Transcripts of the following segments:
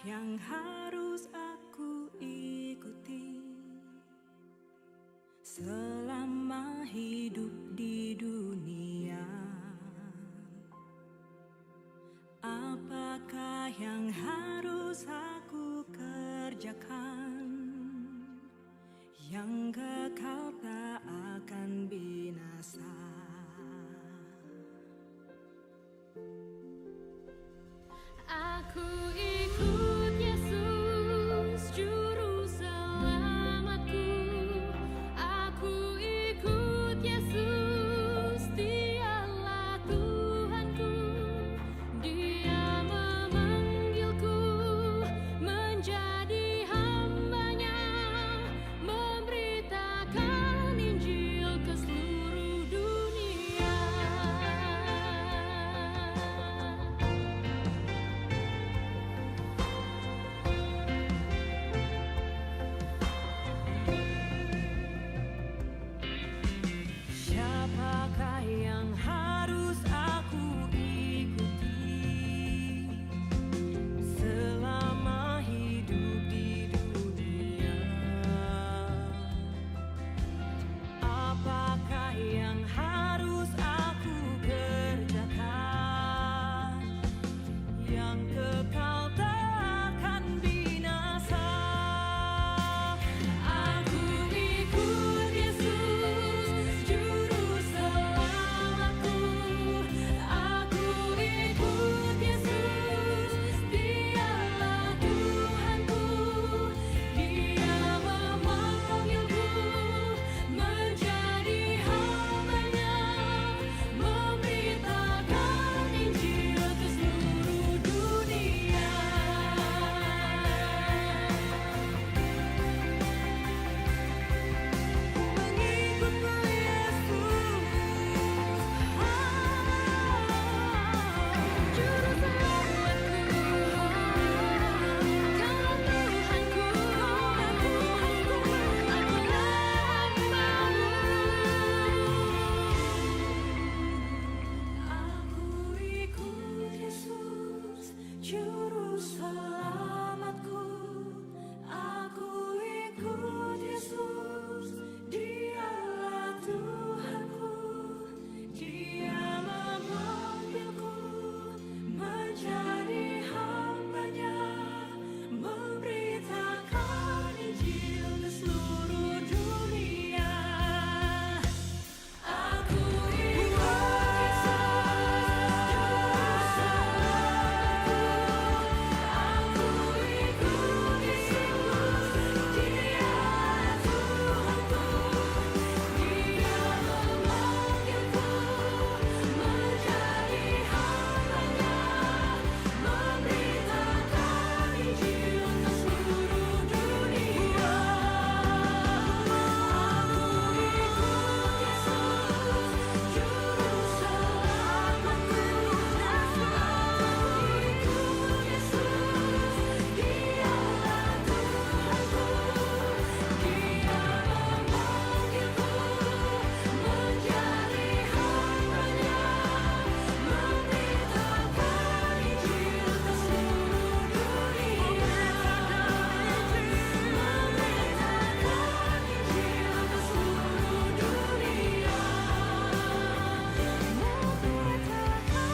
yang harus aku ikuti selama hidup di dunia? Apakah yang harus aku kerjakan yang kekal tak akan binasa? Aku ikut Yesus, Juru Selamatku. Aku ikut Yesus, Dialah Tuhanku. Dia memanggilku menjadi hamba-Nya, memberitakan Injil ke seluruh dunia. Siapakah yang harus aku ikuti selama hidup di dunia? Apakah yang harus aku kerjakan yang kekal tak akan binasa? Aku ikut Yesus, Juru Selamatku. Aku ikut Yesus, Dialah Tuhanku. Dia memanggilku menjadi hamba-Nya, memberitakan Injil ke seluruh dunia. Mengikutmu Yesus, Juru Selamatku. Kaulah Tuhanku, akulah hamba-Mu. Aku ikut Yesus, Juru Selamatku. Aku ikut Yesus, Dialah Tuhanku. Dia memanggilku menjadi hamba-Nya, memberitakan Injil ke seluruh dunia. Aku ikut Yesus, Juru Selamatku. Aku ikut Yesus, Dialah Tuhanku. Dia memanggilku menjadi hamba-Nya, memberitakan Injil ke seluruh dunia. Aku ikut Yesus, Juru Selamatku. Aku ikut Yesus, Dialah Tuhanku. Dia memanggilku menjadi hamba-Nya, memberitakan Injil ke seluruh dunia. Memberitakan Injil ke seluruh dunia. Memberitakan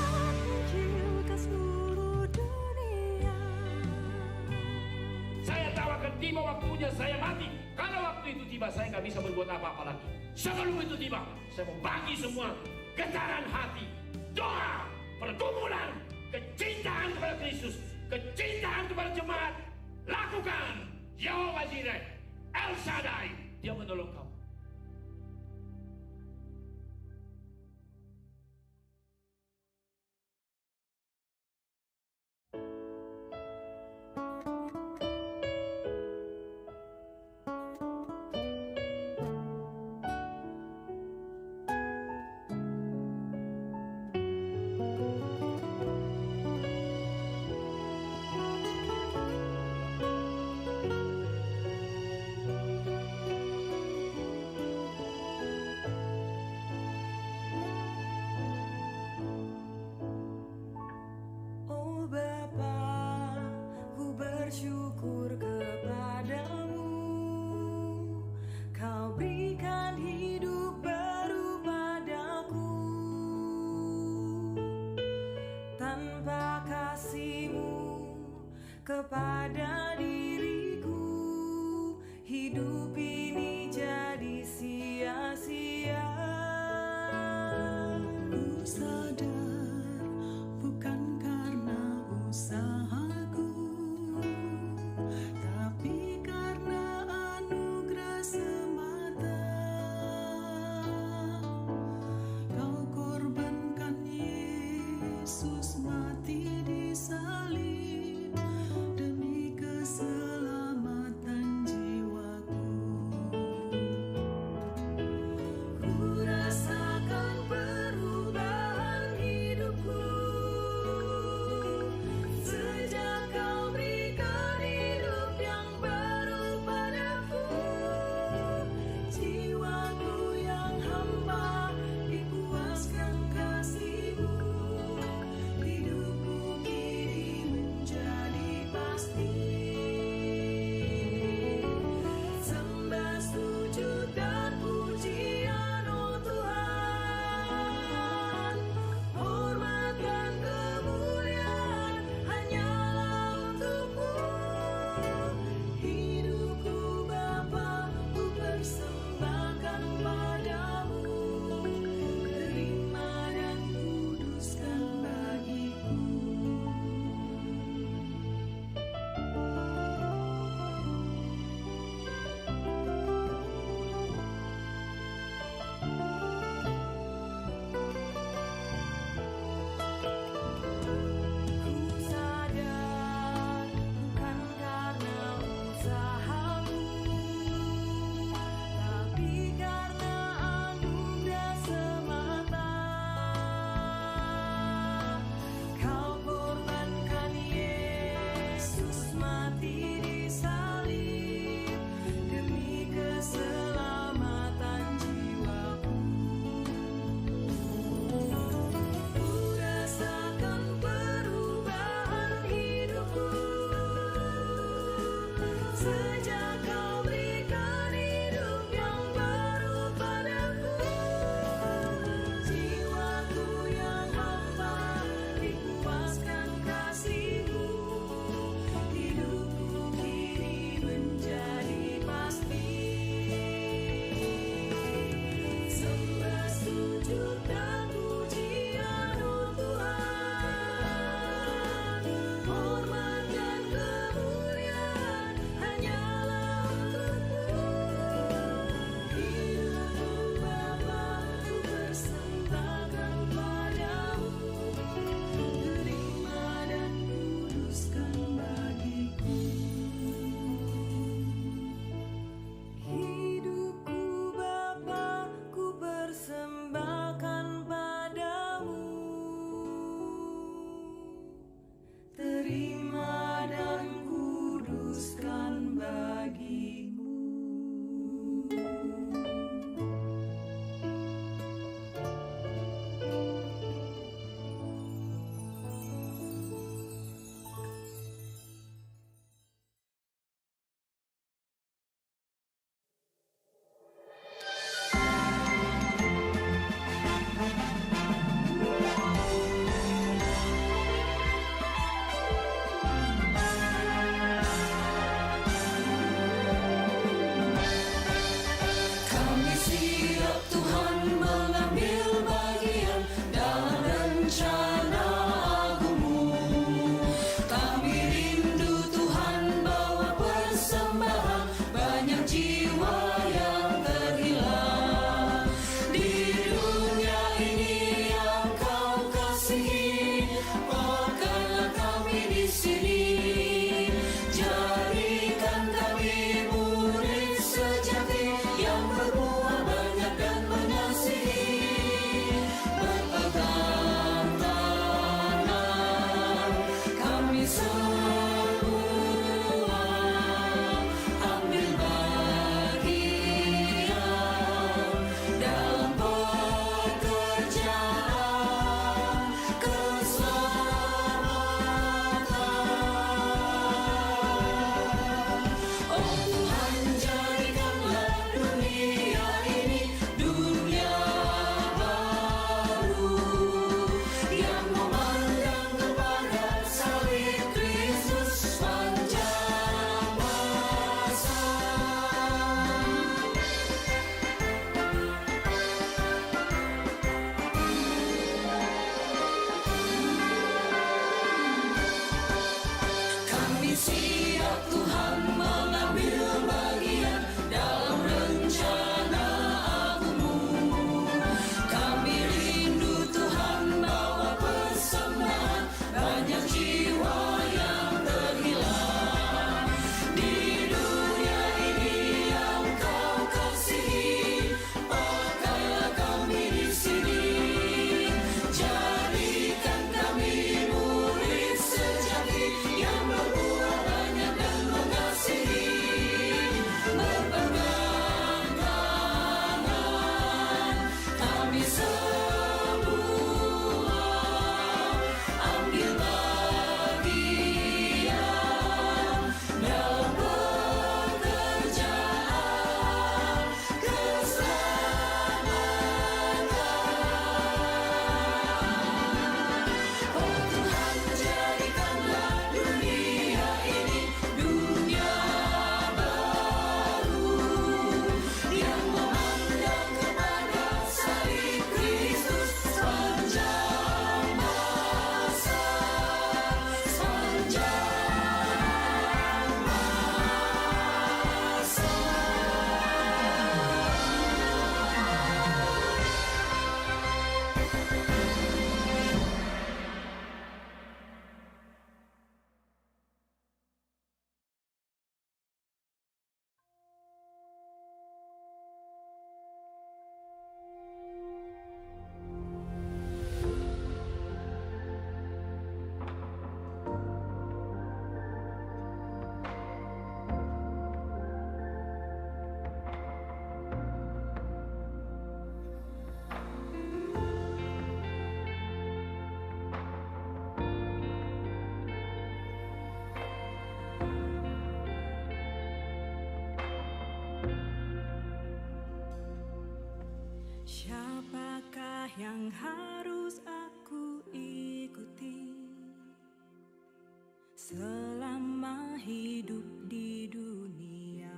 Injil ke seluruh dunia. Saya tahu akan tiba waktunya saya mati. Kalau waktu itu tiba, saya nggak bisa berbuat apa-apa lagi. Sebelum itu tiba, saya mau bagi semua getaran hati, doa, pergumulan, kecintaan kepada Kristus, kecintaan kepada jemaat. Lakukan. Yehova Jireh, El Shaddai, Dia menolong kamu. kepada diriku. Hidup ini jadi sia-sia. Ku sadar bukan karena usahaku, tapi karena anugerah semata. Kau korbankan Yesus mati di salib demi keselamatan harus aku ikuti selama hidup di dunia?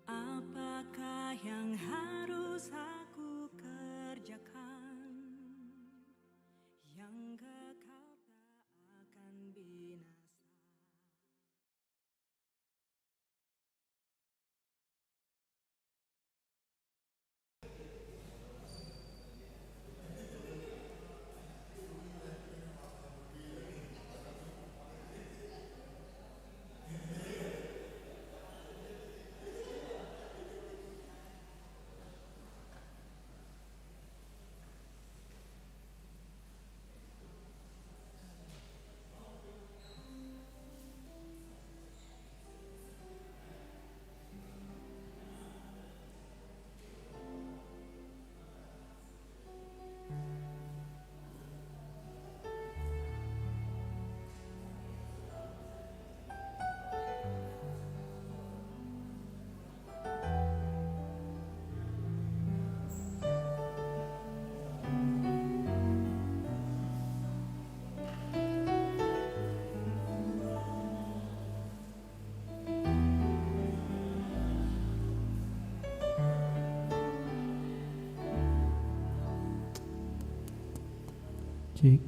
Apakah yang harus aku kerjakan yang kekal tak akan binasa? Cek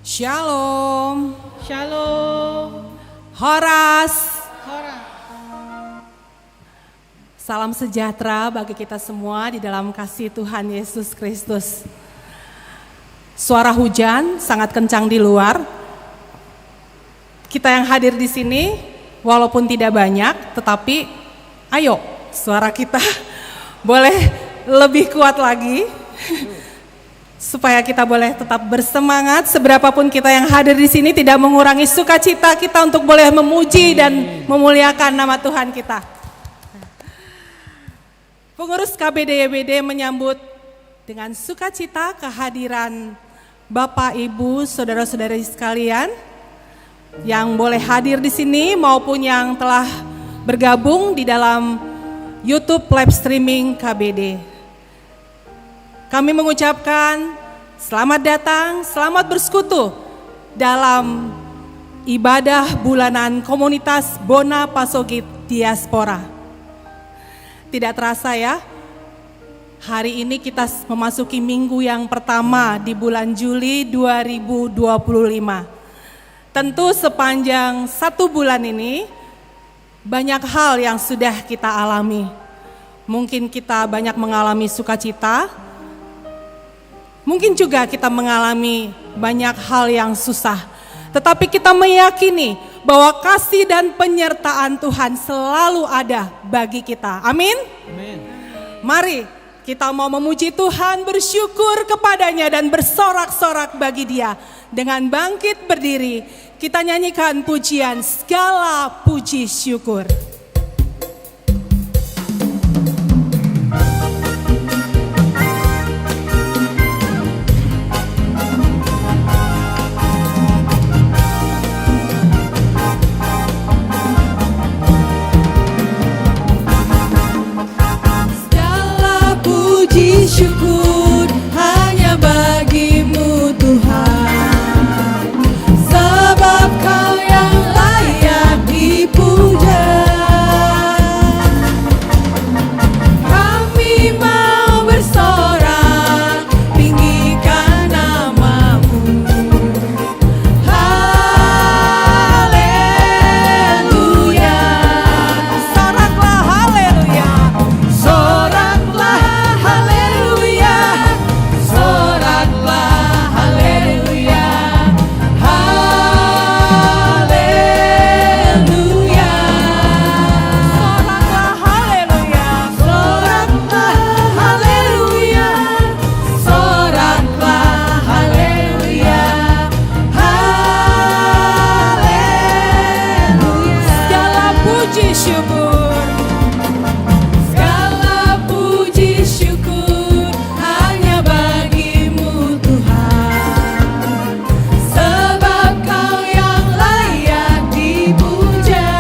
Shalom. Shalom. Horas. Hora. Salam sejahtera bagi kita semua di dalam kasih Tuhan Yesus Kristus. Suara hujan sangat kencang di luar. Kita yang hadir di sini walaupun tidak banyak, tetapi ayo suara kita boleh lebih kuat lagi. Supaya kita boleh tetap bersemangat, seberapapun kita yang hadir di sini tidak mengurangi sukacita kita untuk boleh memuji dan memuliakan nama Tuhan kita. Pengurus KBD-YBD menyambut dengan sukacita kehadiran Bapak, Ibu, saudara-saudari sekalian yang boleh hadir di sini maupun yang telah bergabung di dalam YouTube live streaming KBD. Kami mengucapkan selamat datang, selamat bersekutu dalam ibadah bulanan komunitas Bona Pasogit Diaspora. Tidak terasa ya, hari ini kita memasuki minggu yang pertama di bulan Juli 2025. Tentu sepanjang 1 bulan ini banyak hal yang sudah kita alami. Mungkin kita banyak mengalami sukacita, mungkin juga kita mengalami banyak hal yang susah. Tetapi kita meyakini bahwa kasih dan penyertaan Tuhan selalu ada bagi kita. Amin? Amin. Mari kita mau memuji Tuhan, bersyukur kepadanya dan bersorak-sorak bagi Dia. Dengan bangkit berdiri, kita nyanyikan pujian segala puji syukur. Segala puji syukur hanya bagimu Tuhan, sebab Kau yang layak dipuja. Kami mau bersorak, tinggikan nama-Mu. Haleluya. Soraklah haleluya. Soraklah haleluya, soraklah haleluya, haleluya. Soraklah haleluya. Soraklah haleluya, soraklah haleluya, haleluya. Segala puji syukur. Segala puji syukur hanya bagimu Tuhan, sebab Kau yang layak dipuja.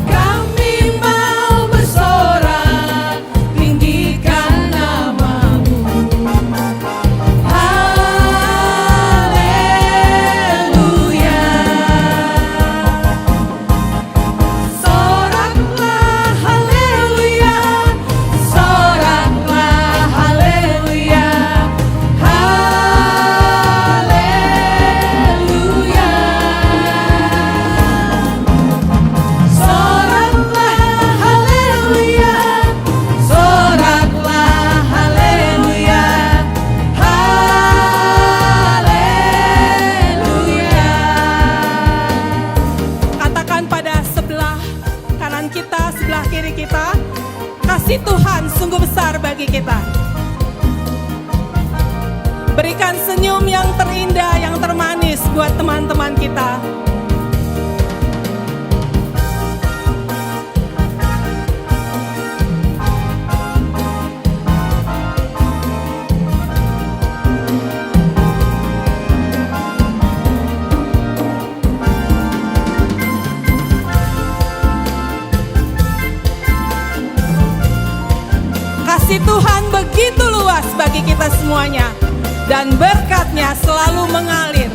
Kami mau bersorak, tinggikan nama-Mu. Haleluya. Soraklah haleluya, soraklah haleluya, haleluya. Soraklah haleluya, soraklah haleluya, haleluya. Katakan pada sebelah kanan kita, sebelah kiri kita, kasih Tuhan sungguh besar bagi kita. Berikan senyum yang terindah, yang termanis buat teman-teman kita. Kasih Tuhan begitu luas bagi kita semuanya, dan berkat-Nya selalu mengalir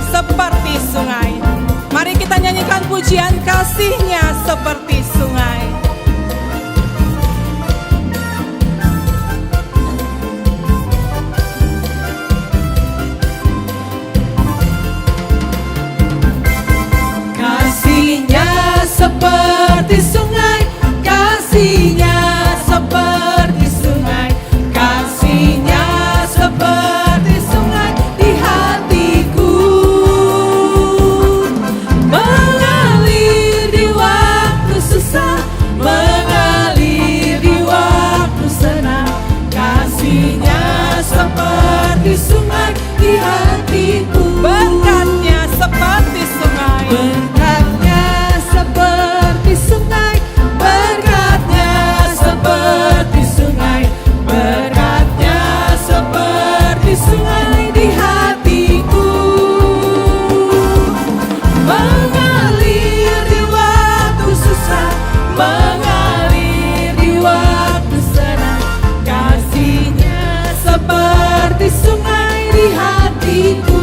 seperti sungai. Mari kita nyanyikan pujian kasih-Nya seperti sungai. Kasih-Nya seperti sungai, kasih-Nya seperti sungai, kasih-Nya seperti sungai di hatiku, mengalir di waktu susah, mengalir di waktu senang. Kasih-Nya seperti sungai di hatiku, Berkat-Nya seperti sungai. berkat-Nya seperti sungai, berkat-Nya seperti sungai, berkat-Nya seperti sungai di hatiku, mengalir di waktu susah, mengalir di waktu senang. Kasih-Nya seperti sungai di hatiku.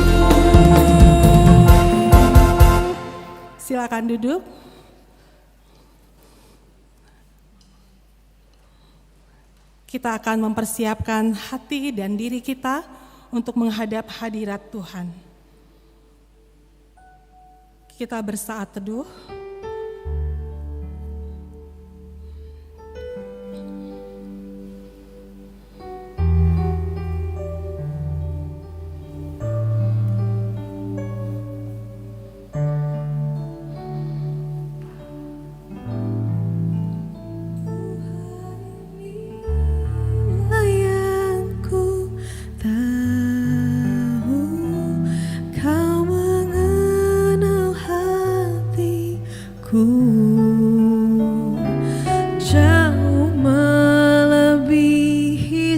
Silakan duduk. Kita akan mempersiapkan hati dan diri kita untuk menghadap hadirat Tuhan. Kita bersaat teduh. Jauh melebihi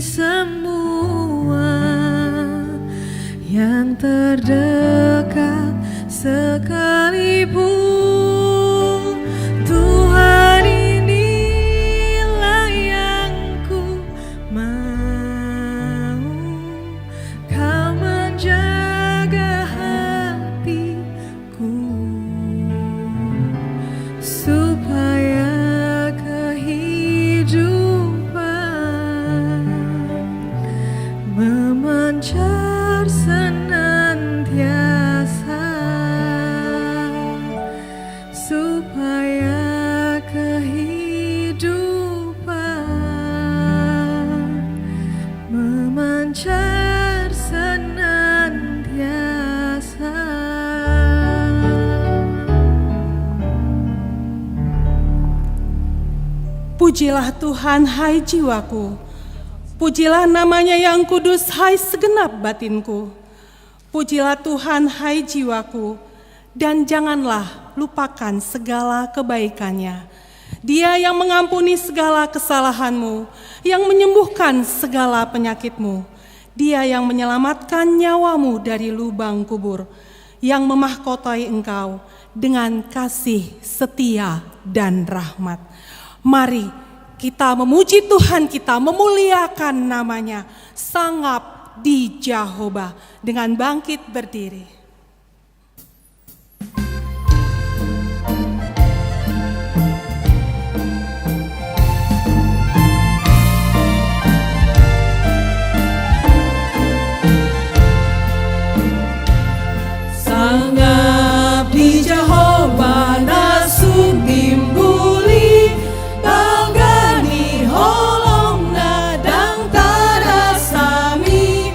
semua yang terdekat sekalipun. Tuhan, inilah yang ku mau, Kau menjaga hatiku supaya kehidupan memancar senantiasa, supaya kehidupan memancar senantiasa. Pujilah Tuhan, hai jiwaku. Pujilah namanya yang kudus, hai segenap batinku. Pujilah Tuhan, hai jiwaku. Dan janganlah lupakan segala kebaikannya. Dia yang mengampuni segala kesalahanmu, yang menyembuhkan segala penyakitmu. Dia yang menyelamatkan nyawamu dari lubang kubur, yang memahkotai engkau dengan kasih, setia, dan rahmat. Mari kita memuji Tuhan kita, memuliakan namanya, sangap di Jehovah, dengan bangkit berdiri. Sangap di Jehovah nasun timbuli, tanggani holong nadang tarasami,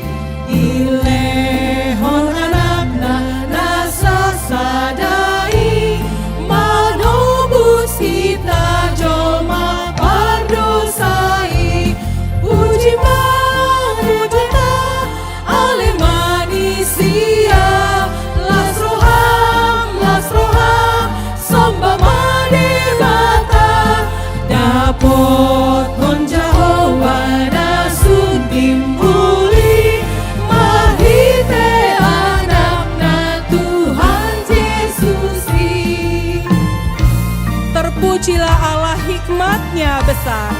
ilehon anakna nasa sadai, manobus kita joma pardosai. Puji manujana ale manisia, Potong Jehovah nasun timbuli, mahite anakna Tuhan Yesus. Terpujilah Allah, hikmat-Nya besar.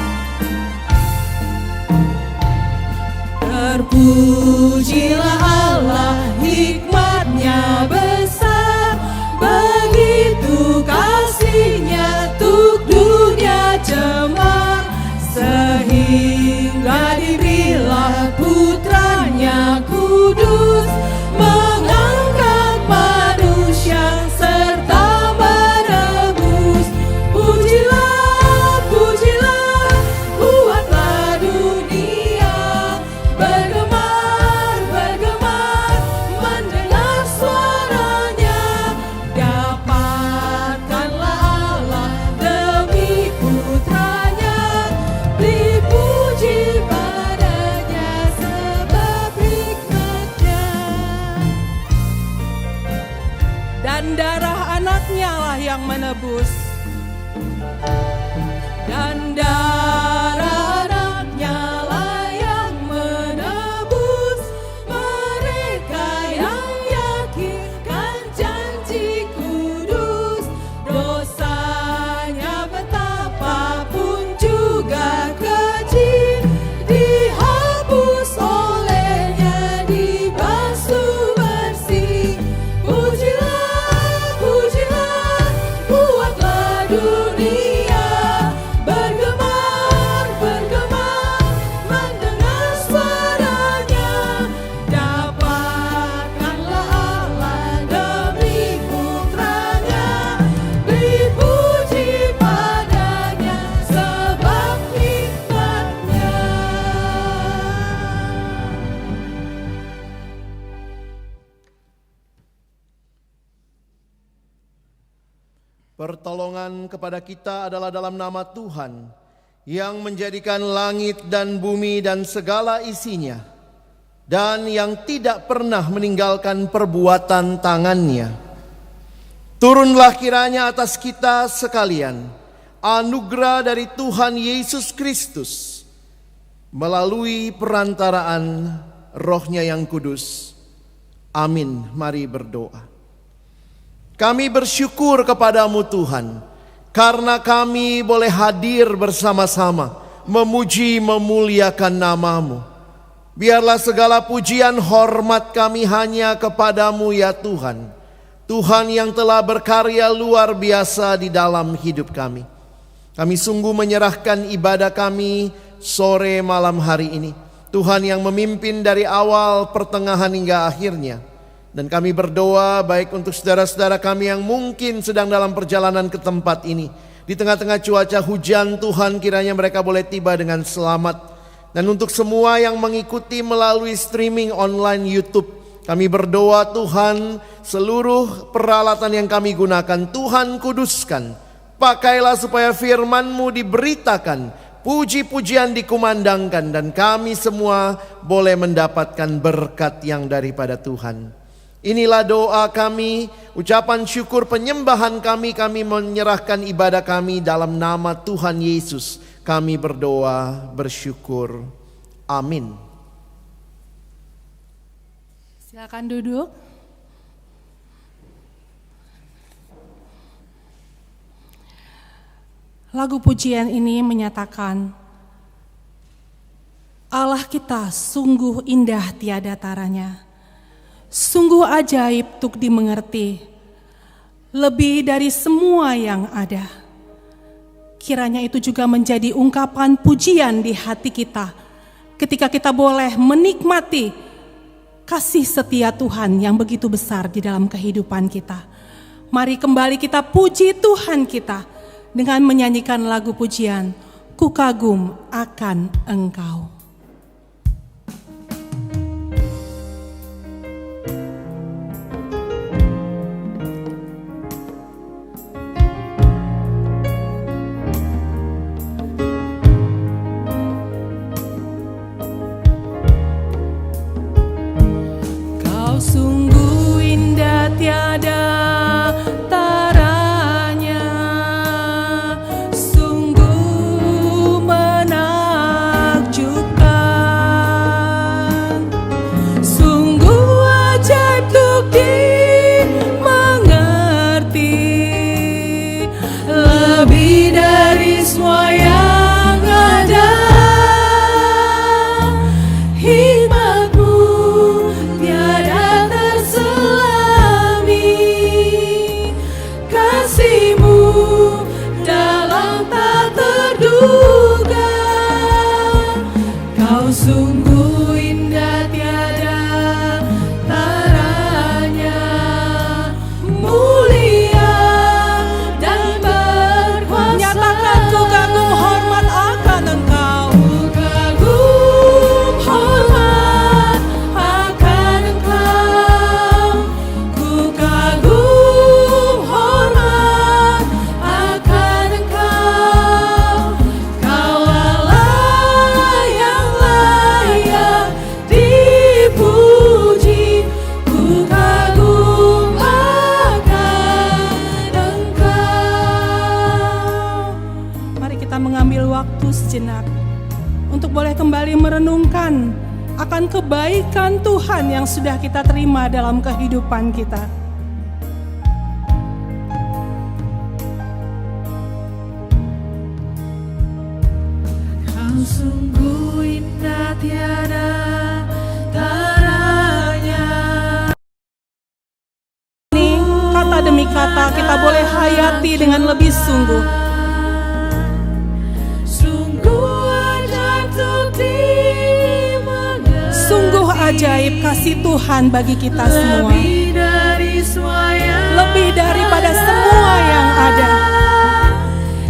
Terpujilah Allah, hikmat-Nya besar, begitu kasih-Nya tuk dunia cemar, sehingga diberilah putranya kudus, mengangkat manusia serta menebus. Pujilah, pujilah, buatlah dunia bergemar, bergemar, mendengar suaranya. Dapatkanlah Allah demi putranya, dipuji padanya sebab hikmatnya. Dan darah anaknya lah yang menebus. Dan darah anaknya lah yang menebus mereka yang yakinkan janji kudus. Dosanya betapapun juga kecil, dihapus olehnya, dibasuh bersih. Pujilah, pujilah, buatlah Pertolongan kepada kita adalah dalam nama Tuhan yang menjadikan langit dan bumi dan segala isinya, dan yang tidak pernah meninggalkan perbuatan tangannya. Turunlah kiranya atas kita sekalian anugerah dari Tuhan Yesus Kristus melalui perantaraan Roh-Nya yang kudus. Amin. Mari berdoa. Kami bersyukur kepadamu Tuhan, karena kami boleh hadir bersama-sama memuji memuliakan namamu. Biarlah segala pujian hormat kami hanya kepadamu ya Tuhan. Tuhan yang telah berkarya luar biasa di dalam hidup kami. Kami sungguh menyerahkan ibadah kami sore malam hari ini. Tuhan yang memimpin dari awal, pertengahan hingga akhirnya. Dan kami berdoa baik untuk saudara-saudara kami yang mungkin sedang dalam perjalanan ke tempat ini. Di tengah-tengah cuaca hujan, Tuhan kiranya mereka boleh tiba dengan selamat. Dan untuk semua yang mengikuti melalui streaming online YouTube, kami berdoa Tuhan, seluruh peralatan yang kami gunakan Tuhan kuduskan. Pakailah supaya firman-Mu diberitakan, puji-pujian dikumandangkan, dan kami semua boleh mendapatkan berkat yang daripada Tuhan. Inilah doa kami, ucapan syukur penyembahan kami menyerahkan ibadah kami dalam nama Tuhan Yesus. Kami berdoa, bersyukur. Amin. Silakan duduk. Lagu pujian ini menyatakan, Allah kita sungguh indah tiada taranya. Sungguh ajaib tuk dimengerti, lebih dari semua yang ada. Kiranya itu juga menjadi ungkapan pujian di hati kita ketika kita boleh menikmati kasih setia Tuhan yang begitu besar di dalam kehidupan kita. Mari kembali kita puji Tuhan kita dengan menyanyikan lagu pujian, Ku kagum akan Engkau. Sungguh indah tiada taranya, sungguh menakjubkan, sungguh ajaib tuk dimengerti, lebih dari semua yang ada. Sungguh indah tiada taranya, mulia dan berkuasa. Nyatakan ku kagum hormat akan Engkau. Ku kagum hormat akan Engkau. Ku kagum hormat akan Engkau. Kau Allah yang layak dipuji. Ku kagum akan Engkau. Mari kita mengambil waktu sejenak untuk boleh kembali merenungkan akan kebaikan Tuhan yang sudah kita terima dalam kehidupan kita. Kau sungguh indah tiada taranya. Ini kata demi kata kita boleh hayati dengan lebih sungguh. Sungguh ajaib tuk dimengerti, Sungguh ajaib kasih Tuhan bagi kita semua. lebih dari semua yang Lebih daripada semua yang ada.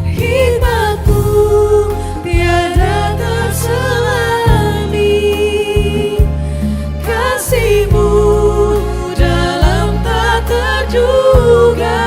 hikmat-Mu tiada terselami, kasih-Mu dalam tak terduga.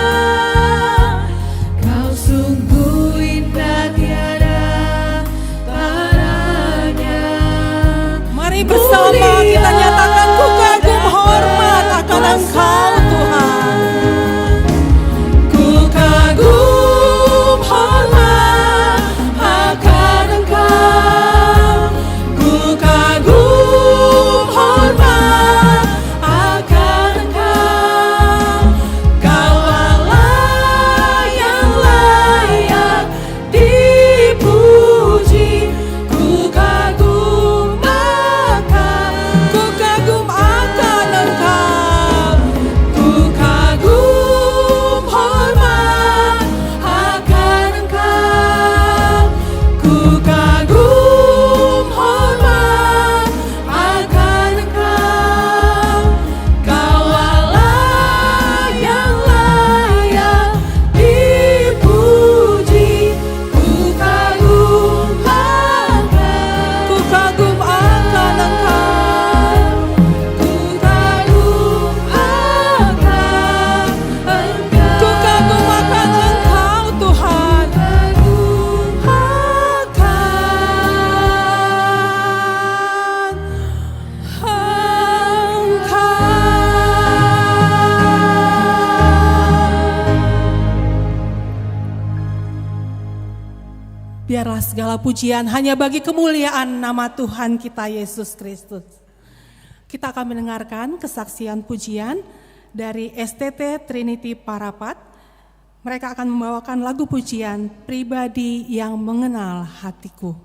segala pujian hanya bagi kemuliaan nama Tuhan kita Yesus Kristus. Kita akan mendengarkan kesaksian pujian dari STT Trinity Parapat. Mereka akan membawakan lagu pujian Pribadi yang Mengenal Hatiku.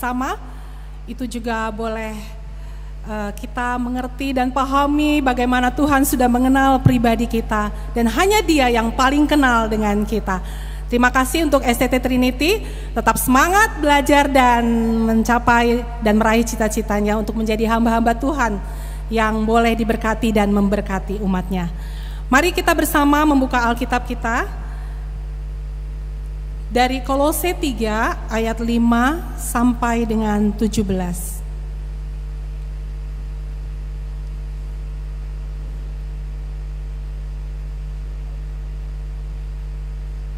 bersama, itu juga boleh kita mengerti dan pahami bagaimana Tuhan sudah mengenal pribadi kita dan hanya Dia yang paling kenal dengan kita. Terima kasih untuk STT Trinity, tetap semangat belajar dan mencapai dan meraih cita-citanya untuk menjadi hamba-hamba Tuhan yang boleh diberkati dan memberkati umatnya. Mari kita bersama membuka Alkitab kita dari Kolose 3 ayat 5 sampai dengan 17.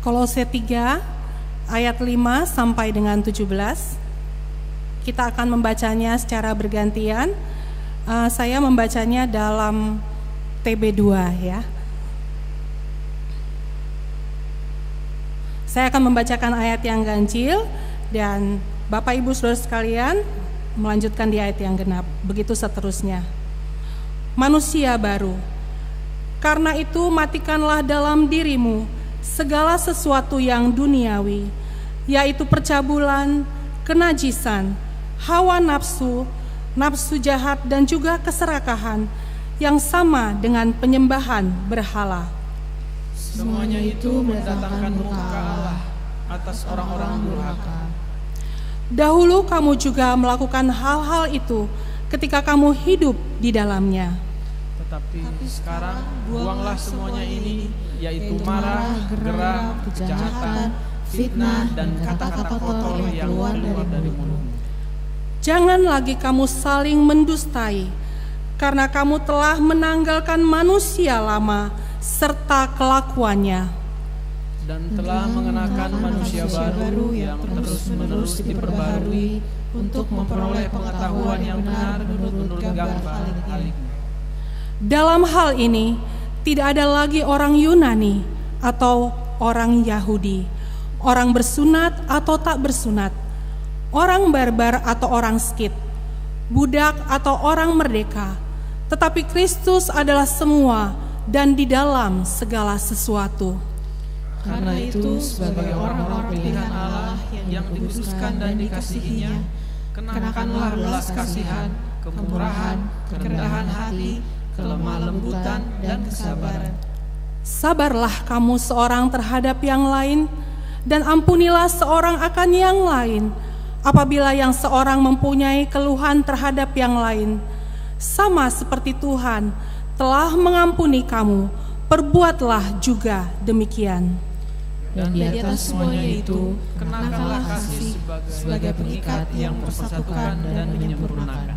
Kolose 3 ayat 5 sampai dengan 17. Kita akan membacanya secara bergantian. Saya membacanya dalam TB2 ya. Saya akan membacakan ayat yang ganjil dan Bapak Ibu Saudara sekalian melanjutkan di ayat yang genap. Begitu seterusnya. Manusia baru. Karena itu matikanlah dalam dirimu segala sesuatu yang duniawi, yaitu percabulan, kenajisan, hawa nafsu, nafsu jahat dan juga keserakahan yang sama dengan penyembahan berhala. Semuanya itu mendatangkan murka Allah atas orang-orang durhaka. Dahulu kamu juga melakukan hal-hal itu ketika kamu hidup di dalamnya. Tetapi sekarang buanglah semuanya ini, yaitu marah, geram, kejahatan, fitnah, dan kata-kata kotor yang keluar dari mulut. Jangan lagi kamu saling mendustai, karena kamu telah menanggalkan manusia lama serta kelakuannya, Dan telah mengenakan manusia baru yang terus-menerus diperbarui untuk memperoleh pengetahuan yang benar menurut gambar aliknya. Dalam hal ini, tidak ada lagi orang Yunani atau orang Yahudi, orang bersunat atau tak bersunat, orang barbar atau orang Skit, budak atau orang merdeka, tetapi Kristus adalah semua dan di dalam segala sesuatu. Karena itu, sebagai orang-orang pilihan Allah yang dikuduskan dan dikasihinya, kenakanlah belas kasihan, kemurahan, kerendahan hati, kelemah lembutan, dan kesabaran. Sabarlah kamu seorang terhadap yang lain, dan ampunilah seorang akan yang lain, apabila yang seorang mempunyai keluhan terhadap yang lain. Sama seperti Tuhan telah mengampuni kamu, perbuatlah juga demikian. Dan di atas semuanya itu, kenakanlah kasih sebagai pengikat yang mempersatukan dan menyempurnakan.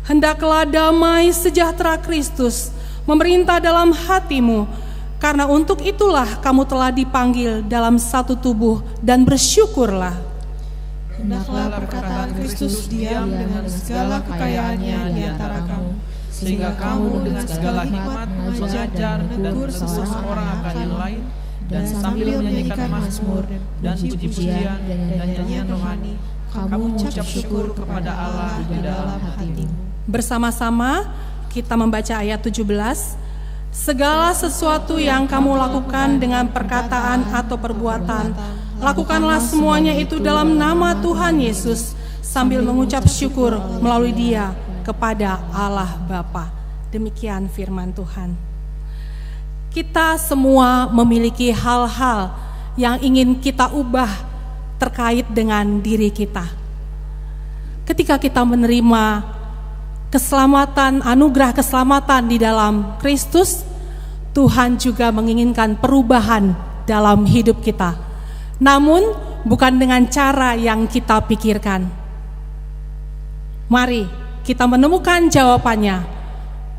Hendaklah damai sejahtera Kristus memerintah dalam hatimu, karena untuk itulah kamu telah dipanggil dalam satu tubuh, dan bersyukurlah. Hendaklah perkataan Kristus diam dengan segala kekayaannya di antara kamu, sehingga kamu dengan segala hikmat mengajar dan menegur seorang akan yang lain, dan sambil menyanyikan mazmur dan puji-pujian dan nyanyian rohani, kamu mengucap syukur kepada Allah di dalam hatimu. Bersama-sama kita membaca ayat 17. Segala sesuatu yang kamu lakukan dengan perkataan atau perbuatan, lakukanlah semuanya itu dalam nama Tuhan Yesus, sambil mengucap syukur melalui Dia kepada Allah Bapa. Demikian firman Tuhan. Kita semua memiliki hal-hal yang ingin kita ubah terkait dengan diri kita. Ketika kita menerima keselamatan, anugerah keselamatan di dalam Kristus, Tuhan juga menginginkan perubahan dalam hidup kita. Namun bukan dengan cara yang kita pikirkan. Mari kita menemukan jawabannya.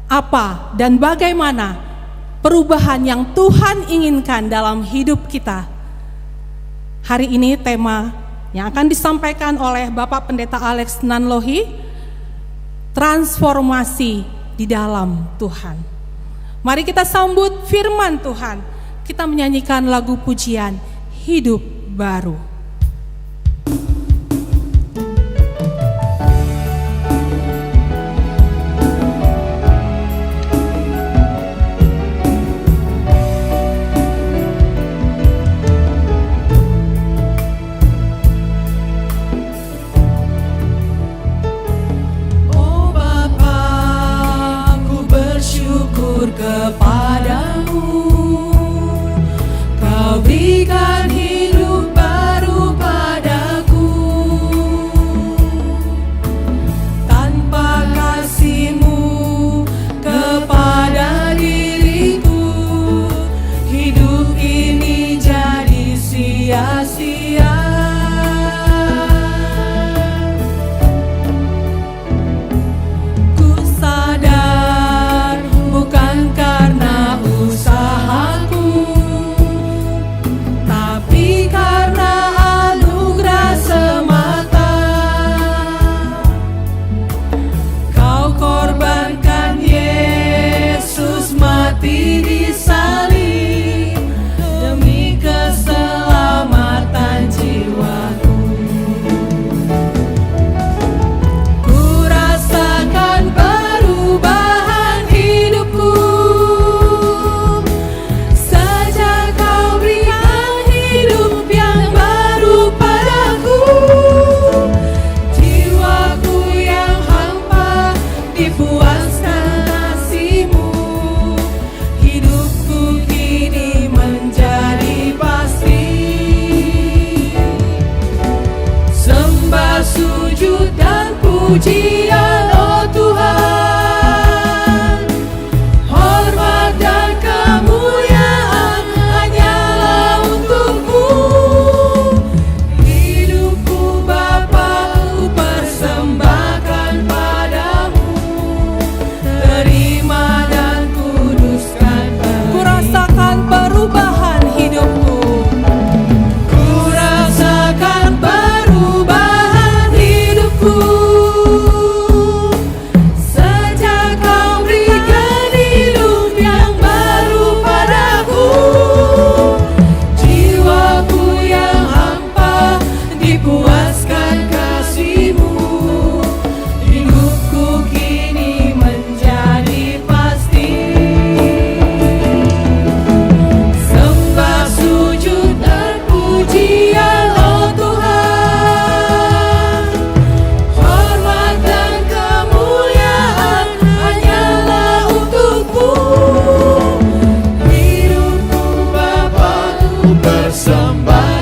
Apa dan bagaimana perubahan yang Tuhan inginkan dalam hidup kita. Hari ini tema yang akan disampaikan oleh Bapak Pendeta Alex Nanlohi, transformasi di dalam Tuhan. Mari kita sambut firman Tuhan. Kita menyanyikan lagu pujian Hidup Baru.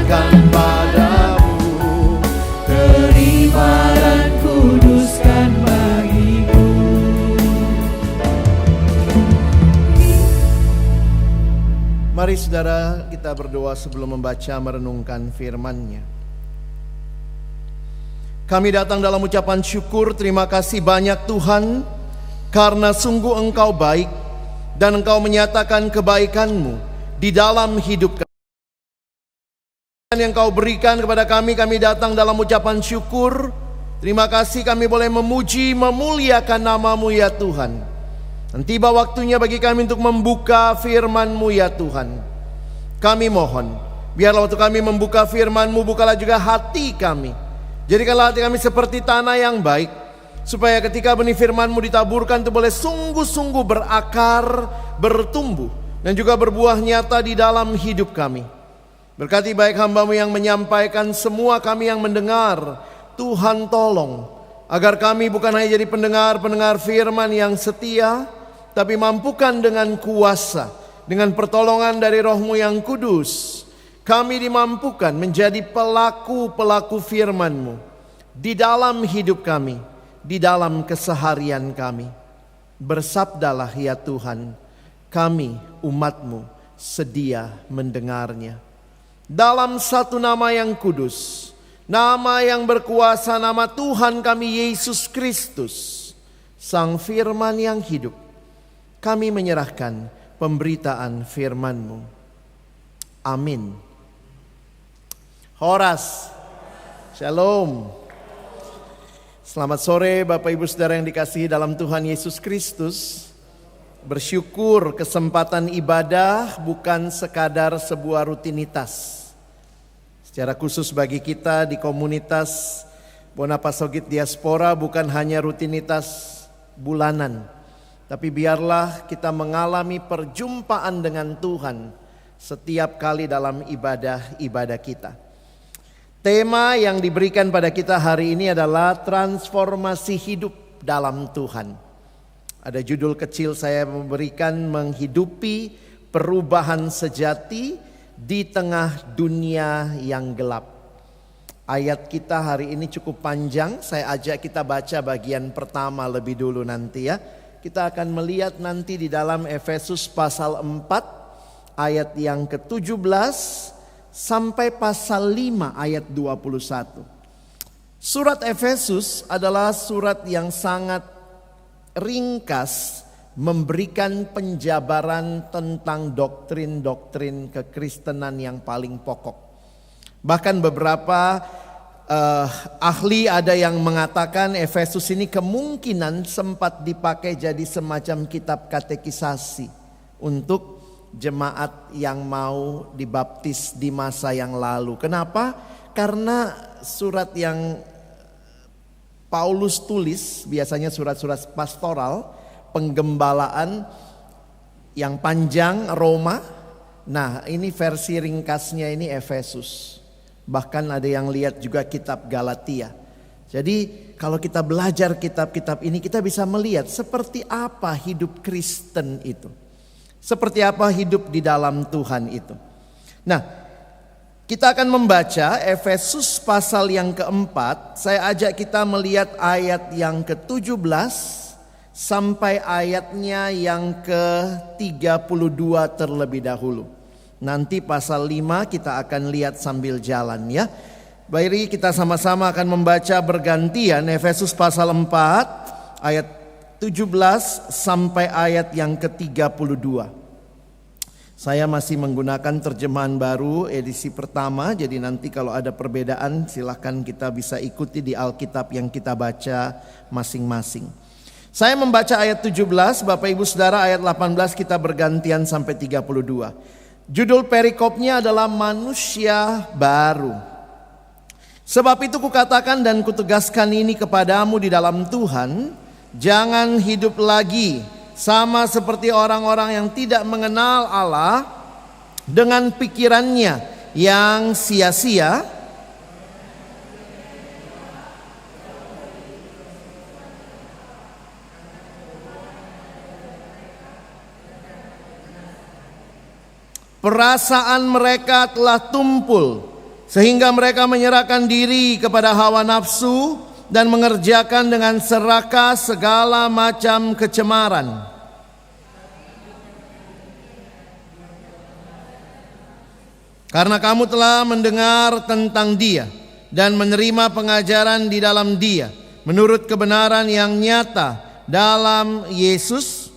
serahkan padamu. Terima dan kuduskan bagiku. Mari saudara kita berdoa sebelum membaca merenungkan firman-Nya. Kami datang dalam ucapan syukur, terima kasih banyak Tuhan, karena sungguh Engkau baik dan Engkau menyatakan kebaikan-Mu di dalam hidup kami. Yang Engkau berikan kepada kami datang dalam ucapan syukur. Terima kasih kami boleh memuji, memuliakan nama-Mu ya Tuhan. Dan tiba waktunya bagi kami untuk membuka firman-Mu ya Tuhan. Kami mohon, biarlah waktu kami membuka firman-Mu, bukalah juga hati kami. Jadikanlah hati kami seperti tanah yang baik, supaya ketika benih firman-Mu ditaburkan itu boleh sungguh-sungguh berakar, bertumbuh, dan juga berbuah nyata di dalam hidup kami. Berkati baik hamba-Mu yang menyampaikan, semua kami yang mendengar. Tuhan tolong, agar kami bukan hanya jadi pendengar-pendengar firman yang setia, tapi mampukan dengan kuasa, dengan pertolongan dari Roh-Mu yang kudus, kami dimampukan menjadi pelaku-pelaku firman-Mu di dalam hidup kami, di dalam keseharian kami. Bersabdalah ya Tuhan, kami umat-Mu sedia mendengarnya. Dalam satu nama yang kudus, nama yang berkuasa, nama Tuhan kami Yesus Kristus, Sang Firman yang hidup, kami menyerahkan pemberitaan firman-Mu. Amin. Horas, Shalom. Selamat sore Bapak Ibu Saudara yang dikasihi dalam Tuhan Yesus Kristus. Bersyukur kesempatan ibadah bukan sekadar sebuah rutinitas. Secara khusus bagi kita di komunitas Bonapasogit Diaspora bukan hanya rutinitas bulanan, tapi biarlah kita mengalami perjumpaan dengan Tuhan setiap kali dalam ibadah-ibadah kita. Tema yang diberikan pada kita hari ini adalah transformasi hidup dalam Tuhan. Ada judul kecil saya memberikan, menghidupi perubahan sejati di tengah dunia yang gelap. Ayat kita hari ini cukup panjang, saya ajak kita baca bagian pertama lebih dulu nanti ya. Kita akan melihat nanti di dalam Efesus pasal 4 ayat yang ke-17 sampai pasal 5 ayat 21. Surat Efesus adalah surat yang sangat ringkas, memberikan penjabaran tentang doktrin-doktrin kekristenan yang paling pokok. Bahkan beberapa ahli ada yang mengatakan Efesus ini kemungkinan sempat dipakai jadi semacam kitab katekisasi untuk jemaat yang mau dibaptis di masa yang lalu. Kenapa? Karena surat yang Paulus tulis, biasanya surat-surat pastoral, penggembalaan yang panjang Roma. Nah, ini versi ringkasnya ini Efesus. Bahkan ada yang lihat juga kitab Galatia. Jadi kalau kita belajar kitab-kitab ini, kita bisa melihat seperti apa hidup Kristen itu. Seperti apa hidup di dalam Tuhan itu. Nah, kita akan membaca Efesus pasal yang keempat. Saya ajak kita melihat ayat yang ke-17 sampai ayatnya yang ke-32 terlebih dahulu. Nanti pasal 5 kita akan lihat sambil jalan ya. Baik, kita sama-sama akan membaca bergantian Efesus pasal 4 ayat 17 sampai ayat yang ke-32. Saya masih menggunakan terjemahan baru edisi pertama, jadi nanti kalau ada perbedaan silahkan kita bisa ikuti di Alkitab yang kita baca masing-masing. Saya membaca ayat 17, Bapak Ibu Saudara ayat 18 kita bergantian sampai 32. Judul perikopnya adalah manusia baru. Sebab itu kukatakan dan kutegaskan ini kepadamu di dalam Tuhan, jangan hidup lagi sama seperti orang-orang yang tidak mengenal Allah dengan pikirannya yang sia-sia, perasaan mereka telah tumpul sehingga mereka menyerahkan diri kepada hawa nafsu dan mengerjakan dengan serakah segala macam kecemaran. Karena kamu telah mendengar tentang Dia dan menerima pengajaran di dalam Dia, menurut kebenaran yang nyata dalam Yesus,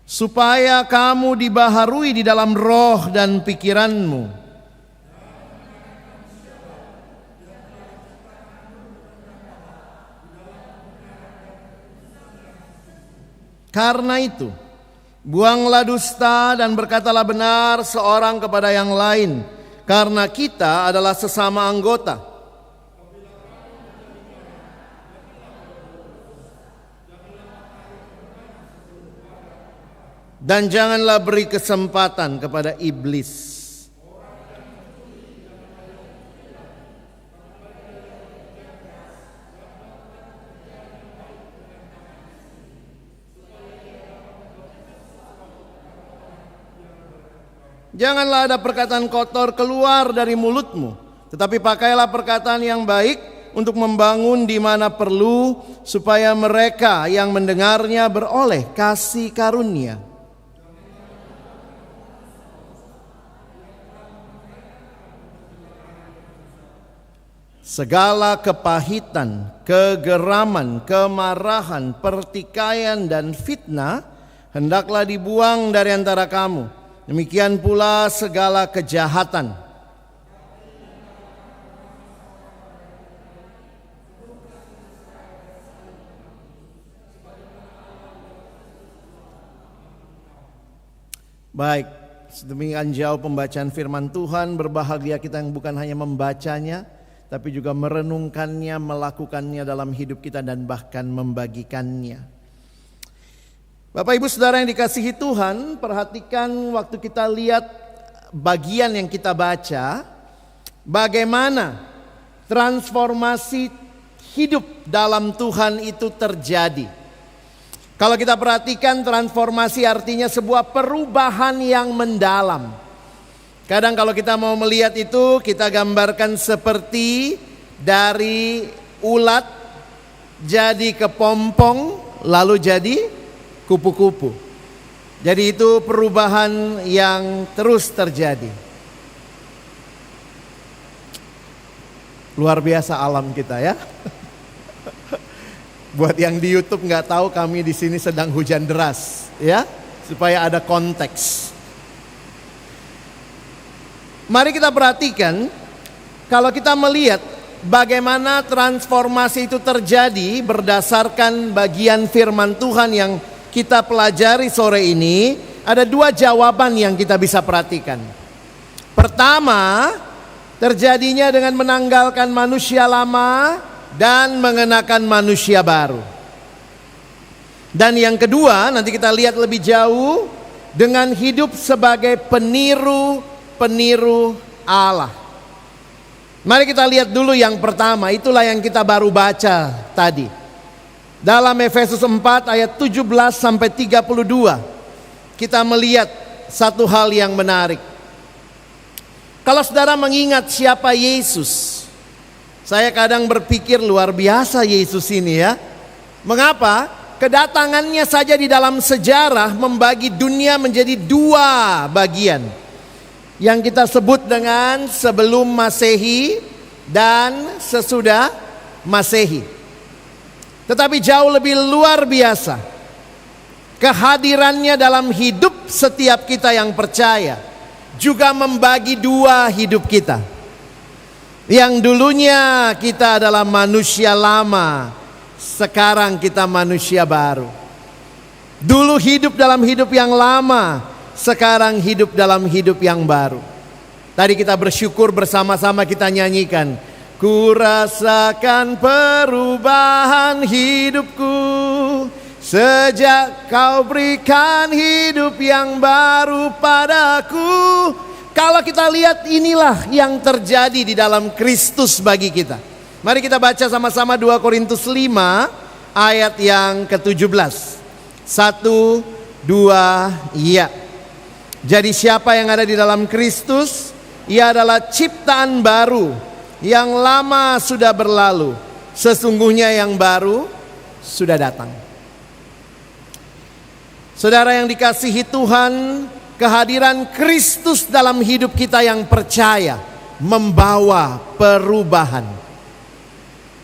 supaya kamu dibaharui di dalam roh dan pikiranmu. Karena itu, buanglah dusta dan berkatalah benar seorang kepada yang lain, karena kita adalah sesama anggota. Dan janganlah beri kesempatan kepada iblis. Janganlah ada perkataan kotor keluar dari mulutmu, tetapi pakailah perkataan yang baik untuk membangun di mana perlu, supaya mereka yang mendengarnya beroleh kasih karunia. Segala kepahitan, kegeraman, kemarahan, pertikaian, dan fitnah hendaklah dibuang dari antara kamu. Demikian pula segala kejahatan. Baik, sedemikian jauh pembacaan firman Tuhan. Berbahagia kita yang bukan hanya membacanya, tapi juga merenungkannya, melakukannya dalam hidup kita, dan bahkan membagikannya. Bapak Ibu Saudara yang dikasihi Tuhan, perhatikan waktu kita lihat bagian yang kita baca, bagaimana transformasi hidup dalam Tuhan itu terjadi. Kalau kita perhatikan, transformasi artinya sebuah perubahan yang mendalam. Kadang kalau kita mau melihat itu, kita gambarkan seperti dari ulat jadi kepompong, lalu jadi kupu-kupu. Jadi itu perubahan yang terus terjadi. Luar biasa alam kita ya. Buat yang di YouTube nggak tahu, kami di sini sedang hujan deras, ya, supaya ada konteks. Mari kita perhatikan, kalau kita melihat bagaimana transformasi itu terjadi berdasarkan bagian firman Tuhan yang kita pelajari sore ini, ada dua jawaban yang kita bisa perhatikan. Pertama, terjadinya dengan menanggalkan manusia lama dan mengenakan manusia baru. Dan yang kedua, nanti kita lihat lebih jauh, dengan hidup sebagai peniru Allah. Mari kita lihat dulu yang pertama, itulah yang kita baru baca tadi. Dalam Efesus 4 ayat 17 sampai 32, kita melihat satu hal yang menarik. Kalau saudara mengingat siapa Yesus, saya kadang berpikir luar biasa Yesus ini ya. Mengapa? Kedatangannya saja di dalam sejarah membagi dunia menjadi dua bagian. Yang kita sebut dengan sebelum Masehi dan sesudah Masehi. Tetapi jauh lebih luar biasa kehadirannya dalam hidup setiap kita yang percaya, juga membagi dua hidup kita. Yang dulunya kita adalah manusia lama, sekarang kita manusia baru. Dulu hidup dalam hidup yang lama, sekarang hidup dalam hidup yang baru. Tadi kita bersyukur bersama-sama, kita nyanyikan, ku rasakan perubahan hidupku sejak kau berikan hidup yang baru padaku. Kalau kita lihat, inilah yang terjadi di dalam Kristus bagi kita. Mari kita baca sama-sama 2 Korintus 5 ayat yang ke-17. 1, 2, iya. Jadi siapa yang ada di dalam Kristus, ia adalah ciptaan baru. Yang lama sudah berlalu, sesungguhnya yang baru sudah datang. Saudara yang dikasihi Tuhan, kehadiran Kristus dalam hidup kita yang percaya membawa perubahan.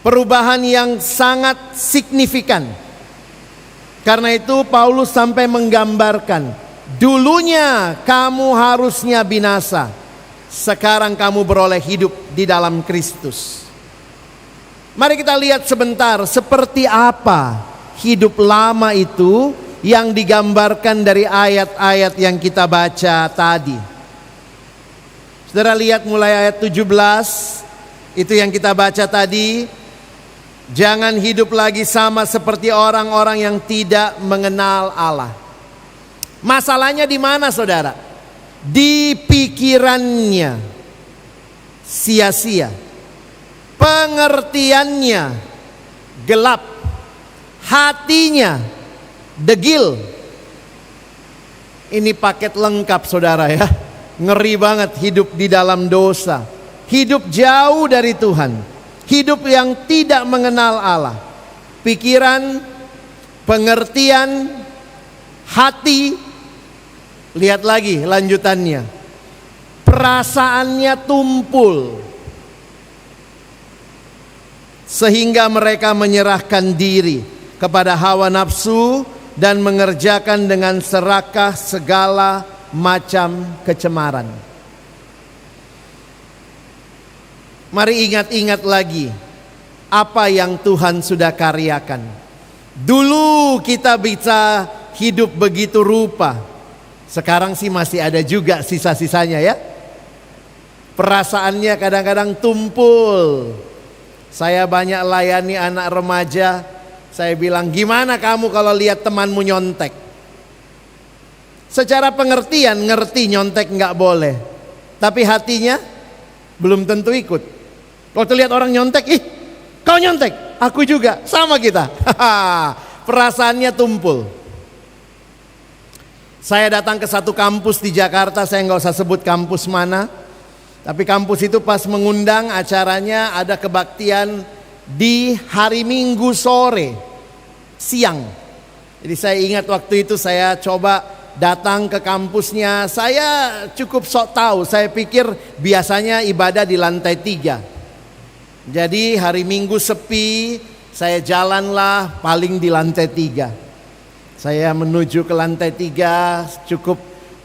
Perubahan yang sangat signifikan. Karena itu Paulus sampai menggambarkan, dulunya kamu harusnya binasa, sekarang kamu beroleh hidup di dalam Kristus. Mari kita lihat sebentar seperti apa hidup lama itu yang digambarkan dari ayat-ayat yang kita baca tadi. Saudara lihat mulai ayat 17, itu yang kita baca tadi. Jangan hidup lagi sama seperti orang-orang yang tidak mengenal Allah. Masalahnya di mana, saudara? Di pikirannya sia-sia, pengertiannya gelap, hatinya degil. Ini paket lengkap, saudara ya. Ngeri banget hidup di dalam dosa, hidup jauh dari Tuhan, hidup yang tidak mengenal Allah. Pikiran, pengertian, hati. Lihat lagi lanjutannya. Perasaannya tumpul, sehingga mereka menyerahkan diri kepada hawa nafsu dan mengerjakan dengan serakah segala macam kecemaran. Mari ingat-ingat lagi apa yang Tuhan sudah karyakan. Dulu kita bisa hidup begitu rupa. Sekarang sih masih ada juga sisa-sisanya ya. Perasaannya kadang-kadang tumpul. Saya banyak layani anak remaja. Saya bilang, gimana kamu kalau lihat temanmu nyontek? Secara pengertian ngerti nyontek nggak boleh, tapi hatinya belum tentu ikut. Waktu lihat orang nyontek, ih kau nyontek, aku juga, sama kita. Perasaannya tumpul. Saya datang ke satu kampus di Jakarta, saya nggak usah sebut kampus mana. Tapi kampus itu pas mengundang acaranya ada kebaktian di hari Minggu sore, siang. Jadi saya ingat waktu itu saya coba datang ke kampusnya. Saya cukup sok tahu, saya pikir biasanya ibadah di lantai 3. Jadi hari Minggu sepi, saya jalanlah paling di lantai 3. Saya menuju ke lantai 3, cukup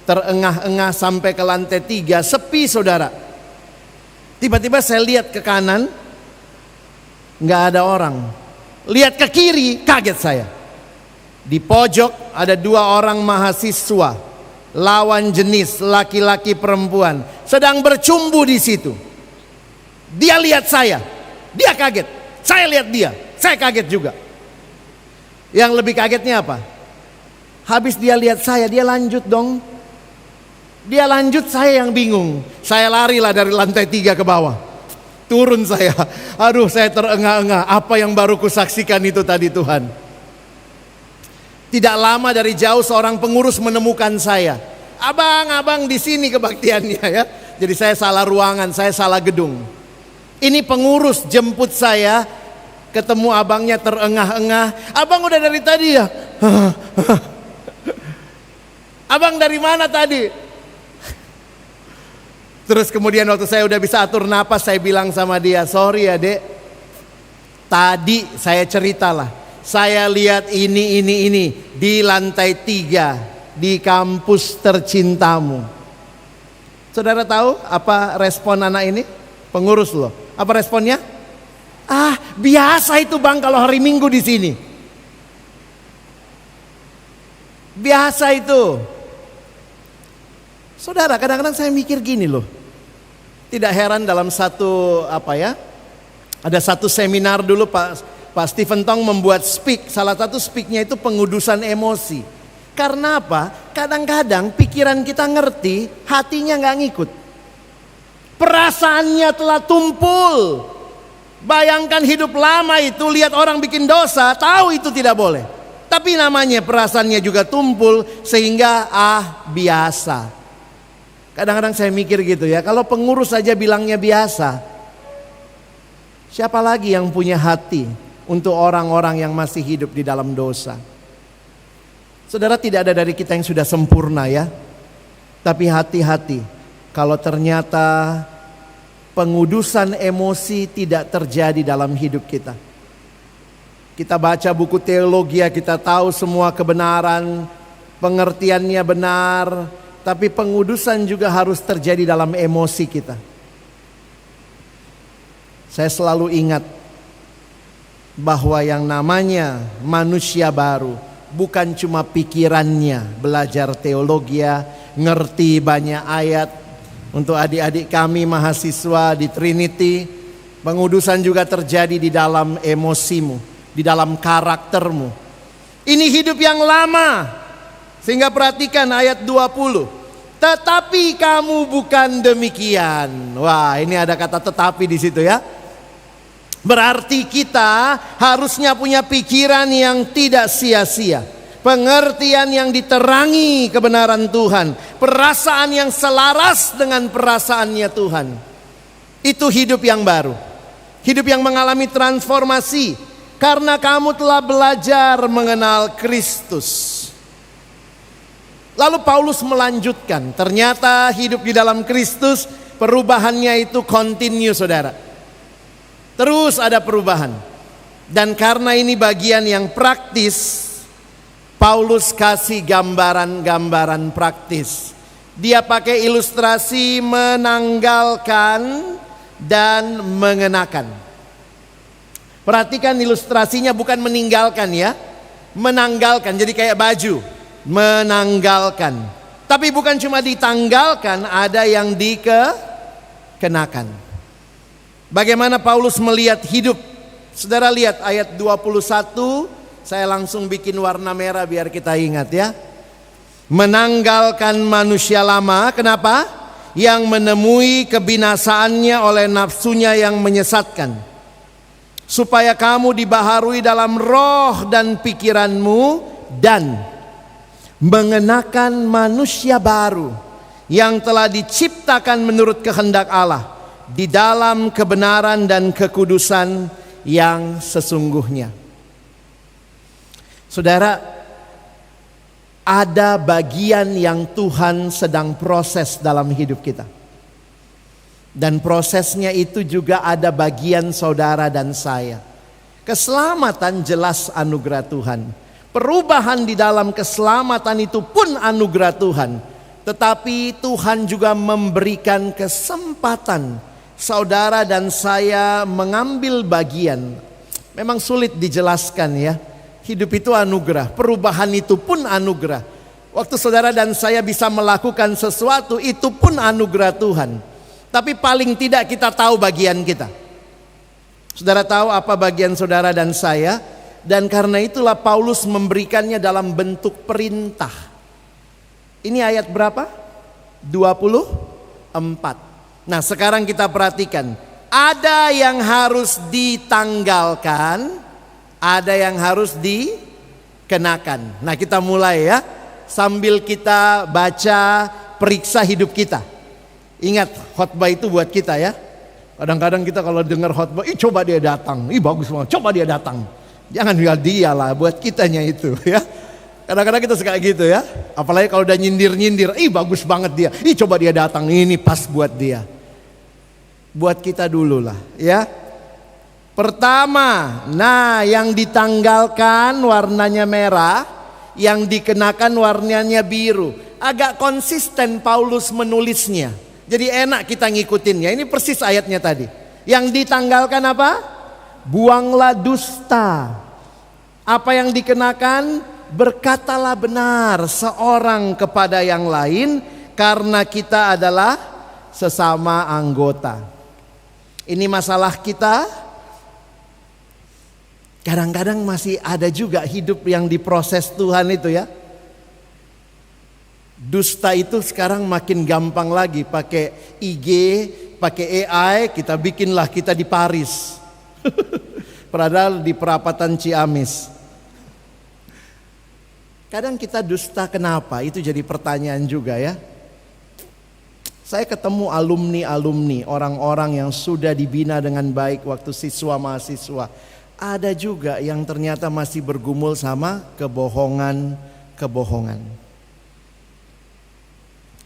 terengah-engah sampai ke lantai 3, sepi saudara. Tiba-tiba saya lihat ke kanan, nggak ada orang. Lihat ke kiri, kaget saya. Di pojok ada 2 orang mahasiswa, lawan jenis, laki-laki perempuan, sedang bercumbu di situ. Dia lihat saya, dia kaget. Saya lihat dia, saya kaget juga. Yang lebih kagetnya apa? Habis dia lihat saya, dia lanjut dong. Dia lanjut, saya yang bingung. Saya larilah dari lantai 3 ke bawah. Turun saya. Aduh, saya terengah-engah. Apa yang baru kusaksikan itu tadi Tuhan. Tidak lama dari jauh seorang pengurus menemukan saya. Abang di sini kebaktiannya ya. Jadi saya salah ruangan, saya salah gedung. Ini pengurus jemput saya. Ketemu abangnya terengah-engah. Abang udah dari tadi ya? Abang dari mana tadi? Terus kemudian waktu saya udah bisa atur napas, saya bilang sama dia, sorry ya dek, tadi saya ceritalah, saya lihat ini di lantai 3 di kampus tercintamu. Saudara tahu apa respon anak ini? Pengurus loh. Apa responnya? Ah, biasa itu bang kalau hari Minggu di sini. Biasa itu. Saudara, kadang-kadang saya mikir gini loh. Tidak heran dalam satu ada satu seminar dulu Pak Stephen Tong membuat speak. Salah satu speaknya itu pengudusan emosi. Karena apa? Kadang-kadang pikiran kita ngerti, hatinya nggak ngikut. Perasaannya telah tumpul Bayangkan hidup lama itu, lihat orang bikin dosa, tahu itu tidak boleh. Tapi namanya perasaannya juga tumpul sehingga biasa. Kadang-kadang saya mikir gitu ya, kalau pengurus saja bilangnya biasa, siapa lagi yang punya hati untuk orang-orang yang masih hidup di dalam dosa? Saudara, tidak ada dari kita yang sudah sempurna ya. Tapi hati-hati kalau ternyata pengudusan emosi tidak terjadi dalam hidup kita. Kita baca buku teologi, kita tahu semua kebenaran, pengertiannya benar, tapi pengudusan juga harus terjadi dalam emosi kita. Saya selalu ingat bahwa yang namanya manusia baru bukan cuma pikirannya, belajar teologi, ngerti banyak ayat. Untuk adik-adik kami mahasiswa di Trinity, pengudusan juga terjadi di dalam emosimu, di dalam karaktermu. Ini hidup yang lama. Sehingga perhatikan ayat 20. Tetapi kamu bukan demikian. Wah, ini ada kata tetapi di situ ya. Berarti kita harusnya punya pikiran yang tidak sia-sia. Pengertian yang diterangi kebenaran Tuhan. Perasaan yang selaras dengan perasaannya Tuhan. Itu hidup yang baru. Hidup yang mengalami transformasi. Karena kamu telah belajar mengenal Kristus. Lalu Paulus melanjutkan. Ternyata hidup di dalam Kristus, perubahannya itu continue, saudara. Terus ada perubahan. Dan karena ini bagian yang praktis, Paulus kasih gambaran-gambaran praktis. Dia pakai ilustrasi menanggalkan dan mengenakan. Perhatikan ilustrasinya, bukan meninggalkan ya. Menanggalkan, jadi kayak baju. Menanggalkan. Tapi bukan cuma ditanggalkan, ada yang dikenakan. Bagaimana Paulus melihat hidup? Saudara lihat ayat 21. Saya langsung bikin warna merah biar kita ingat ya. Menanggalkan manusia lama, kenapa? Yang menemui kebinasaannya oleh nafsunya yang menyesatkan. Supaya kamu dibaharui dalam roh dan pikiranmu, dan mengenakan manusia baru yang telah diciptakan menurut kehendak Allah di dalam kebenaran dan kekudusan yang sesungguhnya. Saudara, ada bagian yang Tuhan sedang proses dalam hidup kita. Dan prosesnya itu juga ada bagian saudara dan saya. Keselamatan jelas anugerah Tuhan. Perubahan di dalam keselamatan itu pun anugerah Tuhan. Tetapi Tuhan juga memberikan kesempatan saudara dan saya mengambil bagian. Memang sulit dijelaskan ya. Hidup itu anugerah, perubahan itu pun anugerah. Waktu saudara dan saya bisa melakukan sesuatu, itu pun anugerah Tuhan. Tapi paling tidak kita tahu bagian kita. Saudara tahu apa bagian saudara dan saya? Dan karena itulah Paulus memberikannya dalam bentuk perintah. Ini ayat berapa? 24. Nah, sekarang kita perhatikan. Ada yang harus ditanggalkan, ada yang harus dikenakan. Nah, kita mulai ya. Sambil kita baca, periksa hidup kita. Ingat, khotbah itu buat kita ya. Kadang-kadang kita kalau dengar khotbah, coba dia datang. Bagus banget, coba dia datang. Jangan dia lah, buat kitanya itu ya. Kadang-kadang kita suka gitu ya. Apalagi kalau udah nyindir-nyindir, bagus banget dia. Coba dia datang, ini pas buat dia. Buat kita dulu lah ya. Pertama, nah yang ditanggalkan warnanya merah, yang dikenakan warnanya biru. Agak konsisten Paulus menulisnya. Jadi enak kita ngikutinnya. Ini persis ayatnya tadi. Yang ditanggalkan apa? Buanglah dusta. Apa yang dikenakan? Berkatalah benar seorang kepada yang lain, karena kita adalah sesama anggota. Ini masalah kita. Kadang-kadang masih ada juga hidup yang diproses Tuhan itu ya. Dusta itu sekarang makin gampang lagi, pakai IG, pakai AI, kita bikinlah kita di Paris. Padahal di perapatan Ciamis. Kadang kita dusta kenapa? Itu jadi pertanyaan juga ya. Saya ketemu alumni-alumni, orang-orang yang sudah dibina dengan baik waktu siswa mahasiswa. Ada juga yang ternyata masih bergumul sama kebohongan.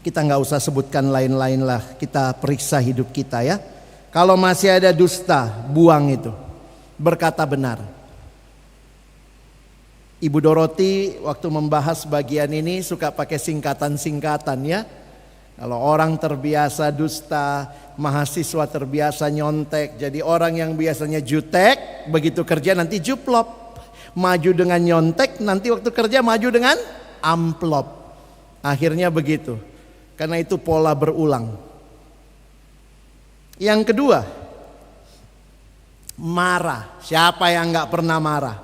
Kita nggak usah sebutkan lain-lain lah, kita periksa hidup kita ya. Kalau masih ada dusta, buang itu. Berkata benar. Ibu Doroti waktu membahas bagian ini suka pakai singkatan-singkatan ya. Kalau orang terbiasa dusta, mahasiswa terbiasa nyontek. Jadi orang yang biasanya jutek, begitu kerja nanti juplop. Maju dengan nyontek, nanti waktu kerja maju dengan amplop. Akhirnya begitu. Karena itu pola berulang. Yang kedua, marah. Siapa yang gak pernah marah?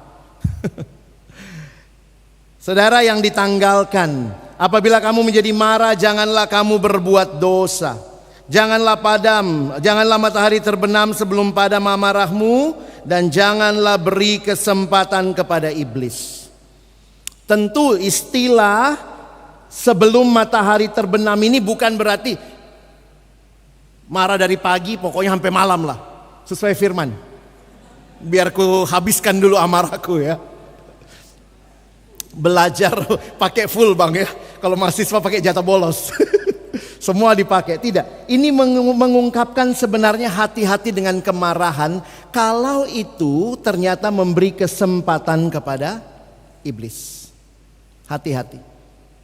Saudara yang ditanggalkan, apabila kamu menjadi marah, janganlah kamu berbuat dosa. Janganlah janganlah matahari terbenam sebelum padam amarahmu, dan janganlah beri kesempatan kepada iblis. Tentu istilah sebelum matahari terbenam ini bukan berarti marah dari pagi pokoknya sampai malam lah. Sesuai firman. Biar ku habiskan dulu amarahku ya. Belajar pakai full bang ya. Kalau mahasiswa pakai jatah bolos. Semua dipakai. Tidak. Ini mengungkapkan sebenarnya hati-hati dengan kemarahan. Kalau itu ternyata memberi kesempatan kepada iblis. Hati-hati.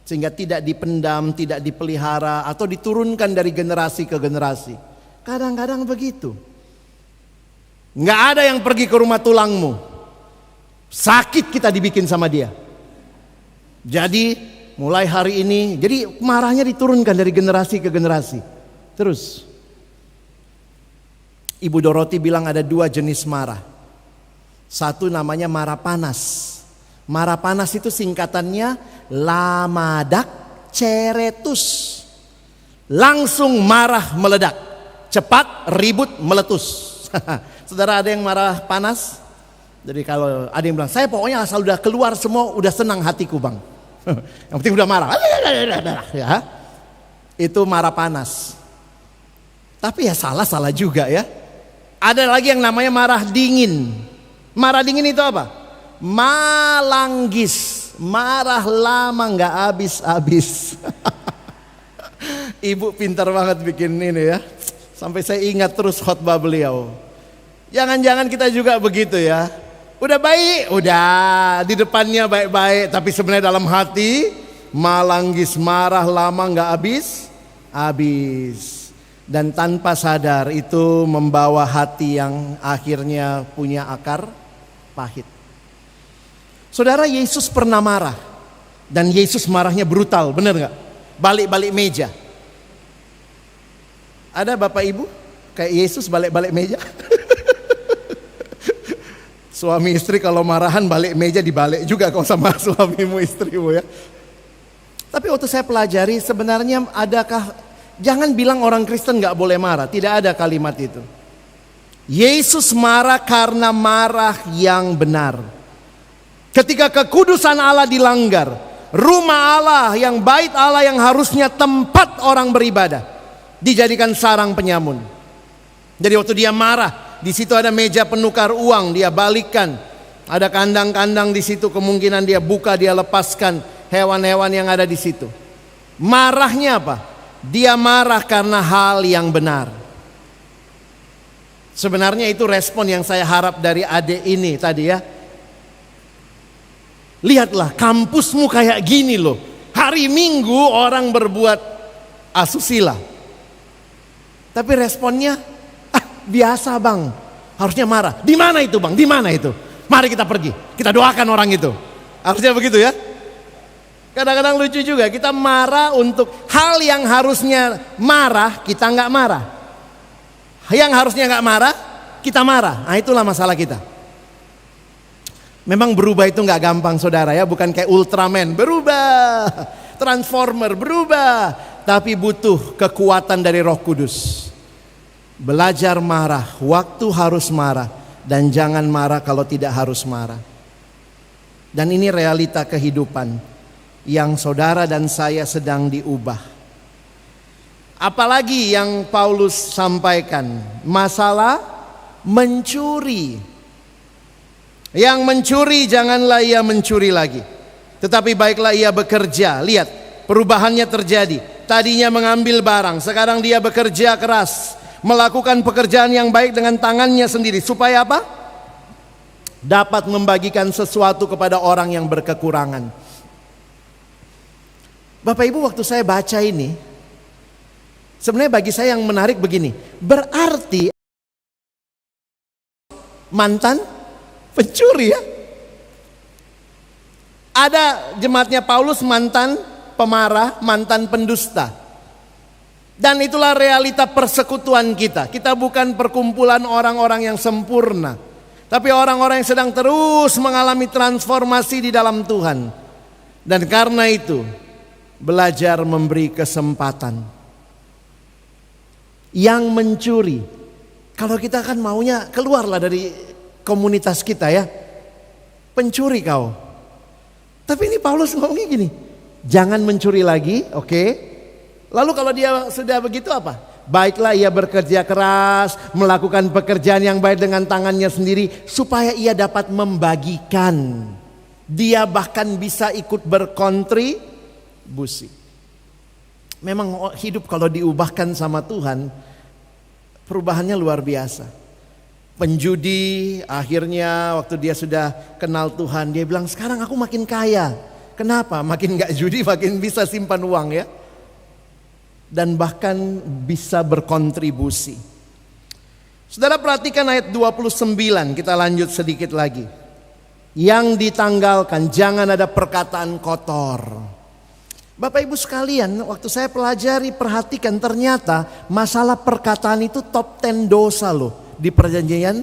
Sehingga tidak dipendam, tidak dipelihara, atau diturunkan dari generasi ke generasi. Kadang-kadang begitu. Nggak ada yang pergi ke rumah tulangmu. Sakit kita dibikin sama dia. Jadi mulai hari ini, jadi marahnya diturunkan dari generasi ke generasi. Terus Ibu Doroti bilang ada 2 jenis marah. Satu namanya marah panas. Marah panas itu singkatannya lamadak ceretus. Langsung marah meledak. Cepat ribut meletus. Saudara ada yang marah panas? Jadi kalau ada yang bilang, saya pokoknya asal udah keluar semua udah senang hatiku bang. Yang penting udah marah. Ya, itu marah panas. Tapi ya salah juga ya. Ada lagi yang namanya marah dingin. Marah dingin itu apa? Malanggis. Marah lama gak habis-habis. Ibu pintar banget bikin ini ya. Sampai saya ingat terus khotbah beliau. Jangan-jangan kita juga begitu ya. Udah baik, udah di depannya baik-baik, tapi sebenarnya dalam hati malanggis, marah lama gak habis. Dan tanpa sadar itu membawa hati yang akhirnya punya akar pahit. Saudara, Yesus pernah marah. Dan Yesus marahnya brutal, benar gak? Balik-balik meja. Ada bapak ibu kayak Yesus balik-balik meja? Suami istri kalau marahan balik meja dibalik juga kalau sama suamimu istrimu ya. Tapi waktu saya pelajari sebenarnya adakah, jangan bilang orang Kristen gak boleh marah. Tidak ada kalimat itu. Yesus marah karena marah yang benar. Ketika kekudusan Allah dilanggar, rumah Allah yang bait Allah yang harusnya tempat orang beribadah dijadikan sarang penyamun. Jadi waktu dia marah, di situ ada meja penukar uang, dia balikkan. Ada kandang-kandang di situ, kemungkinan dia buka, dia lepaskan hewan-hewan yang ada di situ. Marahnya apa? Dia marah karena hal yang benar. Sebenarnya itu respon yang saya harap dari adik ini tadi ya. Lihatlah kampusmu kayak gini loh. Hari Minggu orang berbuat asusila. Tapi responnya biasa bang, harusnya marah. Di mana itu bang? Di mana itu? Mari kita pergi, kita doakan orang itu. Harusnya begitu ya. Kadang-kadang lucu juga, kita marah untuk hal yang harusnya marah, kita nggak marah. Yang harusnya nggak marah, kita marah. Nah itulah masalah kita. Memang berubah itu nggak gampang saudara ya, bukan kayak Ultraman berubah, Transformer berubah, tapi butuh kekuatan dari Roh Kudus. Belajar marah, waktu harus marah, dan jangan marah kalau tidak harus marah. Dan ini realita kehidupan yang saudara dan saya sedang diubah. Apalagi yang Paulus sampaikan, masalah mencuri. Yang mencuri janganlah ia mencuri lagi, tetapi baiklah ia bekerja. Lihat, perubahannya terjadi. Tadinya mengambil barang, sekarang dia bekerja keras, melakukan pekerjaan yang baik dengan tangannya sendiri. Supaya apa? Dapat membagikan sesuatu kepada orang yang berkekurangan. Bapak Ibu, waktu saya baca ini, sebenarnya bagi saya yang menarik begini. Berarti mantan pencuri ya. Ada jemaatnya Paulus mantan pemarah, mantan pendusta. Dan itulah realita persekutuan kita. Kita bukan perkumpulan orang-orang yang sempurna, tapi orang-orang yang sedang terus mengalami transformasi di dalam Tuhan. Dan karena itu belajar memberi kesempatan. Yang mencuri, kalau kita kan maunya keluarlah dari komunitas kita ya. Pencuri kau. Tapi ini Paulus ngomongnya gini, jangan mencuri lagi, oke? Lalu kalau dia sudah begitu apa? Baiklah ia bekerja keras, melakukan pekerjaan yang baik dengan tangannya sendiri, supaya ia dapat membagikan. Dia bahkan bisa ikut berkontribusi. Memang hidup kalau diubahkan sama Tuhan, perubahannya luar biasa. Penjudi akhirnya waktu dia sudah kenal Tuhan, dia bilang sekarang aku makin kaya. Kenapa? Makin gak judi, makin bisa simpan uang ya. Dan bahkan bisa berkontribusi. Saudara perhatikan ayat 29, kita lanjut sedikit lagi. Yang ditanggalkan, jangan ada perkataan kotor. Bapak Ibu sekalian, waktu saya pelajari, perhatikan ternyata masalah perkataan itu top 10 dosa loh. Di perjanjian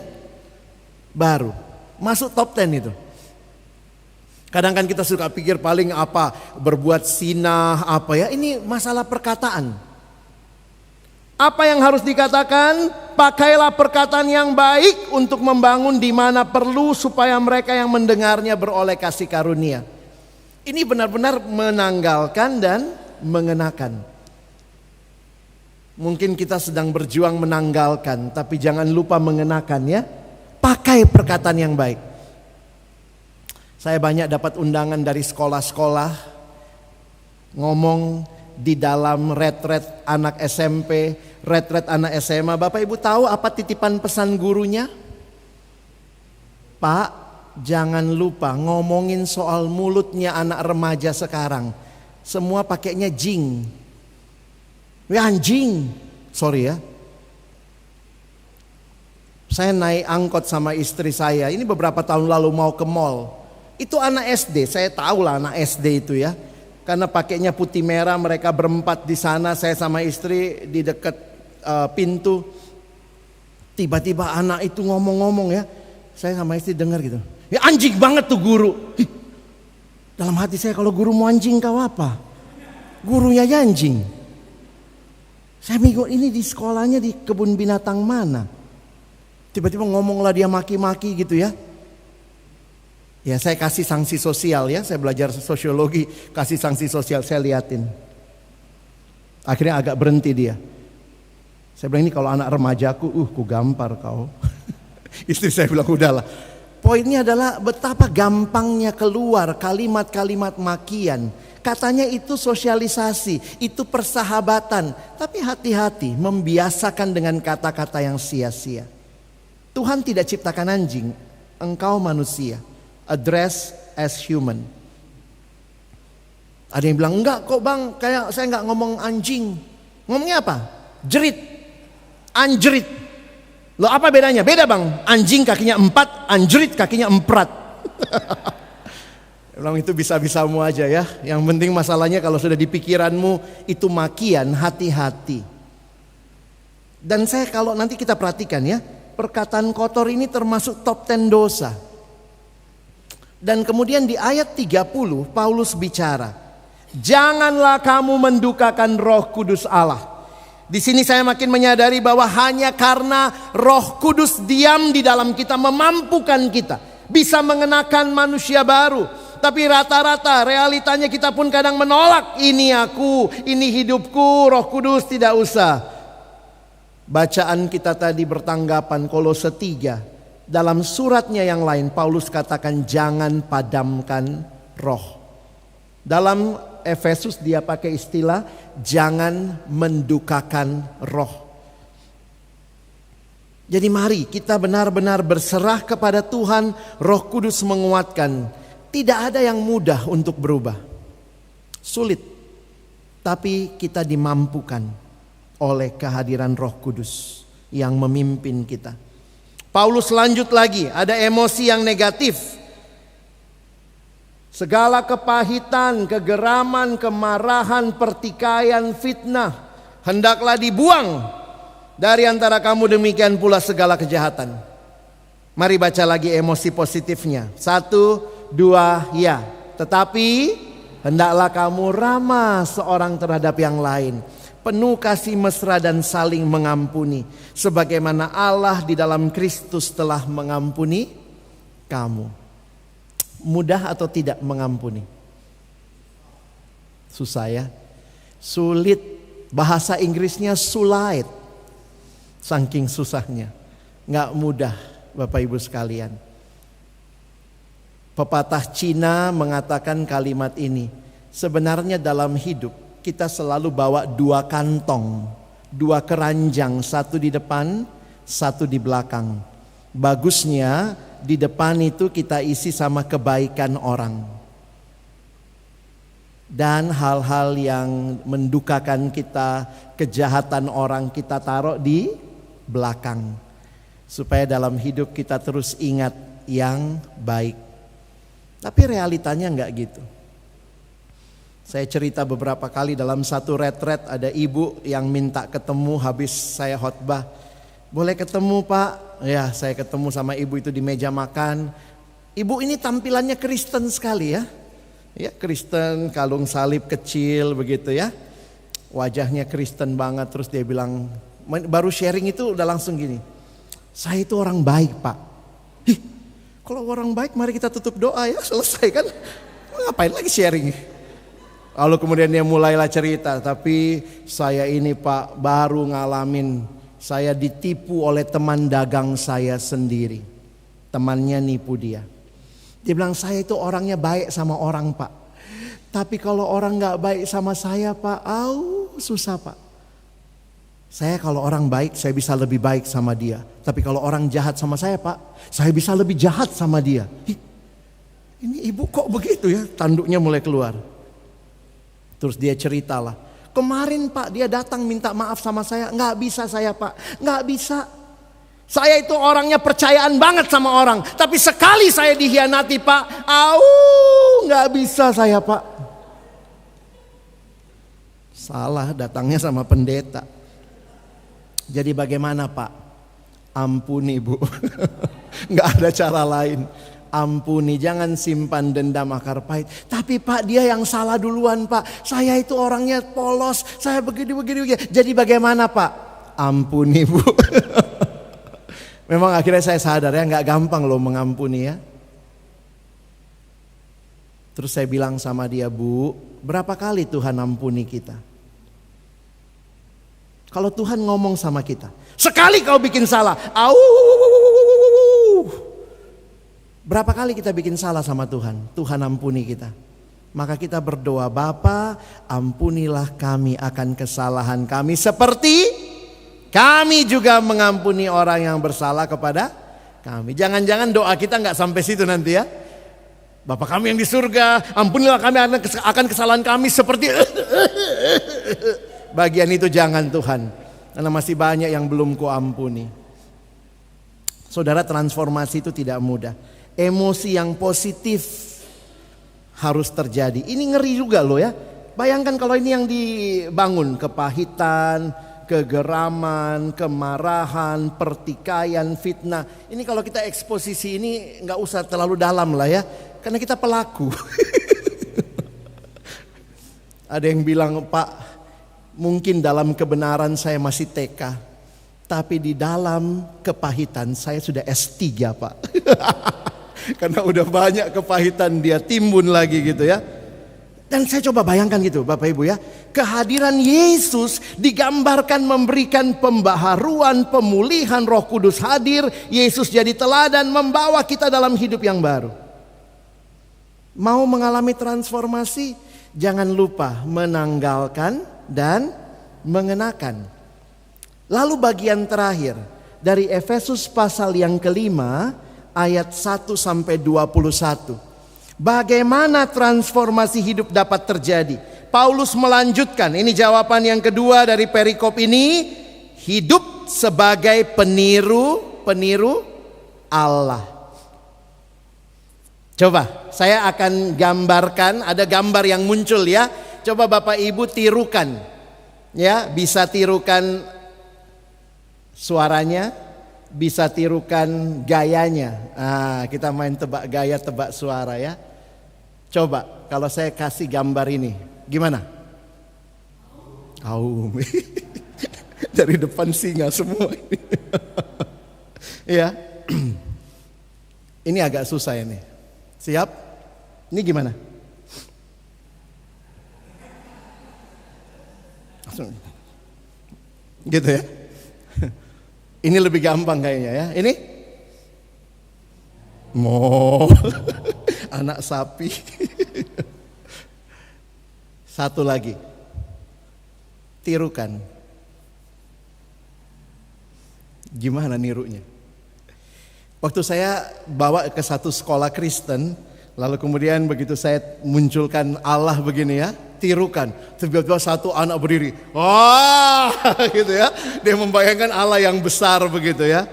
baru masuk top 10 itu. Kadang kan kita suka pikir paling apa, berbuat zina apa ya. Ini masalah perkataan. Apa yang harus dikatakan? Pakailah perkataan yang baik untuk membangun di mana perlu, supaya mereka yang mendengarnya beroleh kasih karunia. Ini benar-benar menanggalkan dan mengenakan. Mungkin kita sedang berjuang menanggalkan, tapi jangan lupa mengenakan ya. Pakai perkataan yang baik. Saya banyak dapat undangan dari sekolah-sekolah ngomong di dalam retret anak SMP, retret anak SMA. Bapak Ibu tahu apa titipan pesan gurunya? Pak, jangan lupa ngomongin soal mulutnya anak remaja sekarang. Semua pakainya jing. Ya anjing, sorry ya. Saya naik angkot sama istri saya, ini beberapa tahun lalu mau ke mall. Itu anak SD, saya tahu lah anak SD itu ya. Karena pakainya putih merah, mereka berempat di sana, saya sama istri di dekat pintu. Tiba-tiba anak itu ngomong-ngomong ya. Saya sama istri dengar gitu. Ya anjing banget tuh guru. Dalam hati saya, kalau guru mau anjing kau apa? Gurunya ya anjing. Saya mikir ini di sekolahnya di kebun binatang mana? Tiba-tiba ngomonglah dia maki-maki gitu ya. Ya saya kasih sanksi sosial ya, saya belajar sosiologi, kasih sanksi sosial, saya liatin. Akhirnya agak berhenti dia. Saya bilang ini kalau anak remajaku, ku gampar kau. Istri saya bilang udahlah. Poinnya adalah betapa gampangnya keluar kalimat-kalimat makian. Katanya itu sosialisasi, itu persahabatan. Tapi hati-hati membiasakan dengan kata-kata yang sia-sia. Tuhan tidak ciptakan anjing, engkau manusia. Address as human. Ada yang bilang enggak kok bang, kayak saya enggak ngomong anjing. Ngomongnya apa? Jerit, anjerit. Loh apa bedanya? Beda bang, anjing kakinya 4, anjerit kakinya 4. Bilang itu bisa-bisamu aja ya. Yang penting masalahnya kalau sudah di pikiranmu itu makian, hati-hati. Dan saya kalau nanti kita perhatikan ya, perkataan kotor ini termasuk top 10 dosa. Dan kemudian di ayat 30 Paulus bicara, janganlah kamu mendukakan Roh Kudus Allah. Di sini saya makin menyadari bahwa hanya karena Roh Kudus diam di dalam kita, memampukan kita bisa mengenakan manusia baru. Tapi rata-rata realitanya kita pun kadang menolak. Ini aku, ini hidupku, Roh Kudus tidak usah. Bacaan kita tadi bertanggapan Kolose 3. Dalam suratnya yang lain Paulus katakan jangan padamkan roh. Dalam Efesus dia pakai istilah jangan mendukakan roh. Jadi mari kita benar-benar berserah kepada Tuhan, Roh Kudus menguatkan. Tidak ada yang mudah untuk berubah. Sulit. Tapi kita dimampukan oleh kehadiran Roh Kudus yang memimpin kita. Paulus lanjut lagi, ada emosi yang negatif. Segala kepahitan, kegeraman, kemarahan, pertikaian, fitnah hendaklah dibuang dari antara kamu, demikian pula segala kejahatan. Mari baca lagi emosi positifnya. 1, 2, ya. Tetapi hendaklah kamu ramah seorang terhadap yang lain, penuh kasih mesra dan saling mengampuni, sebagaimana Allah di dalam Kristus telah mengampuni kamu. Mudah atau tidak mengampuni? Susah ya? Sulit. Bahasa Inggrisnya sulit. Saking susahnya. Nggak mudah Bapak Ibu sekalian. Pepatah Cina mengatakan kalimat ini. Sebenarnya dalam hidup kita selalu bawa 2 kantong, 2 keranjang, 1 di depan, 1 di belakang. Bagusnya di depan itu kita isi sama kebaikan orang dan hal-hal yang mendukakan kita, kejahatan orang kita taruh di belakang, supaya dalam hidup kita terus ingat yang baik. Tapi realitanya enggak gitu. Saya cerita beberapa kali dalam satu retret, ada ibu yang minta ketemu habis saya khotbah. Boleh ketemu Pak? Ya, saya ketemu sama ibu itu di meja makan. Ibu ini tampilannya Kristen sekali ya. Ya, Kristen, kalung salib kecil begitu ya. Wajahnya Kristen banget. Terus dia bilang, baru sharing itu udah langsung gini. Saya itu orang baik Pak. Ih, kalau orang baik mari kita tutup doa ya, selesai kan. Ngapain lagi sharing? Lalu kemudian dia mulailah cerita. Tapi saya ini Pak baru ngalamin, saya ditipu oleh teman dagang saya sendiri. Temannya nipu dia. Dia bilang saya itu orangnya baik sama orang Pak. Tapi kalau orang gak baik sama saya Pak, susah Pak. Saya kalau orang baik saya bisa lebih baik sama dia. Tapi kalau orang jahat sama saya Pak, saya bisa lebih jahat sama dia. Ini ibu kok begitu ya? Tanduknya mulai keluar. Terus dia ceritalah. Kemarin Pak dia datang minta maaf sama saya. Nggak bisa saya Pak, nggak bisa. Saya itu orangnya percayaan banget sama orang. Tapi sekali saya dihianati Pak, nggak bisa saya Pak. Salah, datangnya sama pendeta. Jadi bagaimana Pak? Ampuni Bu. Nggak ada cara lain. Ampuni, jangan simpan dendam akar pahit. Tapi Pak dia yang salah duluan Pak. Saya itu orangnya polos. Saya begini. Jadi bagaimana Pak? Ampuni Bu. Memang akhirnya saya sadar ya gak gampang loh mengampuni ya. Terus saya bilang sama dia, Bu, berapa kali Tuhan ampuni kita? Kalau Tuhan ngomong sama kita, sekali kau bikin salah, berapa kali kita bikin salah sama Tuhan? Tuhan ampuni kita. Maka kita berdoa, Bapa ampunilah kami akan kesalahan kami seperti kami juga mengampuni orang yang bersalah kepada kami. Jangan-jangan doa kita gak sampai situ nanti ya. Bapa kami yang di surga, ampunilah kami akan kesalahan kami seperti bagian itu jangan Tuhan. Karena masih banyak yang belum kuampuni. Saudara, transformasi itu tidak mudah. Emosi yang positif harus terjadi. Ini ngeri juga loh ya. Bayangkan kalau ini yang dibangun, kepahitan, kegeraman, kemarahan, pertikaian, fitnah. Ini kalau kita eksposisi ini gak usah terlalu dalam lah ya. Karena kita pelaku. Ada yang bilang, Pak, Mungkin dalam kebenaran saya masih TK, tapi di dalam kepahitan saya sudah S3 Pak. Karena udah banyak kepahitan dia timbun lagi gitu ya. Dan saya coba bayangkan gitu Bapak Ibu ya. Kehadiran Yesus digambarkan memberikan pembaharuan, pemulihan, Roh Kudus hadir. Yesus jadi teladan membawa kita dalam hidup yang baru. Mau mengalami transformasi? Jangan lupa menanggalkan dan mengenakan. Lalu bagian terakhir dari Efesus pasal yang kelima ayat 1 sampai 21. Bagaimana transformasi hidup dapat terjadi? Paulus melanjutkan, ini jawaban yang kedua dari perikop ini, hidup sebagai peniru Allah. Coba saya akan gambarkan, ada gambar yang muncul ya. Coba Bapak Ibu tirukan. Ya, bisa tirukan suaranya, bisa tirukan gayanya. Kita main tebak gaya, tebak suara ya. Coba kalau saya kasih gambar ini, gimana? Aum. Dari depan singa semua ini. Ya. Ini agak susah ini. Siap? Ini gimana? Gitu ya. Ini lebih gampang kayaknya ya. Ini anak sapi. Satu lagi. Tirukan. Gimana nirunya? Waktu saya bawa ke satu sekolah Kristen, lalu kemudian begitu saya munculkan Allah begini ya, tirukan. Tiba-tiba satu anak berdiri. Wah, gitu ya. Dia membayangkan Allah yang besar begitu ya.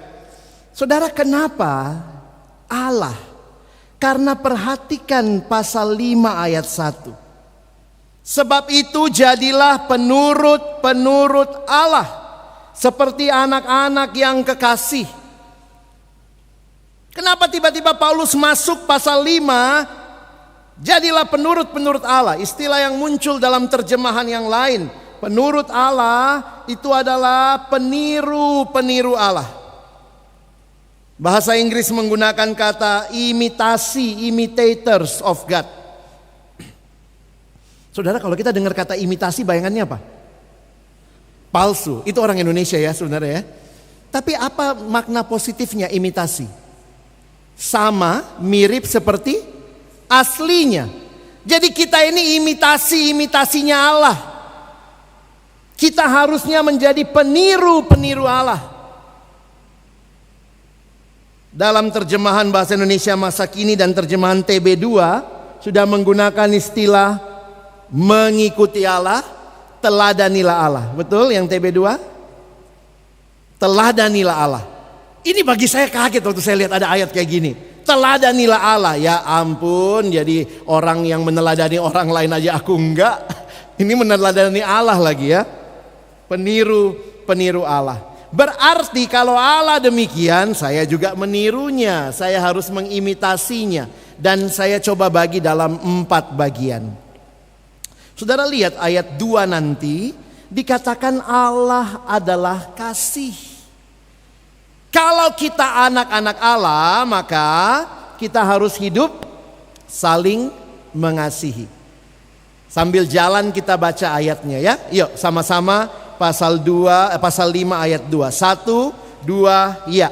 Saudara, kenapa Allah? Karena perhatikan pasal 5 ayat 1. Sebab itu jadilah penurut Allah, seperti anak-anak yang kekasih. Kenapa tiba-tiba Paulus masuk pasal 5? Jadilah penurut Allah. Istilah yang muncul dalam terjemahan yang lain. Penurut Allah itu adalah peniru Allah. Bahasa Inggris menggunakan kata imitasi, imitators of God. Saudara, kalau kita dengar kata imitasi bayangannya apa? Palsu. Itu orang Indonesia ya sebenarnya ya. Tapi apa makna positifnya imitasi? Sama, mirip seperti aslinya. Jadi kita ini imitasinya Allah. Kita harusnya menjadi peniru Allah. Dalam terjemahan bahasa Indonesia masa kini dan terjemahan TB2 sudah menggunakan istilah mengikuti Allah, teladanilah Allah. Betul yang TB2? Teladanilah Allah. Ini bagi saya kaget waktu saya lihat ada ayat kayak gini. Teladanilah Allah. Ya ampun, jadi orang yang meneladani orang lain aja aku enggak. Ini meneladani Allah lagi ya. Peniru Allah. Berarti kalau Allah demikian, saya juga menirunya. Saya harus mengimitasinya. Dan saya coba bagi dalam 4 bagian. Saudara lihat ayat 2 nanti. Dikatakan Allah adalah kasih. Kalau kita anak-anak Allah, maka kita harus hidup saling mengasihi. Sambil jalan kita baca ayatnya ya. Yuk sama-sama pasal 5 ayat 2. 1, 2, ya.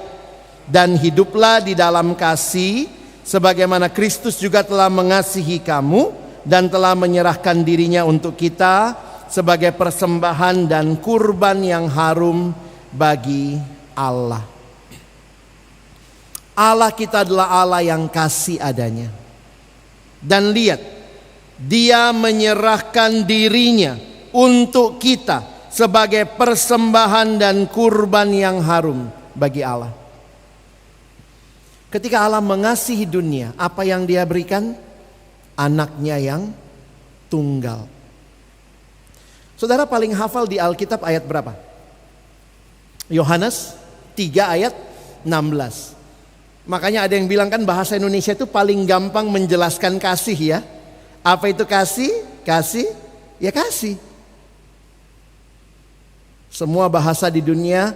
Dan hiduplah di dalam kasih sebagaimana Kristus juga telah mengasihi kamu dan telah menyerahkan dirinya untuk kita sebagai persembahan dan kurban yang harum bagi Allah. Allah kita adalah Allah yang kasih adanya. Dan lihat, Dia menyerahkan dirinya untuk kita sebagai persembahan dan kurban yang harum bagi Allah. Ketika Allah mengasihi dunia, apa yang Dia berikan? Anaknya yang tunggal. Saudara paling hafal di Alkitab ayat berapa? Yohanes 3 ayat 16. Makanya ada yang bilang kan bahasa Indonesia itu paling gampang menjelaskan kasih ya. Apa itu kasih? Kasih, ya kasih. Semua bahasa di dunia,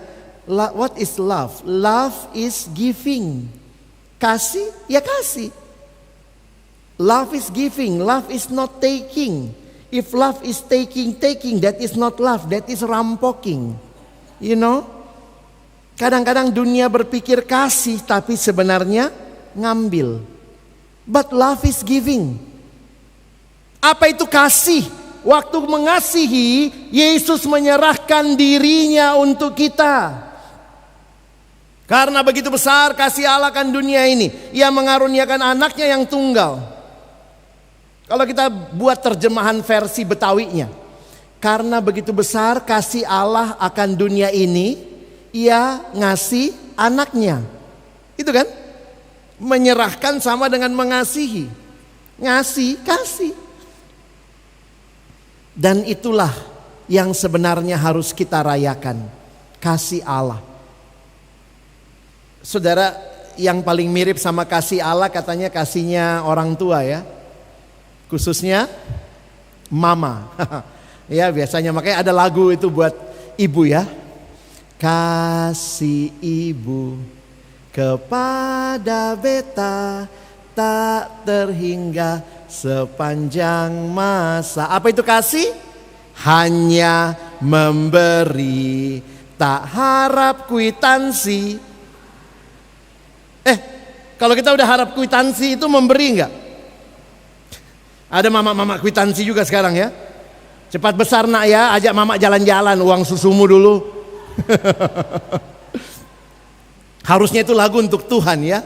what is love? Love is giving. Kasih, ya kasih. Love is giving, love is not taking. If love is taking, that is not love, that is rampoking. You know? Kadang-kadang dunia berpikir kasih, tapi sebenarnya ngambil. But love is giving. Apa itu kasih? Waktu mengasihi, Yesus menyerahkan dirinya untuk kita. Karena begitu besar kasih Allah akan dunia ini, Ia mengaruniakan anaknya yang tunggal. Kalau kita buat terjemahan versi Betawinya, karena begitu besar kasih Allah akan dunia ini, Ia ngasih anaknya. Itu kan? Menyerahkan sama dengan mengasihi. Ngasih, kasih. Dan itulah yang sebenarnya harus kita rayakan. Kasih Allah. Saudara, yang paling mirip sama kasih Allah katanya kasihnya orang tua ya. Khususnya mama. Ya biasanya makanya ada lagu itu buat ibu ya. Kasih ibu kepada beta tak terhingga sepanjang masa. Apa itu kasih? Hanya memberi, tak harap kwitansi. Kalau kita udah harap kwitansi itu memberi enggak? Ada mama-mama kwitansi juga sekarang ya. Cepat besar nak ya, ajak mama jalan-jalan, uang susumu dulu. Harusnya itu lagu untuk Tuhan ya.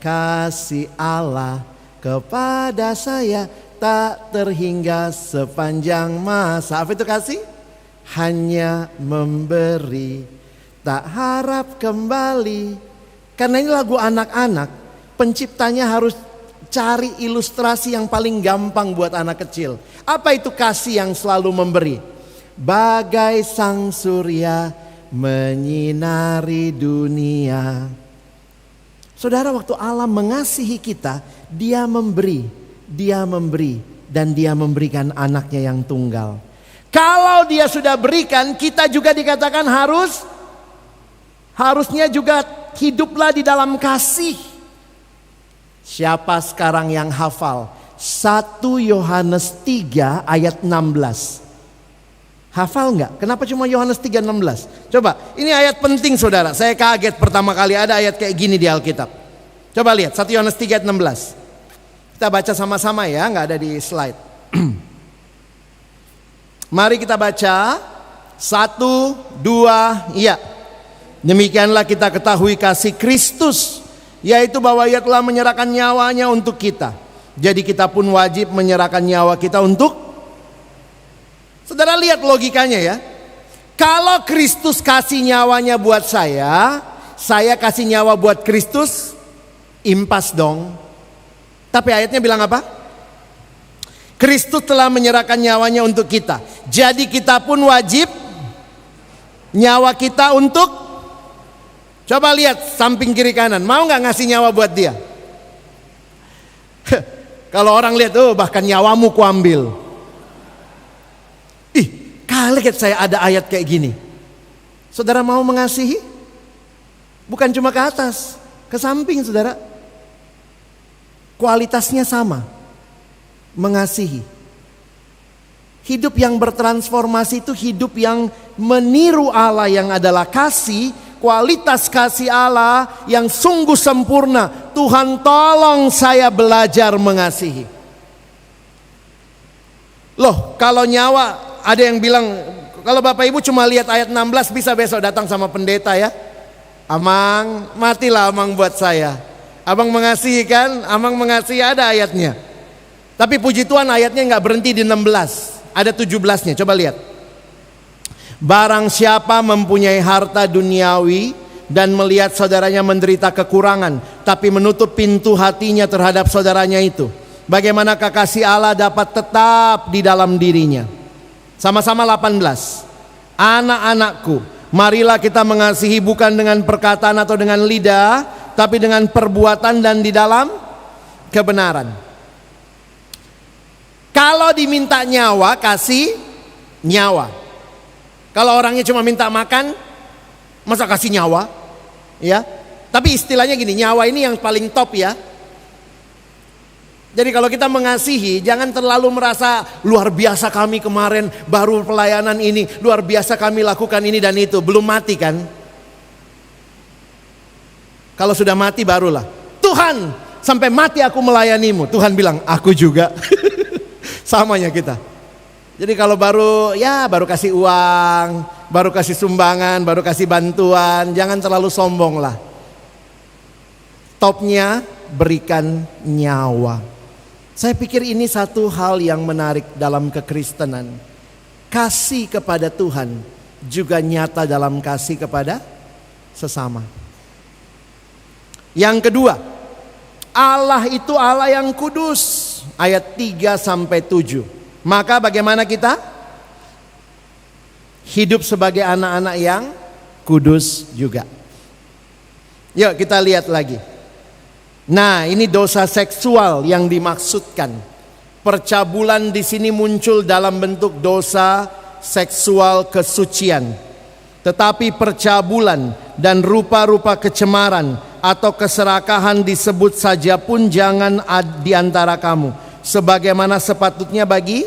Kasih Allah kepada saya tak terhingga sepanjang masa. Apa itu kasih? Hanya memberi, tak harap kembali. Karena ini lagu anak-anak, penciptanya harus cari ilustrasi yang paling gampang buat anak kecil. Apa itu kasih yang selalu memberi? Bagai sang surya menyinari dunia. Saudara, waktu Allah mengasihi kita, Dia memberi, dan Dia memberikan anaknya yang tunggal. Kalau Dia sudah berikan, kita juga dikatakan harusnya juga hiduplah di dalam kasih. Siapa sekarang yang hafal 1 Yohanes 3 ayat 16? Hafal nggak? Kenapa cuma Yohanes 3:16? Coba, ini ayat penting saudara. Saya kaget pertama kali ada ayat kayak gini di Alkitab. Coba lihat 1 Yohanes 3 ayat 16. Kita baca sama-sama ya, nggak ada di slide. Mari kita baca 1, 2, iya. Demikianlah kita ketahui kasih Kristus, yaitu bahwa Ia telah menyerahkan nyawanya untuk kita. Jadi kita pun wajib menyerahkan nyawa kita untuk. Saudara lihat logikanya ya. Kalau Kristus kasih nyawanya buat saya kasih nyawa buat Kristus, impas dong. Tapi ayatnya bilang apa? Kristus telah menyerahkan nyawanya untuk kita. Jadi kita pun wajib nyawa kita untuk. Coba lihat samping kiri kanan, mau gak ngasih nyawa buat dia? Kalau orang lihat, oh bahkan nyawamu kuambil. Kaget saya ada ayat kayak gini. Saudara mau mengasihi? Bukan cuma ke atas, ke samping saudara. Kualitasnya sama. Mengasihi. Hidup yang bertransformasi itu hidup yang meniru Allah yang adalah kasih. Kualitas kasih Allah yang sungguh sempurna. Tuhan tolong saya belajar mengasihi. Loh, kalau nyawa, ada yang bilang, kalau Bapak Ibu cuma lihat ayat 16 bisa besok datang sama pendeta ya. Amang, matilah Amang buat saya. Abang mengasihi kan? Amang mengasihi, ada ayatnya. Tapi puji Tuhan ayatnya gak berhenti di 16. Ada 17-nya, coba lihat. Barang siapa mempunyai harta duniawi dan melihat saudaranya menderita kekurangan, tapi menutup pintu hatinya terhadap saudaranya itu, bagaimanakah kasih Allah dapat tetap di dalam dirinya? Sama-sama 18. Anak-anakku, marilah kita mengasihi bukan dengan perkataan atau dengan lidah, tapi dengan perbuatan dan di dalam kebenaran. Kalau diminta nyawa, kasih nyawa. Kalau orangnya cuma minta makan, masa kasih nyawa? Ya. Tapi istilahnya gini, nyawa ini yang paling top ya. Jadi kalau kita mengasihi, jangan terlalu merasa luar biasa kami kemarin baru pelayanan ini, luar biasa kami lakukan ini dan itu. Belum mati kan? Kalau sudah mati barulah, Tuhan, sampai mati aku melayanimu. Tuhan bilang, aku juga. Samanya kita. Jadi kalau baru kasih uang, baru kasih sumbangan, baru kasih bantuan, jangan terlalu sombong lah. Topnya berikan nyawa. Saya pikir ini satu hal yang menarik dalam kekristenan. Kasih kepada Tuhan juga nyata dalam kasih kepada sesama. Yang kedua, Allah itu Allah yang kudus. Ayat 3-7. Maka bagaimana kita? Hidup sebagai anak-anak yang kudus juga. Yuk kita lihat lagi. Nah, ini dosa seksual yang dimaksudkan. Percabulan di sini muncul dalam bentuk dosa seksual kesucian. Tetapi percabulan dan rupa-rupa kecemaran atau keserakahan disebut saja pun jangan di antara kamu, sebagaimana sepatutnya bagi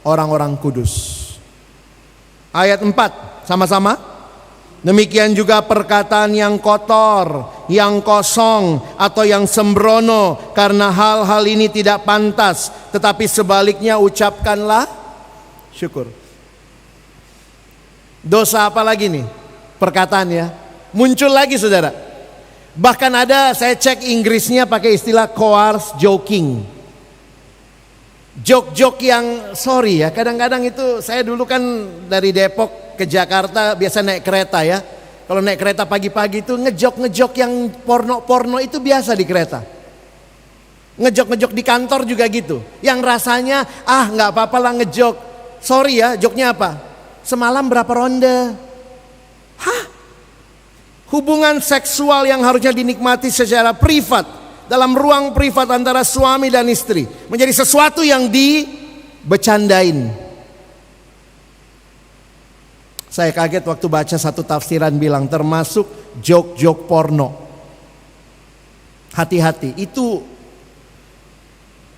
orang-orang kudus. Ayat 4 sama-sama. Demikian juga perkataan yang kotor, yang kosong, atau yang sembrono, karena hal-hal ini tidak pantas, tetapi sebaliknya ucapkanlah syukur. Dosa apa lagi nih? Perkataan ya. Muncul lagi saudara. Bahkan ada, saya cek Inggrisnya pakai istilah coarse joking. Joke-joke yang sorry ya, kadang-kadang itu saya dulu kan dari Depok ke Jakarta biasa naik kereta ya. Kalau naik kereta pagi-pagi itu ngejok-ngejok yang porno-porno itu biasa di kereta. Ngejok-ngejok di kantor juga gitu. Yang rasanya nggak apa-apa lah ngejok. Sorry ya, joknya apa? Semalam berapa ronde? Hubungan seksual yang harusnya dinikmati secara privat, dalam ruang privat antara suami dan istri, menjadi sesuatu yang dibecandain. Saya kaget waktu baca satu tafsiran bilang termasuk joke-joke porno. Hati-hati, itu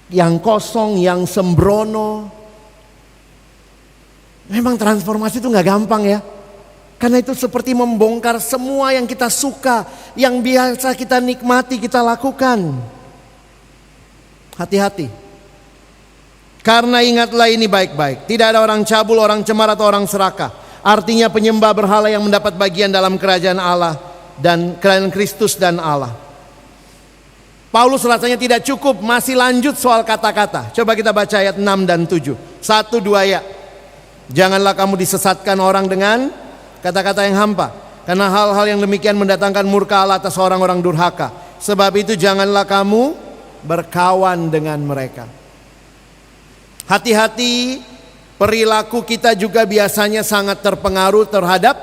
yang kosong, yang sembrono. Memang transformasi itu gak gampang ya. Karena itu seperti membongkar semua yang kita suka, yang biasa kita nikmati, kita lakukan. Hati-hati. Karena ingatlah ini baik-baik, tidak ada orang cabul, orang cemar atau orang serakah, artinya penyembah berhala yang mendapat bagian dalam kerajaan Allah dan kerajaan Kristus dan Allah. Paulus rasanya tidak cukup, masih lanjut soal kata-kata. Coba kita baca ayat 6 dan 7. 1-2 ya. Janganlah kamu disesatkan orang dengan kata-kata yang hampa, karena hal-hal yang demikian mendatangkan murka Allah atas orang-orang durhaka. Sebab itu janganlah kamu berkawan dengan mereka. Hati-hati, perilaku kita juga biasanya sangat terpengaruh terhadap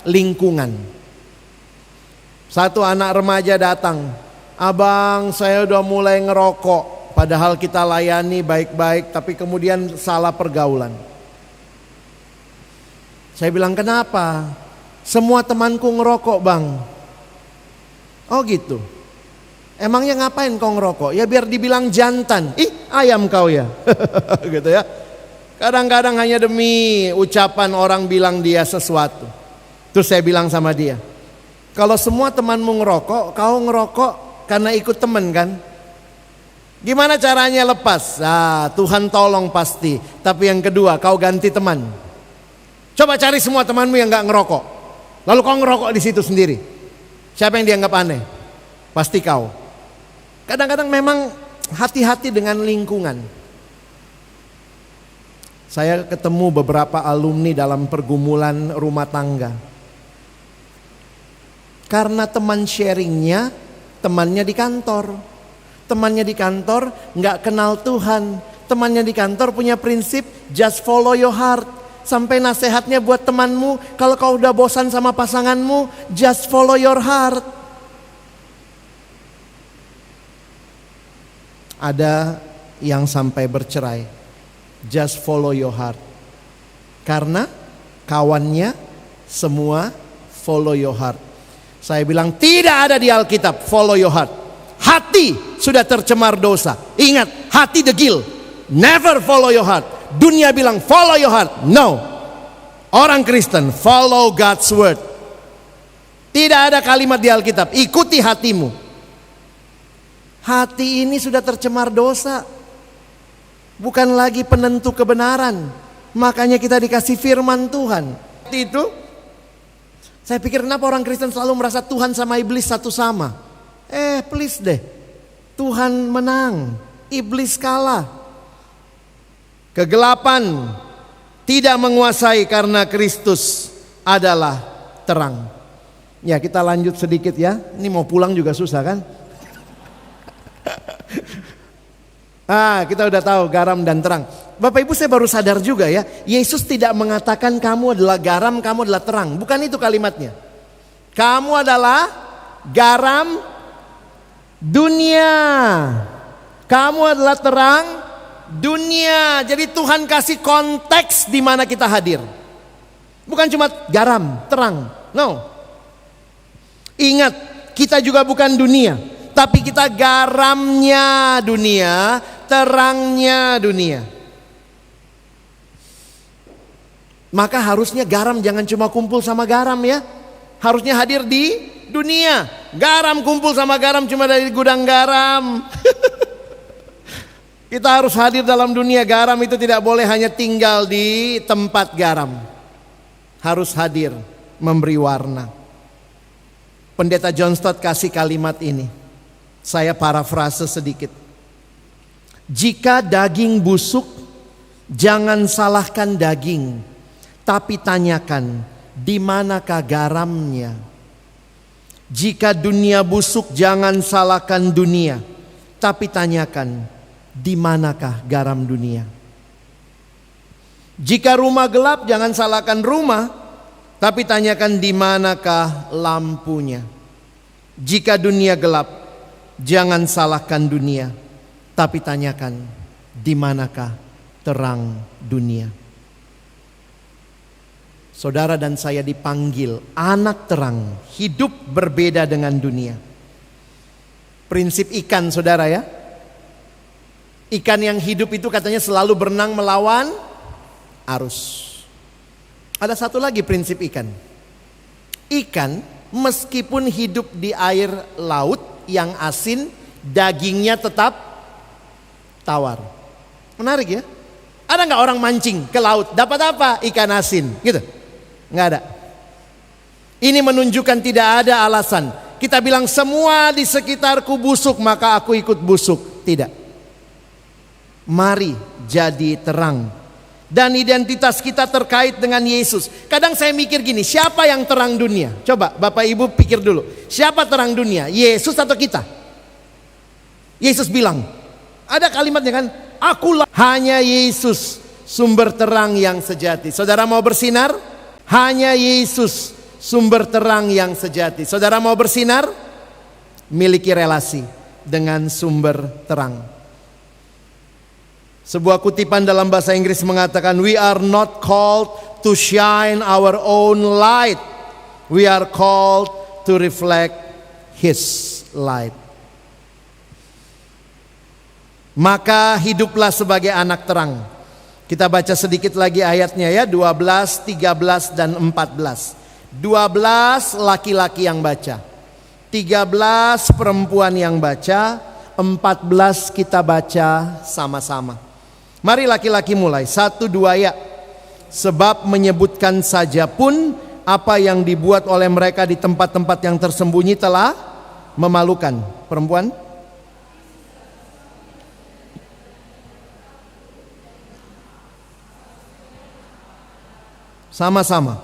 lingkungan. Satu anak remaja datang, abang saya udah mulai ngerokok. Padahal kita layani baik-baik, tapi kemudian salah pergaulan. Saya bilang kenapa? Semua temanku ngerokok bang. Oh gitu. Emangnya ngapain kau ngerokok? Ya biar dibilang jantan. Ih ayam kau ya. Gitu ya. Kadang-kadang hanya demi ucapan orang bilang dia sesuatu. Terus saya bilang sama dia, kalau semua temanmu ngerokok, kau ngerokok karena ikut temen kan? Gimana caranya lepas? Tuhan tolong pasti. Tapi yang kedua, kau ganti teman. Coba cari semua temanmu yang gak ngerokok, lalu kau ngerokok di situ sendiri. Siapa yang dianggap aneh? Pasti kau. Kadang-kadang memang hati-hati dengan lingkungan. Saya ketemu beberapa alumni dalam pergumulan rumah tangga. Karena teman sharingnya, temannya di kantor. Temannya di kantor gak kenal Tuhan. Temannya di kantor punya prinsip just follow your heart. Sampai nasihatnya buat temanmu, kalau kau udah bosan sama pasanganmu, just follow your heart. Ada yang sampai bercerai, just follow your heart. Karena Kawannya semua follow your heart. Saya bilang tidak ada di Alkitab follow your heart. Hati sudah tercemar dosa. Ingat, hati degil. Never follow your heart. Dunia bilang follow your heart. No. Orang Kristen follow God's word. Tidak ada kalimat di Alkitab ikuti hatimu. Hati ini sudah tercemar dosa. Bukan lagi penentu kebenaran. Makanya kita dikasih firman Tuhan. Itu saya pikir kenapa orang Kristen selalu merasa Tuhan sama iblis satu sama. Please deh. Tuhan menang, iblis kalah. Kegelapan tidak menguasai karena Kristus adalah terang. Ya, kita lanjut sedikit ya. Ini mau pulang juga susah kan? Kita udah tahu garam dan terang. Bapak Ibu, saya baru sadar juga ya, Yesus tidak mengatakan kamu adalah garam, kamu adalah terang. Bukan itu kalimatnya. Kamu adalah garam dunia. Kamu adalah terang dunia. Jadi Tuhan kasih konteks di mana kita hadir. Bukan cuma garam, terang. No. Ingat, kita juga bukan dunia, tapi kita garamnya dunia, terangnya dunia. Maka harusnya garam jangan cuma kumpul sama garam ya. Harusnya hadir di dunia. Garam kumpul sama garam cuma dari gudang garam. Kita harus hadir dalam dunia. Garam itu tidak boleh hanya tinggal di tempat garam. Harus hadir memberi warna. Pendeta John Stott kasih kalimat ini. Saya parafrase sedikit. Jika daging busuk, jangan salahkan daging, tapi tanyakan di manakah garamnya. Jika dunia busuk, jangan salahkan dunia, tapi tanyakan di manakah garam dunia. Jika rumah gelap, jangan salahkan rumah, tapi tanyakan di manakah lampunya. Jika dunia gelap, jangan salahkan dunia, tapi tanyakan di manakah terang dunia. Saudara dan saya dipanggil anak terang, hidup berbeda dengan dunia. Prinsip ikan, saudara ya. Ikan yang hidup itu katanya selalu berenang melawan arus. Ada satu lagi prinsip ikan. Ikan meskipun hidup di air laut yang asin, dagingnya tetap tawar. Menarik ya. Ada nggak orang mancing ke laut, dapat apa? Ikan asin, gitu. Nggak ada. Ini menunjukkan tidak ada alasan. Kita bilang semua di sekitarku busuk, maka aku ikut busuk. Tidak. Mari jadi terang. Dan identitas kita terkait dengan Yesus. Kadang saya mikir gini, siapa yang terang dunia? Coba Bapak Ibu pikir dulu. Siapa terang dunia? Yesus atau kita? Yesus bilang, ada kalimatnya kan, akulah hanya Yesus sumber terang yang sejati. Saudara mau bersinar? Hanya Yesus sumber terang yang sejati. Saudara mau bersinar? Miliki relasi dengan sumber terang. Sebuah kutipan dalam bahasa Inggris mengatakan, we are not called to shine our own light. We are called to reflect His light. Maka hiduplah sebagai anak terang. Kita baca sedikit lagi ayatnya ya, 12, 13 dan 14. 12 laki-laki yang baca, 13 perempuan yang baca, 14 kita baca sama-sama. Mari laki-laki mulai, 1, 2 ya. Sebab menyebutkan saja pun apa yang dibuat oleh mereka di tempat-tempat yang tersembunyi telah memalukan. Perempuan? Sama-sama.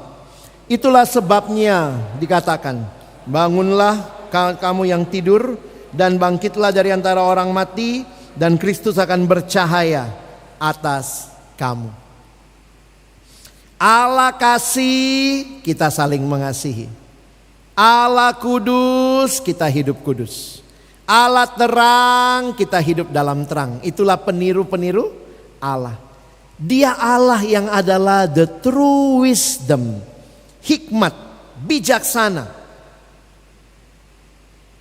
Itulah sebabnya dikatakan, bangunlah kamu yang tidur dan bangkitlah dari antara orang mati, dan Kristus akan bercahaya atas kamu. Allah kasih, kita saling mengasihi. Allah kudus, kita hidup kudus. Allah terang, kita hidup dalam terang. Itulah peniru-peniru Allah. Dia Allah yang adalah the true wisdom, hikmat, bijaksana.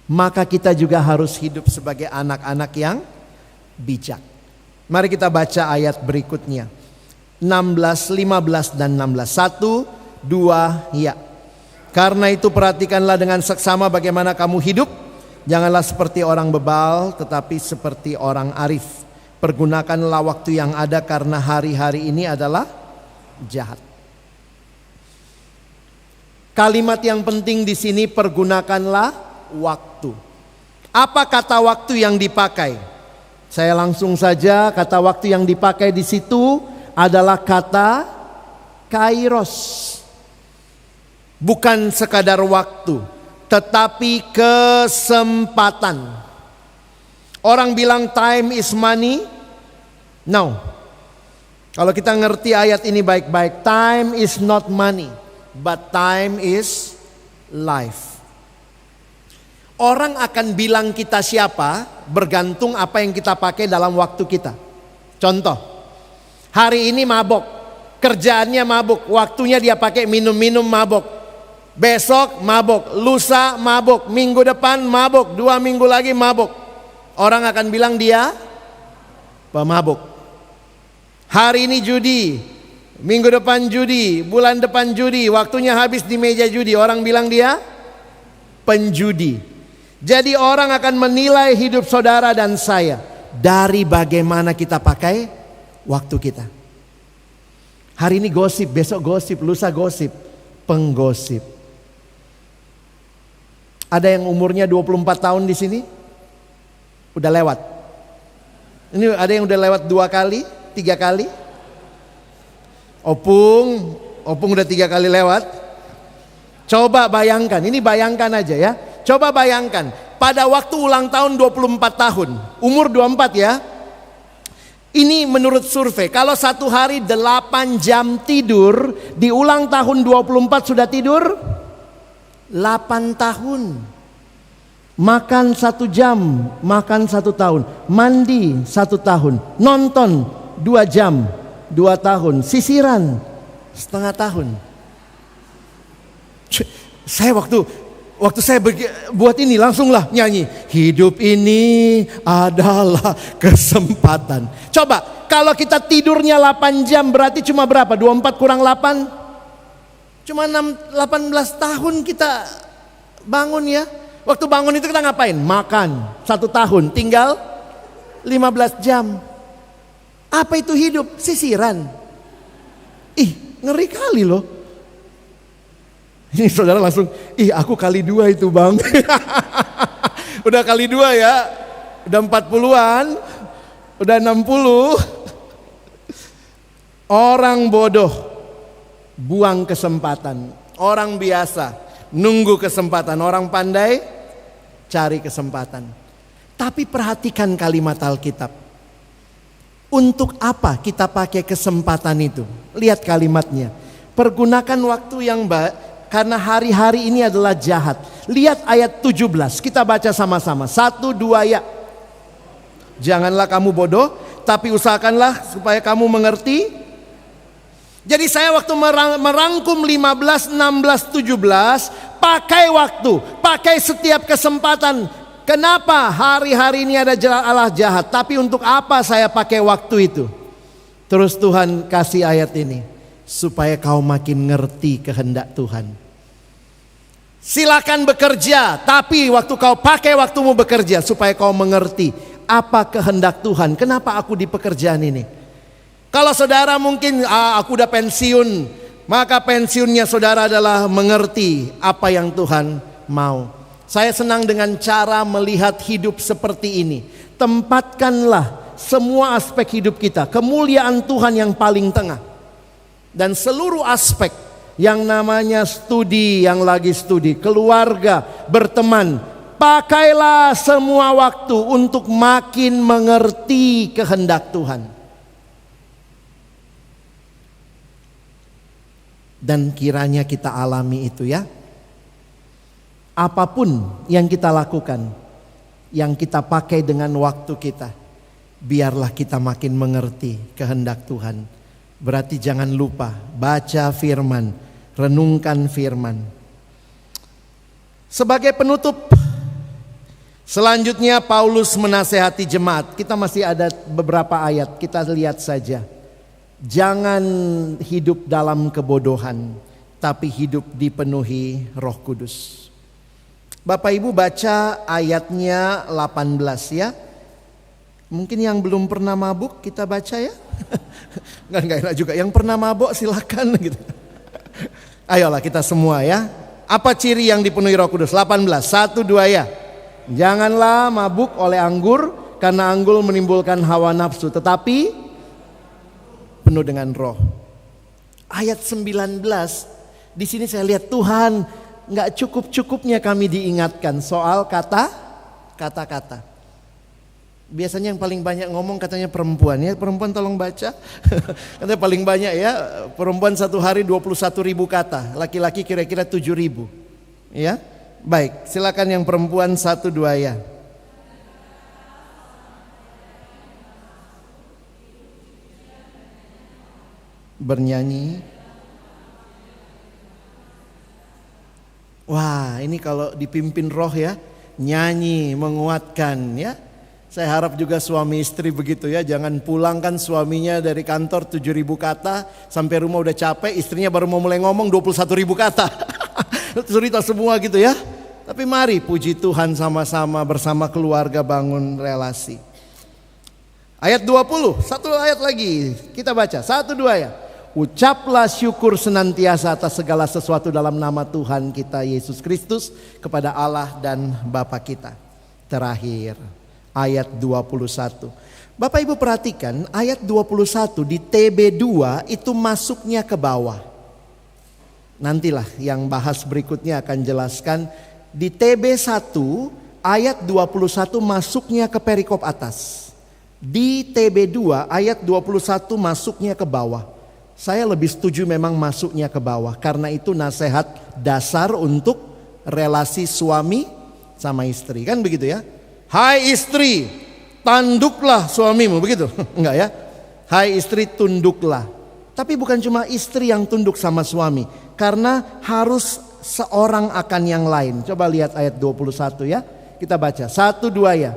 Maka kita juga harus hidup sebagai anak-anak yang bijak. Mari kita baca ayat berikutnya. 16, 15 dan 16. 1, 2, ya. Karena itu perhatikanlah dengan seksama bagaimana kamu hidup. Janganlah seperti orang bebal, tetapi seperti orang arif. Pergunakanlah waktu yang ada karena hari-hari ini adalah jahat. Kalimat yang penting di sini, pergunakanlah waktu. Apa kata waktu yang dipakai? Saya langsung saja, kata waktu yang dipakai di situ adalah kata kairos. Bukan sekadar waktu, tetapi kesempatan. Orang bilang time is money. No. Kalau kita ngerti ayat ini baik-baik, time is not money, but time is life. Orang akan bilang kita siapa bergantung apa yang kita pakai dalam waktu kita. Contoh, hari ini mabok, kerjaannya mabuk, waktunya dia pakai minum-minum mabok. Besok mabok, lusa mabok, minggu depan mabok, 2 minggu lagi mabok. Orang akan bilang dia pemabuk. Hari ini judi, minggu depan judi, bulan depan judi, waktunya habis di meja judi. Orang bilang dia penjudi. Jadi orang akan menilai hidup saudara dan saya dari bagaimana kita pakai waktu kita. Hari ini gosip, besok gosip, lusa gosip, penggosip. Ada yang umurnya 24 tahun di sini? Udah lewat. Ini ada yang udah lewat 2 kali, 3 kali. Opung udah 3 kali lewat. Coba bayangkan, ini bayangkan aja ya. Coba bayangkan, pada waktu ulang tahun 24 tahun, umur 24 ya. Ini menurut survei, kalau 1 hari 8 jam tidur, di ulang tahun 24 sudah tidur 8 tahun. Makan 1 jam, makan 1 tahun. Mandi 1 tahun. Nonton 2 jam, 2 tahun. Sisiran setengah tahun. Saya waktu saya buat ini langsunglah nyanyi. Hidup ini adalah kesempatan. Coba kalau kita tidurnya 8 jam berarti cuma berapa? 24 kurang 8? Cuma 18 tahun kita bangun ya. Waktu bangun itu kita ngapain? Makan 1 tahun, tinggal 15 jam. Apa itu hidup? Sisiran. Ih, ngeri kali loh. Ini saudara langsung, ih aku kali 2 itu bang. Udah kali 2 ya. Udah 40-an. Udah 60. Orang bodoh buang kesempatan. Orang biasa nunggu kesempatan. Orang pandai cari kesempatan. Tapi perhatikan kalimat Alkitab. Untuk apa kita pakai kesempatan itu? Lihat kalimatnya. Pergunakan waktu yang baik. Karena hari-hari ini adalah jahat. Lihat ayat 17. Kita baca sama-sama. 1, 2 ya. Janganlah kamu bodoh, tapi usahakanlah supaya kamu mengerti. Jadi saya waktu merangkum 15, 16, 17. Pakai waktu. Pakai setiap kesempatan. Kenapa hari-hari ini ada Allah jahat? Tapi untuk apa saya pakai waktu itu? Terus Tuhan kasih ayat ini. Supaya kau makin ngerti kehendak Tuhan. Silakan bekerja, tapi waktu kau pakai waktumu bekerja supaya kau mengerti apa kehendak Tuhan. Kenapa aku di pekerjaan ini? Kalau saudara mungkin aku udah pensiun, maka pensiunnya saudara adalah mengerti apa yang Tuhan mau. Saya senang dengan cara melihat hidup seperti ini. Tempatkanlah semua aspek hidup kita, kemuliaan Tuhan yang paling tengah. Dan seluruh aspek yang namanya studi, yang lagi studi, keluarga, berteman, pakailah semua waktu untuk makin mengerti kehendak Tuhan. Dan kiranya kita alami itu ya. Apapun yang kita lakukan, yang kita pakai dengan waktu kita, biarlah kita makin mengerti kehendak Tuhan Berarti jangan lupa baca firman, renungkan firman. Sebagai penutup, selanjutnya Paulus menasehati jemaat. Kita masih ada beberapa ayat, kita lihat saja. Jangan hidup dalam kebodohan, tapi hidup dipenuhi Roh Kudus. Bapak Ibu baca ayatnya 18 ya. Mungkin yang belum pernah mabuk kita baca ya. Enggak enak juga. Yang pernah mabuk silakan gitu. Ayolah kita semua ya. Apa ciri yang dipenuhi Roh Kudus? 18, 1, 2 ya. Janganlah mabuk oleh anggur, karena anggur menimbulkan hawa nafsu, tetapi penuh dengan roh. Ayat 19, di sini saya lihat Tuhan nggak cukup-cukupnya kami diingatkan soal kata-kata. Biasanya yang paling banyak ngomong katanya perempuan ya. Perempuan tolong baca. Katanya paling banyak ya. Perempuan satu hari 21.000 kata. Laki-laki kira-kira 7.000. Ya. Baik, silakan yang perempuan 1, 2 ya. Bernyanyi. Wah, ini kalau dipimpin roh ya, nyanyi, menguatkan ya. Saya harap juga suami istri begitu ya. Jangan pulang kan suaminya dari kantor 7.000 kata, sampai rumah udah capek, istrinya baru mau mulai ngomong 21.000 kata. Cerita semua gitu ya. Tapi mari puji Tuhan sama-sama bersama keluarga bangun relasi. Ayat 20, satu ayat lagi kita baca, 1, 2 ya. Ucaplah syukur senantiasa atas segala sesuatu dalam nama Tuhan kita Yesus Kristus kepada Allah dan Bapa kita. Terakhir ayat 21. Bapak Ibu perhatikan ayat 21 di TB2 itu masuknya ke bawah. Nantilah yang bahas berikutnya akan jelaskan. Di TB1 ayat 21 masuknya ke perikop atas. Di TB2 ayat 21 masuknya ke bawah. Saya lebih setuju memang masuknya ke bawah, karena itu nasihat dasar untuk relasi suami sama istri, kan begitu ya. Hai istri, tanduklah suamimu, begitu? Enggak ya. Hai istri, tunduklah. Tapi bukan cuma istri yang tunduk sama suami, karena harus seorang akan yang lain. Coba lihat ayat 21 ya. Kita baca 1, 2 ya.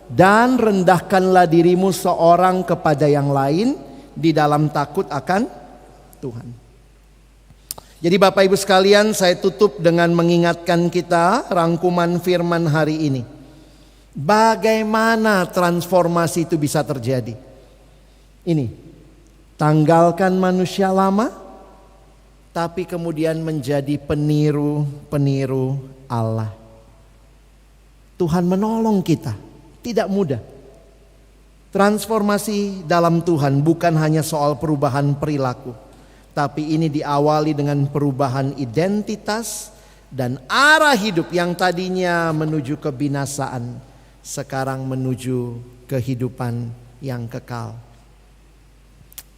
Dan rendahkanlah dirimu seorang kepada yang lain di dalam takut akan Tuhan. Jadi Bapak Ibu sekalian, saya tutup dengan mengingatkan kita rangkuman firman hari ini. Bagaimana transformasi itu bisa terjadi? Ini, tanggalkan manusia lama, tapi kemudian menjadi peniru-peniru Allah. Tuhan menolong kita, tidak mudah. Transformasi dalam Tuhan bukan hanya soal perubahan perilaku, tapi ini diawali dengan perubahan identitas dan arah hidup yang tadinya menuju kebinasaan, sekarang menuju kehidupan yang kekal.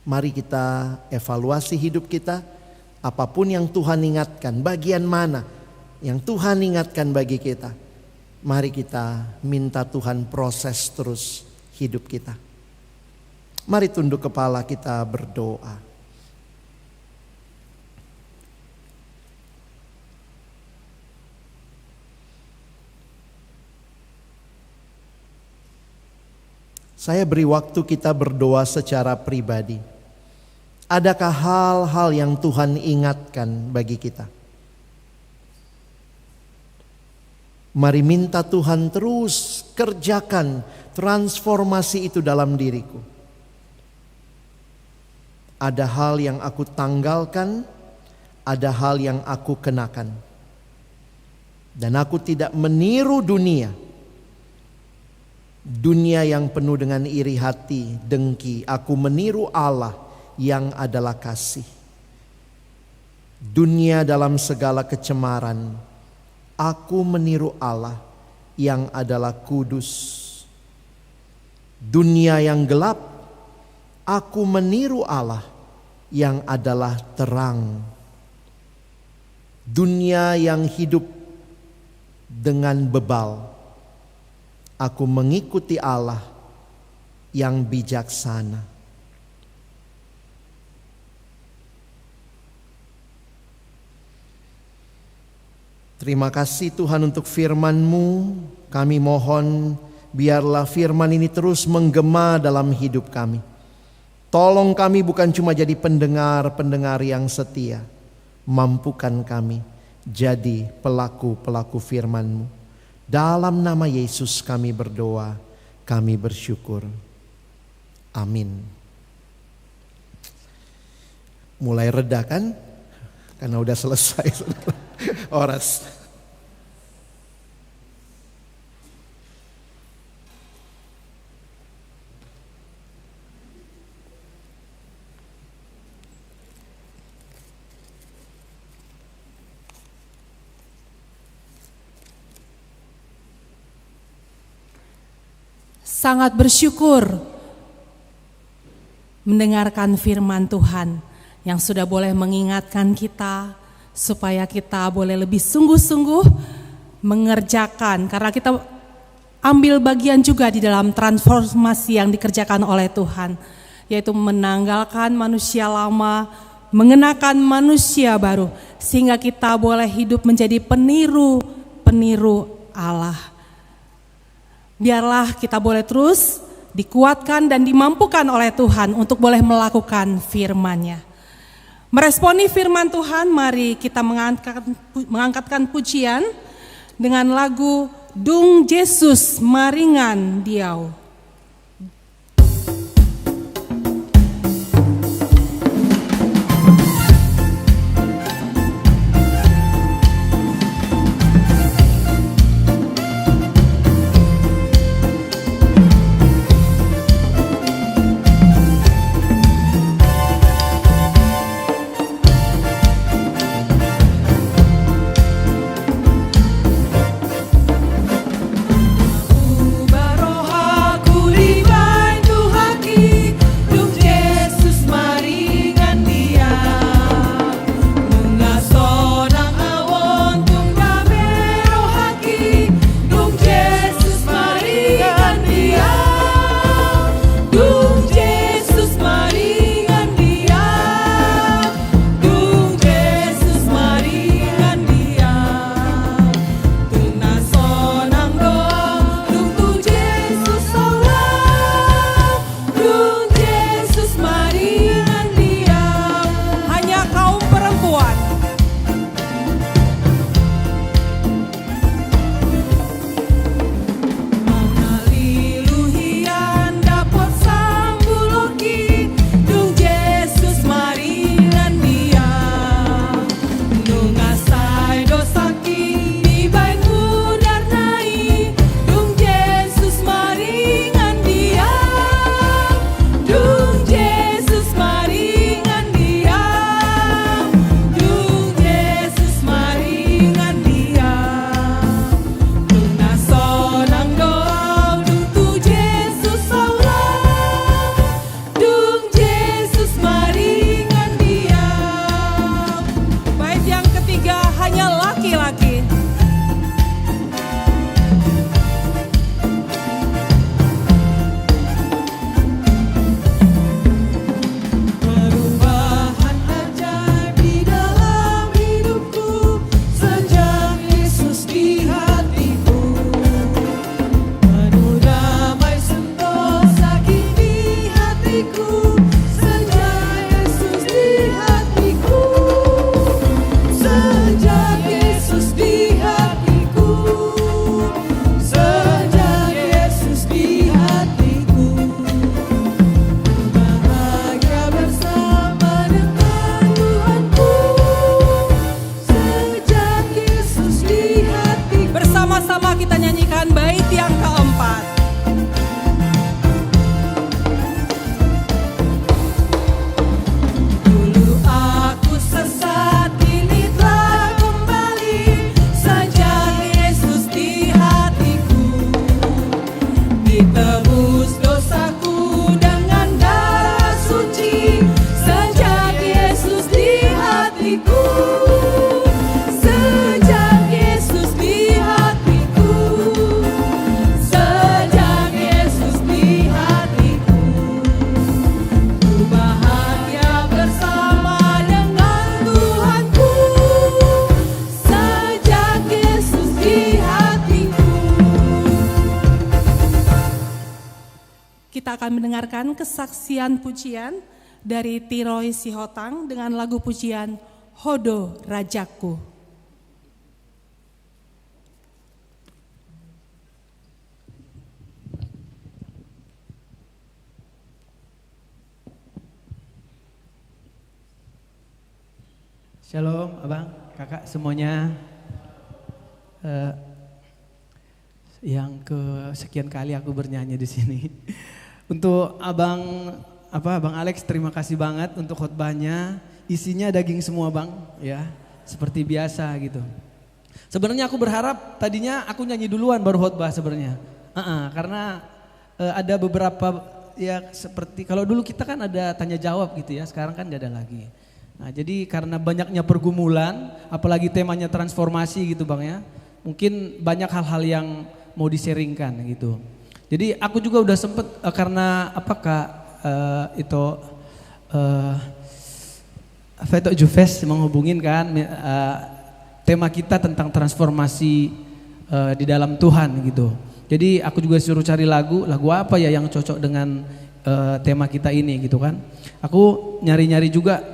Mari kita evaluasi hidup kita. Apapun yang Tuhan ingatkan, bagian mana yang Tuhan ingatkan bagi kita, mari kita minta Tuhan proses terus hidup kita. Mari tunduk kepala, kita berdoa. Saya beri waktu kita berdoa secara pribadi. Adakah hal-hal yang Tuhan ingatkan bagi kita? Mari minta Tuhan terus kerjakan transformasi itu dalam diriku. Ada hal yang aku tanggalkan, ada hal yang aku kenakan. Dan aku tidak meniru dunia. Dunia yang penuh dengan iri hati, dengki. Aku meniru Allah yang adalah kasih. Dunia dalam segala kecemaran. Aku meniru Allah yang adalah kudus. Dunia yang gelap. Aku meniru Allah yang adalah terang. Dunia yang hidup dengan bebal. Aku mengikuti Allah yang bijaksana. Terima kasih Tuhan untuk firman-Mu. Kami mohon biarlah firman ini terus menggema dalam hidup kami. Tolong kami bukan cuma jadi pendengar-pendengar yang setia. Mampukan kami jadi pelaku-pelaku firman-Mu. Dalam nama Yesus kami berdoa, kami bersyukur. Amin. Mulai reda kan? Karena udah selesai. Oras. Sangat bersyukur mendengarkan firman Tuhan yang sudah boleh mengingatkan kita supaya kita boleh lebih sungguh-sungguh mengerjakan, karena kita ambil bagian juga di dalam transformasi yang dikerjakan oleh Tuhan, yaitu menanggalkan manusia lama, mengenakan manusia baru, sehingga kita boleh hidup menjadi peniru Allah. Biarlah kita boleh terus dikuatkan dan dimampukan oleh Tuhan untuk boleh melakukan firman-Nya. Meresponi firman Tuhan, mari kita mengangkatkan pujian dengan lagu Dung Yesus Maringan Diau. Baroha akan mendengarkan kesaksian pujian dari Tiroy Sihotang dengan lagu pujian Hodo Rajaku. Shalom, abang, kakak semuanya. Yang kesekian kali aku bernyanyi di sini. Untuk abang Alex, terima kasih banget untuk khotbahnya. Isinya daging semua bang, ya, seperti biasa gitu. Sebenarnya aku berharap tadinya aku nyanyi duluan baru khotbah sebenarnya. Karena ada beberapa ya seperti kalau dulu kita kan ada tanya jawab gitu ya, sekarang kan gak ada lagi. Nah, jadi karena banyaknya pergumulan, apalagi temanya transformasi gitu bang ya, mungkin banyak hal-hal yang mau di-sharingkan gitu. Jadi aku juga udah sempet karena Veto Juves menghubungin kan tema kita tentang transformasi di dalam Tuhan gitu. Jadi aku juga suruh cari lagu apa ya yang cocok dengan tema kita ini gitu kan. Aku nyari-nyari juga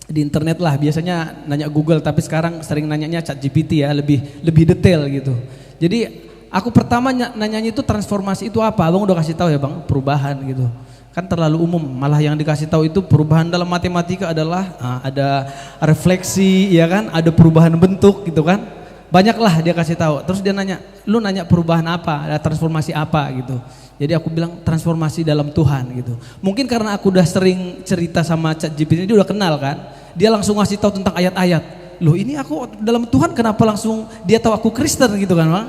di internet lah, biasanya nanya Google tapi sekarang sering nanyanya ChatGPT ya, lebih detail gitu. Jadi aku pertama nanyanya itu transformasi itu apa? Abang udah kasih tahu ya bang, perubahan gitu. Kan terlalu umum, malah yang dikasih tahu itu perubahan dalam matematika adalah ada refleksi ya kan, ada perubahan bentuk gitu kan. Banyak lah dia kasih tahu. Terus dia nanya, lu nanya perubahan apa? Ada transformasi apa gitu. Jadi aku bilang transformasi dalam Tuhan gitu. Mungkin karena aku udah sering cerita sama ChatGPT, dia udah kenal kan. Dia langsung ngasih tahu tentang ayat-ayat. Loh ini aku dalam Tuhan kenapa langsung dia tahu aku Kristen gitu kan bang.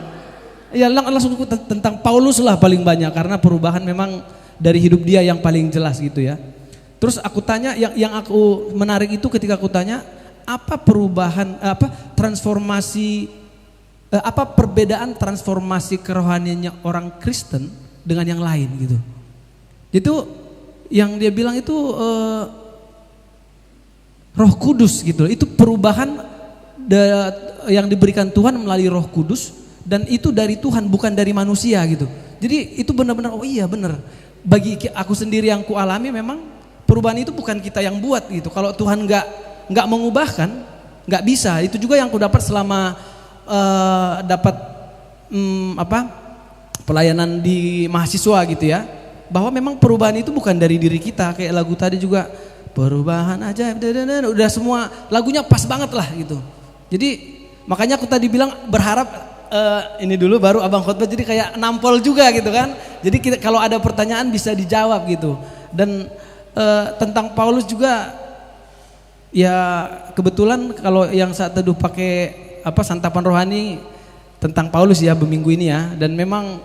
Ya langsung tentang Paulus lah paling banyak karena perubahan memang dari hidup dia yang paling jelas gitu ya. Terus aku tanya yang aku menarik itu ketika aku tanya apa perubahan transformasi apa perbedaan transformasi kerohaniannya orang Kristen dengan yang lain gitu. Itu yang dia bilang itu Roh Kudus gitu. Itu perubahan yang diberikan Tuhan melalui Roh Kudus dan itu dari Tuhan bukan dari manusia gitu. Jadi itu benar-benar oh iya benar. Bagi aku sendiri yang kualami memang perubahan itu bukan kita yang buat gitu. Kalau Tuhan nggak mengubahkan, nggak bisa. Itu juga yang aku dapat selama dapat pelayanan di mahasiswa gitu ya. Bahwa memang perubahan itu bukan dari diri kita. Kayak lagu tadi juga perubahan aja, udah semua lagunya pas banget lah gitu. Jadi makanya aku tadi bilang berharap ini dulu baru abang khotbah jadi kayak nampol juga gitu kan. Jadi kalau ada pertanyaan bisa dijawab gitu. Dan tentang Paulus juga ya kebetulan kalau yang saat teduh pakai santapan rohani tentang Paulus ya minggu ini ya. Dan memang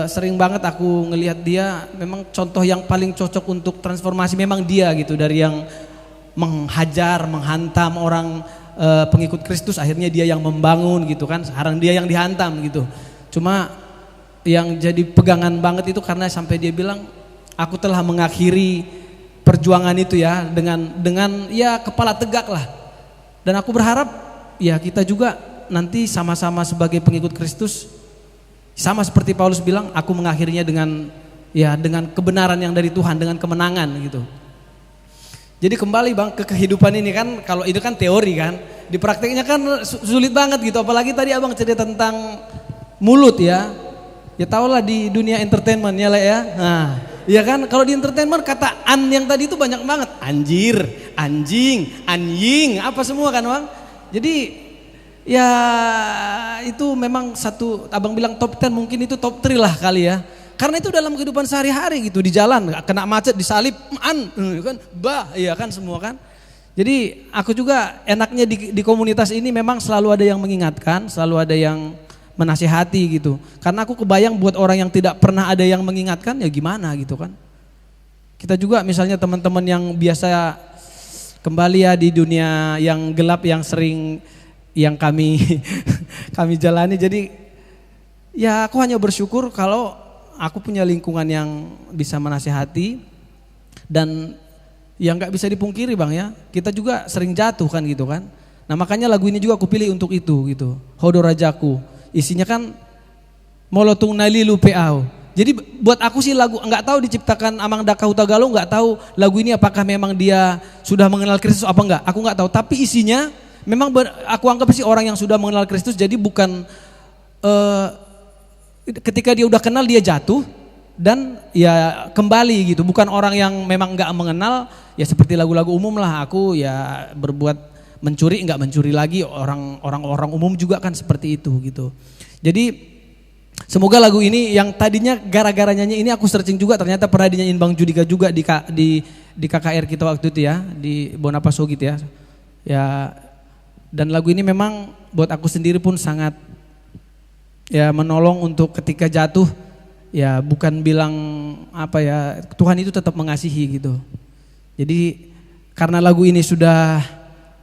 sering banget aku ngelihat dia memang contoh yang paling cocok untuk transformasi memang dia gitu, dari yang menghajar, menghantam orang pengikut Kristus akhirnya dia yang membangun gitu kan, sekarang dia yang dihantam gitu. Cuma yang jadi pegangan banget itu karena sampai dia bilang aku telah mengakhiri perjuangan itu ya dengan ya kepala tegak lah. Dan aku berharap ya kita juga nanti sama-sama sebagai pengikut Kristus sama seperti Paulus bilang, aku mengakhirinya dengan kebenaran yang dari Tuhan, dengan kemenangan gitu. Jadi kembali bang ke kehidupan ini kan, kalau itu kan teori kan, di prakteknya kan sulit banget gitu. Apalagi tadi abang cerita tentang mulut ya. Ya tau lah di dunia entertainment ya lah ya. Nah, ya kan kalau di entertainment kata an yang tadi itu banyak banget. Anjir, anjing, anjing, apa semua kan bang. Jadi ya itu memang satu, abang bilang top 10 mungkin itu top 3 lah kali ya. Karena itu dalam kehidupan sehari-hari gitu, di jalan kena macet disalip kan ya kan semua kan. Jadi aku juga enaknya di komunitas ini memang selalu ada yang mengingatkan, selalu ada yang menasihati gitu. Karena aku kebayang buat orang yang tidak pernah ada yang mengingatkan ya gimana gitu kan. Kita juga misalnya teman-teman yang biasa kembali ya di dunia yang gelap yang sering yang kami jalani. Jadi ya aku hanya bersyukur kalau aku punya lingkungan yang bisa menasihati. Dan yang gak bisa dipungkiri bang ya, kita juga sering jatuh kan gitu kan. Nah makanya lagu ini juga aku pilih untuk itu gitu, Hodo Rajaku. Isinya kan molotung nalilu peau, Jadi buat aku sih lagu, nggak tahu diciptakan Amang Daka Huta Galung, nggak tahu lagu ini apakah memang dia sudah mengenal Kristus apa enggak, aku nggak tahu. Tapi isinya memang aku anggap sih orang yang sudah mengenal Kristus, jadi bukan ketika dia udah kenal dia jatuh dan ya kembali gitu, bukan orang yang memang nggak mengenal, ya seperti lagu-lagu umum lah, aku ya berbuat mencuri nggak mencuri lagi, orang umum juga kan seperti itu gitu. Jadi semoga lagu ini yang tadinya gara-gara nyanyi ini aku searching juga, ternyata pernah dinyanyiin Bang Judika juga di KKR kita waktu itu ya, di Bonapaso gitu ya. Ya, dan lagu ini memang buat aku sendiri pun sangat ya menolong untuk ketika jatuh, ya bukan bilang apa ya, Tuhan itu tetap mengasihi gitu. Jadi karena lagu ini sudah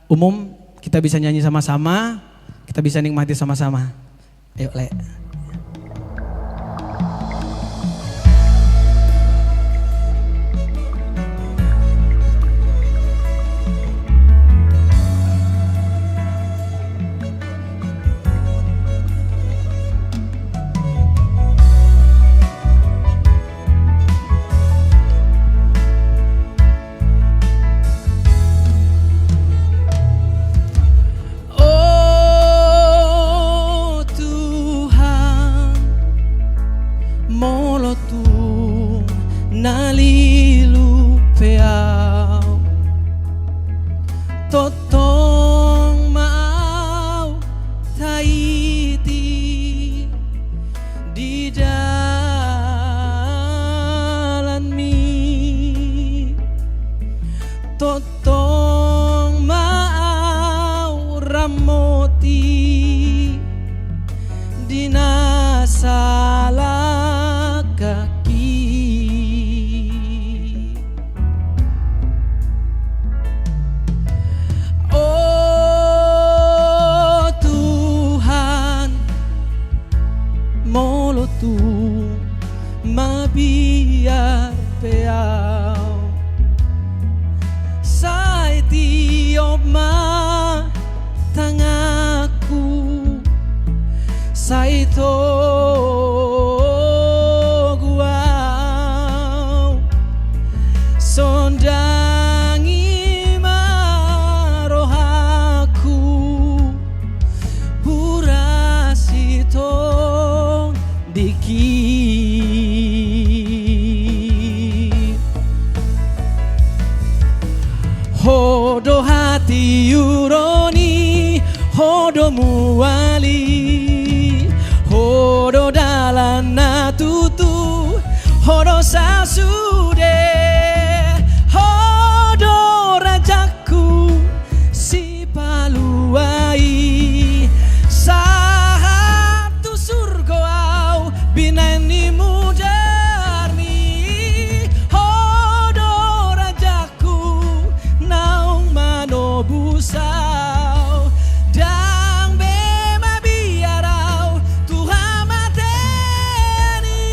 umum, kita bisa nyanyi sama-sama, kita bisa nikmati sama-sama. Ayo Le. Totong mau taiti di jalan mi, totong mau ramoti di nasala kaki. Tu mabiar peau sai tiop ma tangaku sai to guau sondangi marohaku purasito hodo hati uroni, hodo muali, hodo dalan natutu, hodo sasude, hodo rajaku si paluai, sahatu surga binani mujarni, hodo rajaku naung mano busau dang bema biarau Tuhan mateni.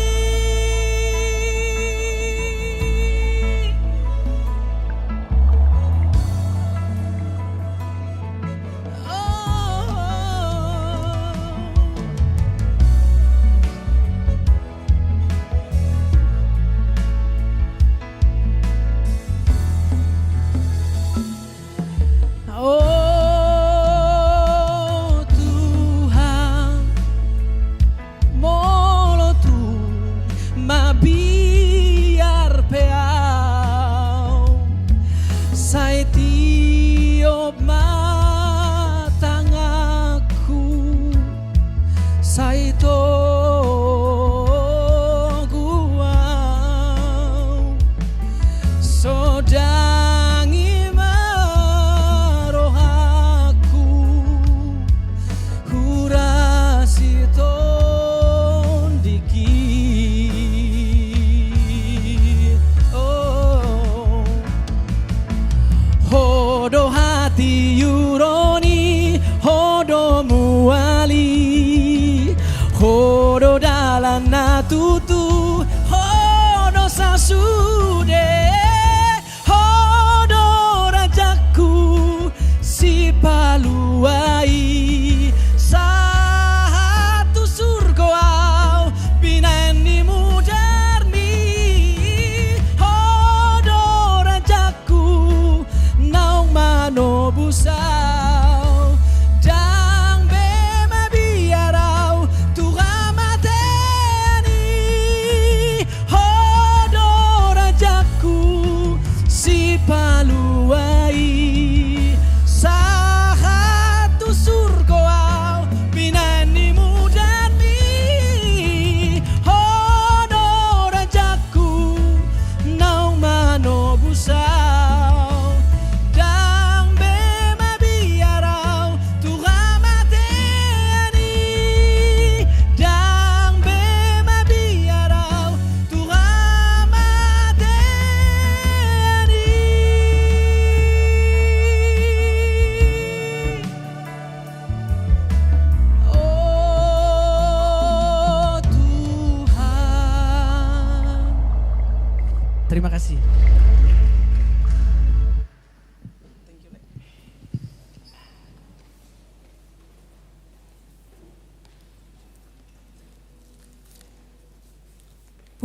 Oh Tuhan, molo tu mabiar peau sai tiop matangaku sai to guau sodangi marohaku hurasiton dikit. Oh, hodo hati uroni, hodo muali, hodo dalan natutu, hodo sasude,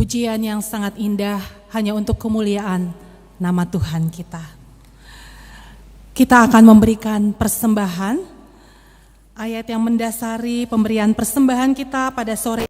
pujian yang sangat indah hanya untuk kemuliaan nama Tuhan kita. Kita akan memberikan persembahan, ayat yang mendasari pemberian persembahan kita pada sore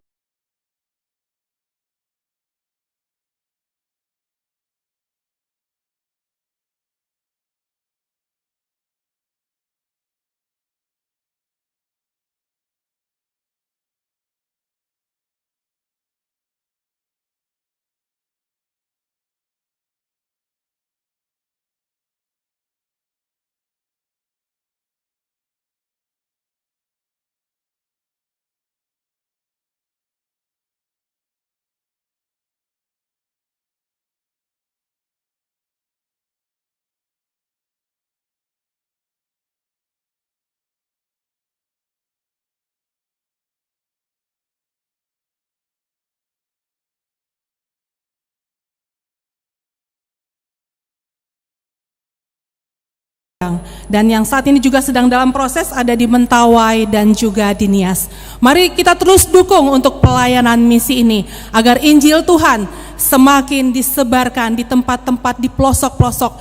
dan yang saat ini juga sedang dalam proses ada di Mentawai dan juga di Nias. Mari kita terus dukung untuk pelayanan misi ini agar Injil Tuhan semakin disebarkan di tempat-tempat di pelosok-pelosok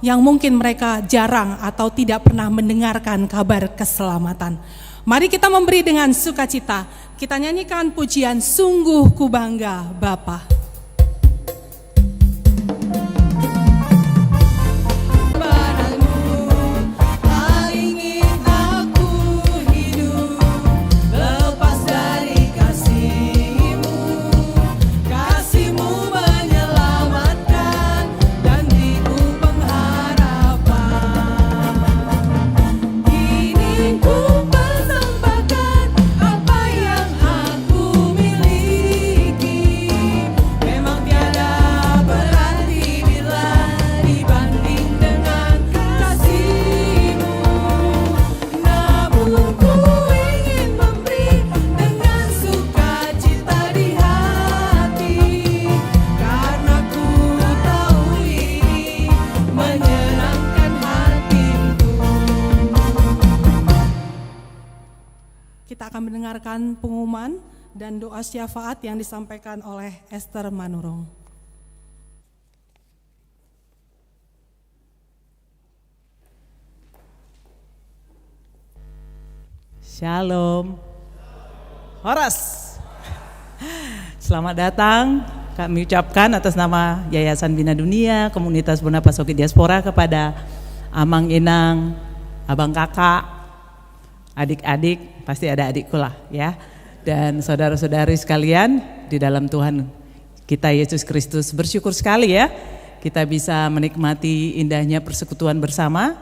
yang mungkin mereka jarang atau tidak pernah mendengarkan kabar keselamatan. Mari kita memberi dengan sukacita. Kita nyanyikan pujian Sungguh Ku Bangga Bapa. Mendengarkan pengumuman dan doa syafaat yang disampaikan oleh Esther Manurung. Shalom. Horas. Selamat datang. Kami ucapkan atas nama Yayasan Bina Dunia, Komunitas Bunda Pasoki Diaspora kepada Amang Inang, Abang Kakak, adik-adik, pasti ada adikku lah ya, dan saudara-saudari sekalian di dalam Tuhan kita Yesus Kristus. Bersyukur sekali ya kita bisa menikmati indahnya persekutuan bersama,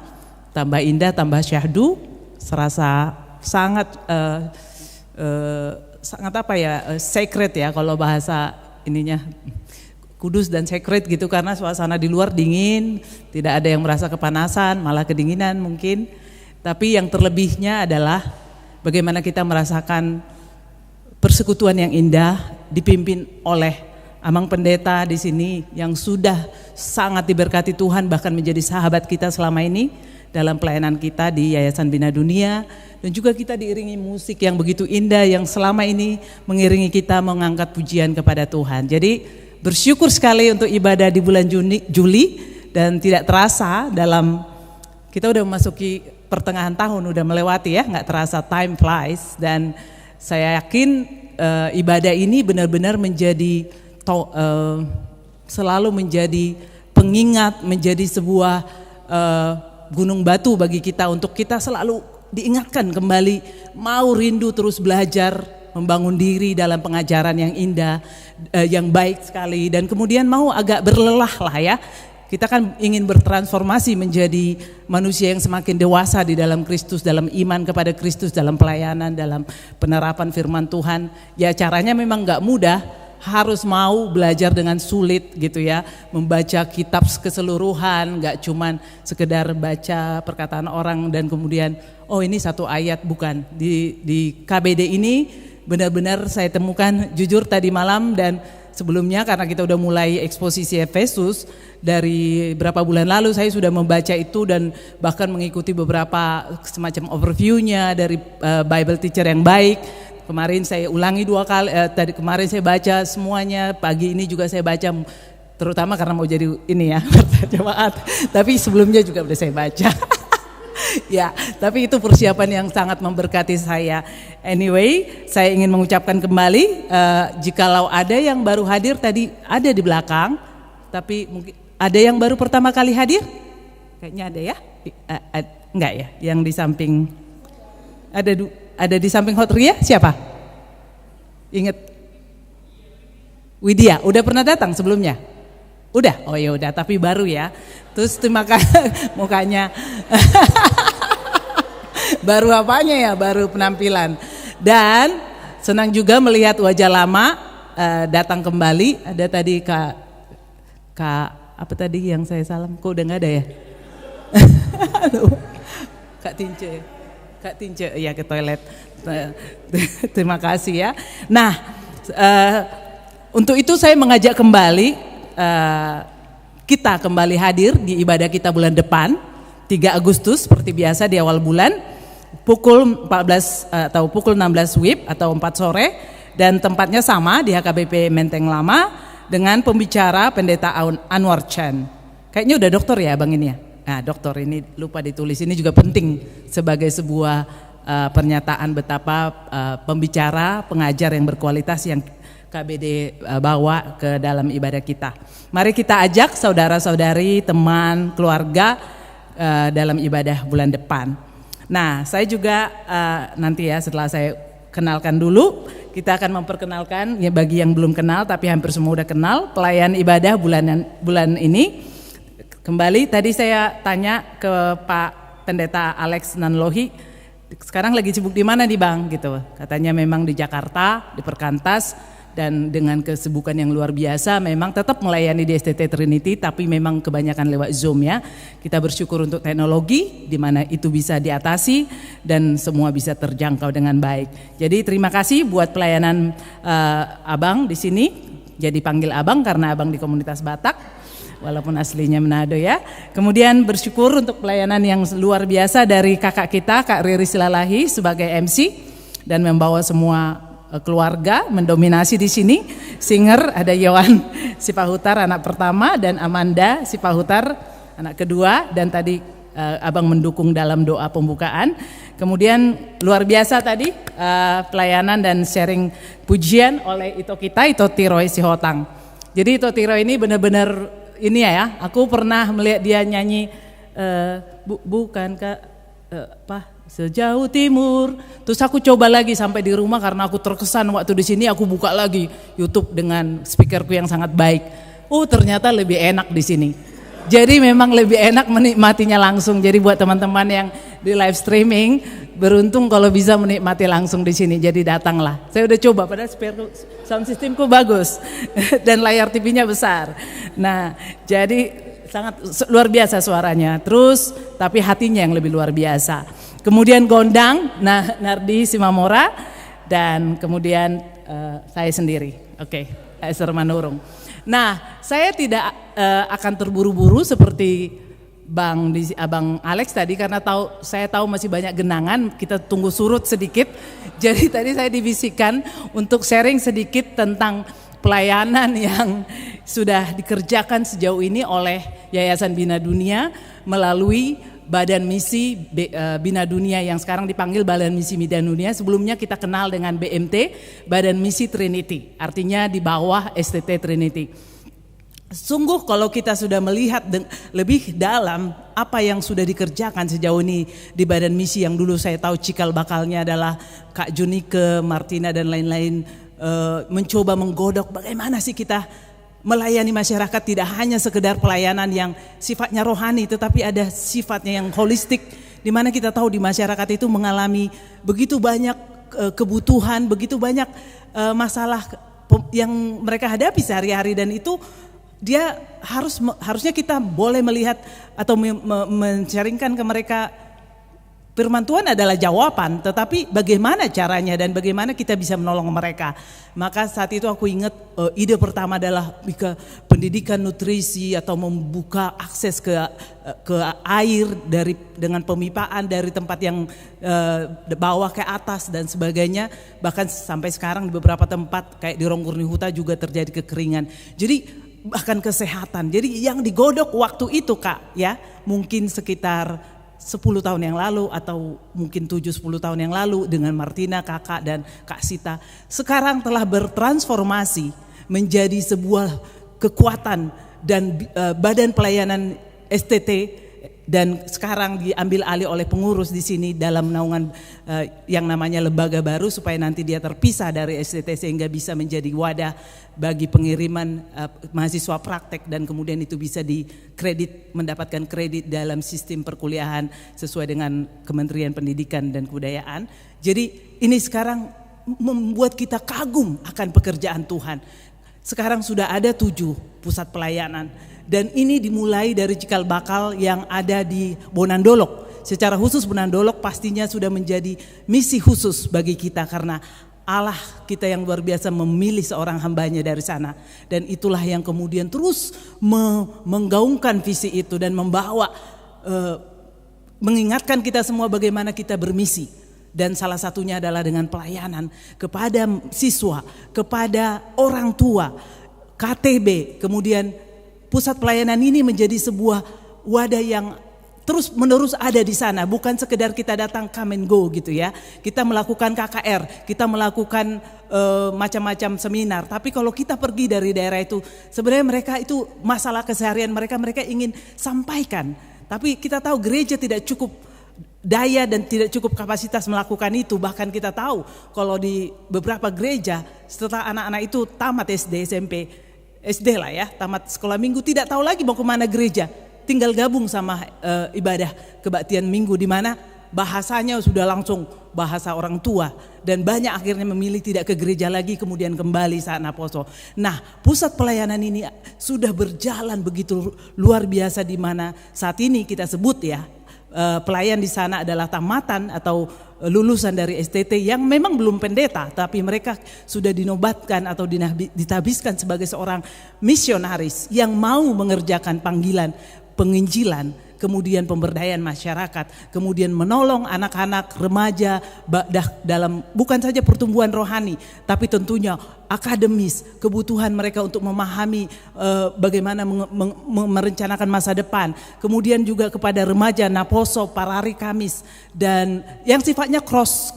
tambah indah, tambah syahdu, serasa sangat sangat apa ya, sacred ya kalau bahasa ininya, kudus dan sacred gitu, karena suasana di luar dingin, tidak ada yang merasa kepanasan, malah kedinginan mungkin. Tapi yang terlebihnya adalah bagaimana kita merasakan persekutuan yang indah dipimpin oleh Amang Pendeta di sini yang sudah sangat diberkati Tuhan, bahkan menjadi sahabat kita selama ini dalam pelayanan kita di Yayasan Bina Dunia, dan juga kita diiringi musik yang begitu indah yang selama ini mengiringi kita mengangkat pujian kepada Tuhan. Jadi bersyukur sekali untuk ibadah di bulan Juli, dan tidak terasa dalam kita udah memasuki pertengahan tahun, udah melewati ya, nggak terasa, time flies. Dan saya yakin ibadah ini benar-benar menjadi selalu menjadi pengingat, menjadi sebuah gunung batu bagi kita untuk kita selalu diingatkan kembali, mau rindu terus belajar, membangun diri dalam pengajaran yang indah, yang baik sekali, dan kemudian mau agak berlelah lah ya. Kita kan ingin bertransformasi menjadi manusia yang semakin dewasa di dalam Kristus, dalam iman kepada Kristus, dalam pelayanan, dalam penerapan firman Tuhan. Ya caranya memang gak mudah, harus mau belajar dengan sulit gitu ya. Membaca kitab keseluruhan, gak cuman sekedar baca perkataan orang dan kemudian oh ini satu ayat, bukan. Di KBD ini benar-benar saya temukan jujur tadi malam dan sebelumnya, karena kita udah mulai eksposisi Efesus dari berapa bulan lalu, saya sudah membaca itu dan bahkan mengikuti beberapa semacam overview-nya dari Bible teacher yang baik. Kemarin saya ulangi 2 kali, tadi kemarin saya baca semuanya, pagi ini juga saya baca, terutama karena mau jadi ini ya, jemaat. Tapi sebelumnya juga udah saya baca. Ya, tapi itu persiapan yang sangat memberkati saya. Anyway, saya ingin mengucapkan kembali, jikalau ada yang baru hadir tadi ada di belakang, tapi mungkin ada yang baru pertama kali hadir? Kayaknya ada ya? Enggak ya? Yang di samping, ada di samping Hotria siapa? Ingat? Widya, udah pernah datang sebelumnya? Udah? Oh ya udah, tapi baru ya. Terus terima kasih mukanya. Baru apanya ya? Baru penampilan. Dan senang juga melihat wajah lama datang kembali. Ada tadi Kak apa tadi yang saya salam? Kok udah nggak ada ya? Kak Tince, ya ke toilet. Terima kasih ya. Nah, untuk itu saya mengajak kembali kita kembali hadir di ibadah kita bulan depan 3 Agustus seperti biasa di awal bulan pukul 14 atau pukul 16 WIB atau 4 sore dan tempatnya sama di HKBP Menteng Lama dengan pembicara Pendeta Anwar Chan. Kayaknya udah doktor ya Bang ini ya. Nah, dokter ini lupa ditulis, ini juga penting sebagai sebuah pernyataan betapa pembicara, pengajar yang berkualitas yang KBD bawa ke dalam ibadah kita. Mari kita ajak saudara-saudari, teman, keluarga dalam ibadah bulan depan. Nah, saya juga nanti ya setelah saya kenalkan dulu, kita akan memperkenalkan ya bagi yang belum kenal tapi hampir semua udah kenal pelayan ibadah bulan ini. Kembali tadi saya tanya ke Pak Pendeta Alex Nanlohi, sekarang lagi sibuk di mana nih Bang gitu. Katanya memang di Jakarta, di Perkantas, dan dengan kesibukan yang luar biasa memang tetap melayani di STT Trinity tapi memang kebanyakan lewat Zoom ya. Kita bersyukur untuk teknologi di mana itu bisa diatasi dan semua bisa terjangkau dengan baik. Jadi terima kasih buat pelayanan Abang di sini. Jadi panggil Abang karena Abang di komunitas Batak. Walaupun aslinya Manado ya. Kemudian bersyukur untuk pelayanan yang luar biasa dari kakak kita, Kak Riri Silalahi sebagai MC dan membawa semua keluarga mendominasi di sini. Singer ada Yohan Sipahutar anak pertama dan Amanda Sipahutar anak kedua dan tadi Abang mendukung dalam doa pembukaan. Kemudian luar biasa tadi pelayanan dan sharing pujian oleh Ito Tiroy Sihotang. Jadi Ito Tiroy ini benar-benar ini ya, aku pernah melihat dia nyanyi bukan Kak sejauh timur. Terus aku coba lagi sampai di rumah karena aku terkesan waktu di sini aku buka lagi YouTube dengan speakerku yang sangat baik. Ternyata lebih enak di sini. Jadi memang lebih enak menikmatinya langsung. Jadi buat teman-teman yang di live streaming beruntung kalau bisa menikmati langsung di sini. Jadi datanglah. Saya udah coba padahal sound systemku bagus dan layar TV-nya besar. Nah, jadi sangat luar biasa suaranya. Terus tapi hatinya yang lebih luar biasa. Kemudian gondang Nardi Simamora dan kemudian saya sendiri. Oke, Esther Manurung. Nah, saya tidak akan terburu-buru seperti Abang Alex tadi karena saya tahu masih banyak genangan, kita tunggu surut sedikit. Jadi tadi saya dibisikkan untuk sharing sedikit tentang pelayanan yang sudah dikerjakan sejauh ini oleh Yayasan Bina Dunia melalui Badan Misi Bina Dunia yang sekarang dipanggil Badan Misi Bina Dunia. Sebelumnya kita kenal dengan BMT, Badan Misi Trinity, artinya di bawah STT Trinity. Sungguh kalau kita sudah melihat lebih dalam apa yang sudah dikerjakan sejauh ini di Badan Misi yang dulu saya tahu cikal bakalnya adalah Kak Junike, Martina dan lain-lain, mencoba menggodok bagaimana sih kita melayani masyarakat tidak hanya sekedar pelayanan yang sifatnya rohani tetapi ada sifatnya yang holistik di mana kita tahu di masyarakat itu mengalami begitu banyak kebutuhan, begitu banyak masalah yang mereka hadapi sehari-hari dan itu dia harusnya kita boleh melihat atau men-sharingkan ke mereka Firman Tuhan adalah jawaban, tetapi bagaimana caranya dan bagaimana kita bisa menolong mereka. Maka saat itu aku ingat ide pertama adalah pendidikan nutrisi atau membuka akses ke air dengan pemipaan dari tempat yang bawah ke atas dan sebagainya. Bahkan sampai sekarang di beberapa tempat kayak di Rongkurni Huta juga terjadi kekeringan. Jadi bahkan kesehatan. Jadi yang digodok waktu itu Kak ya, mungkin sekitar 10 tahun yang lalu atau mungkin 7-10 tahun yang lalu dengan Martina, Kakak dan Kak Sita, sekarang telah bertransformasi menjadi sebuah kekuatan dan badan pelayanan STT, dan sekarang diambil alih oleh pengurus di sini dalam naungan yang namanya lembaga baru, supaya nanti dia terpisah dari STT sehingga bisa menjadi wadah bagi pengiriman mahasiswa praktek dan kemudian itu bisa mendapatkan kredit dalam sistem perkuliahan sesuai dengan Kementerian Pendidikan dan Kebudayaan. Jadi ini sekarang membuat kita kagum akan pekerjaan Tuhan. Sekarang sudah ada 7 pusat pelayanan. Dan ini dimulai dari cikal bakal yang ada di Bonandolok. Secara khusus Bonandolok pastinya sudah menjadi misi khusus bagi kita karena Allah kita yang luar biasa memilih seorang hambanya dari sana. Dan itulah yang kemudian terus menggaungkan visi itu dan membawa, mengingatkan kita semua bagaimana kita bermisi. Dan salah satunya adalah dengan pelayanan kepada siswa, kepada orang tua, KTB, kemudian pusat pelayanan ini menjadi sebuah wadah yang terus menerus ada di sana, bukan sekedar kita datang come and go gitu ya. Kita melakukan KKR, kita melakukan macam-macam seminar, tapi kalau kita pergi dari daerah itu, sebenarnya mereka itu masalah keseharian mereka ingin sampaikan. Tapi kita tahu gereja tidak cukup daya dan tidak cukup kapasitas melakukan itu. Bahkan kita tahu kalau di beberapa gereja setelah anak-anak itu tamat SD, SMP, SD lah ya, tamat sekolah minggu, tidak tahu lagi mau kemana gereja, tinggal gabung sama ibadah kebaktian minggu di mana bahasanya sudah langsung bahasa orang tua dan banyak akhirnya memilih tidak ke gereja lagi kemudian kembali saat Naposo. Nah, pusat pelayanan ini sudah berjalan begitu luar biasa di mana saat ini kita sebut ya, pelayan di sana adalah tamatan atau lulusan dari STT yang memang belum pendeta, tapi mereka sudah dinobatkan atau ditabiskan sebagai seorang misionaris yang mau mengerjakan panggilan penginjilan, kemudian pemberdayaan masyarakat, kemudian menolong anak-anak remaja dalam bukan saja pertumbuhan rohani, tapi tentunya akademis, kebutuhan mereka untuk memahami bagaimana merencanakan masa depan, kemudian juga kepada remaja Naposo, Parari Kamis, dan yang sifatnya cross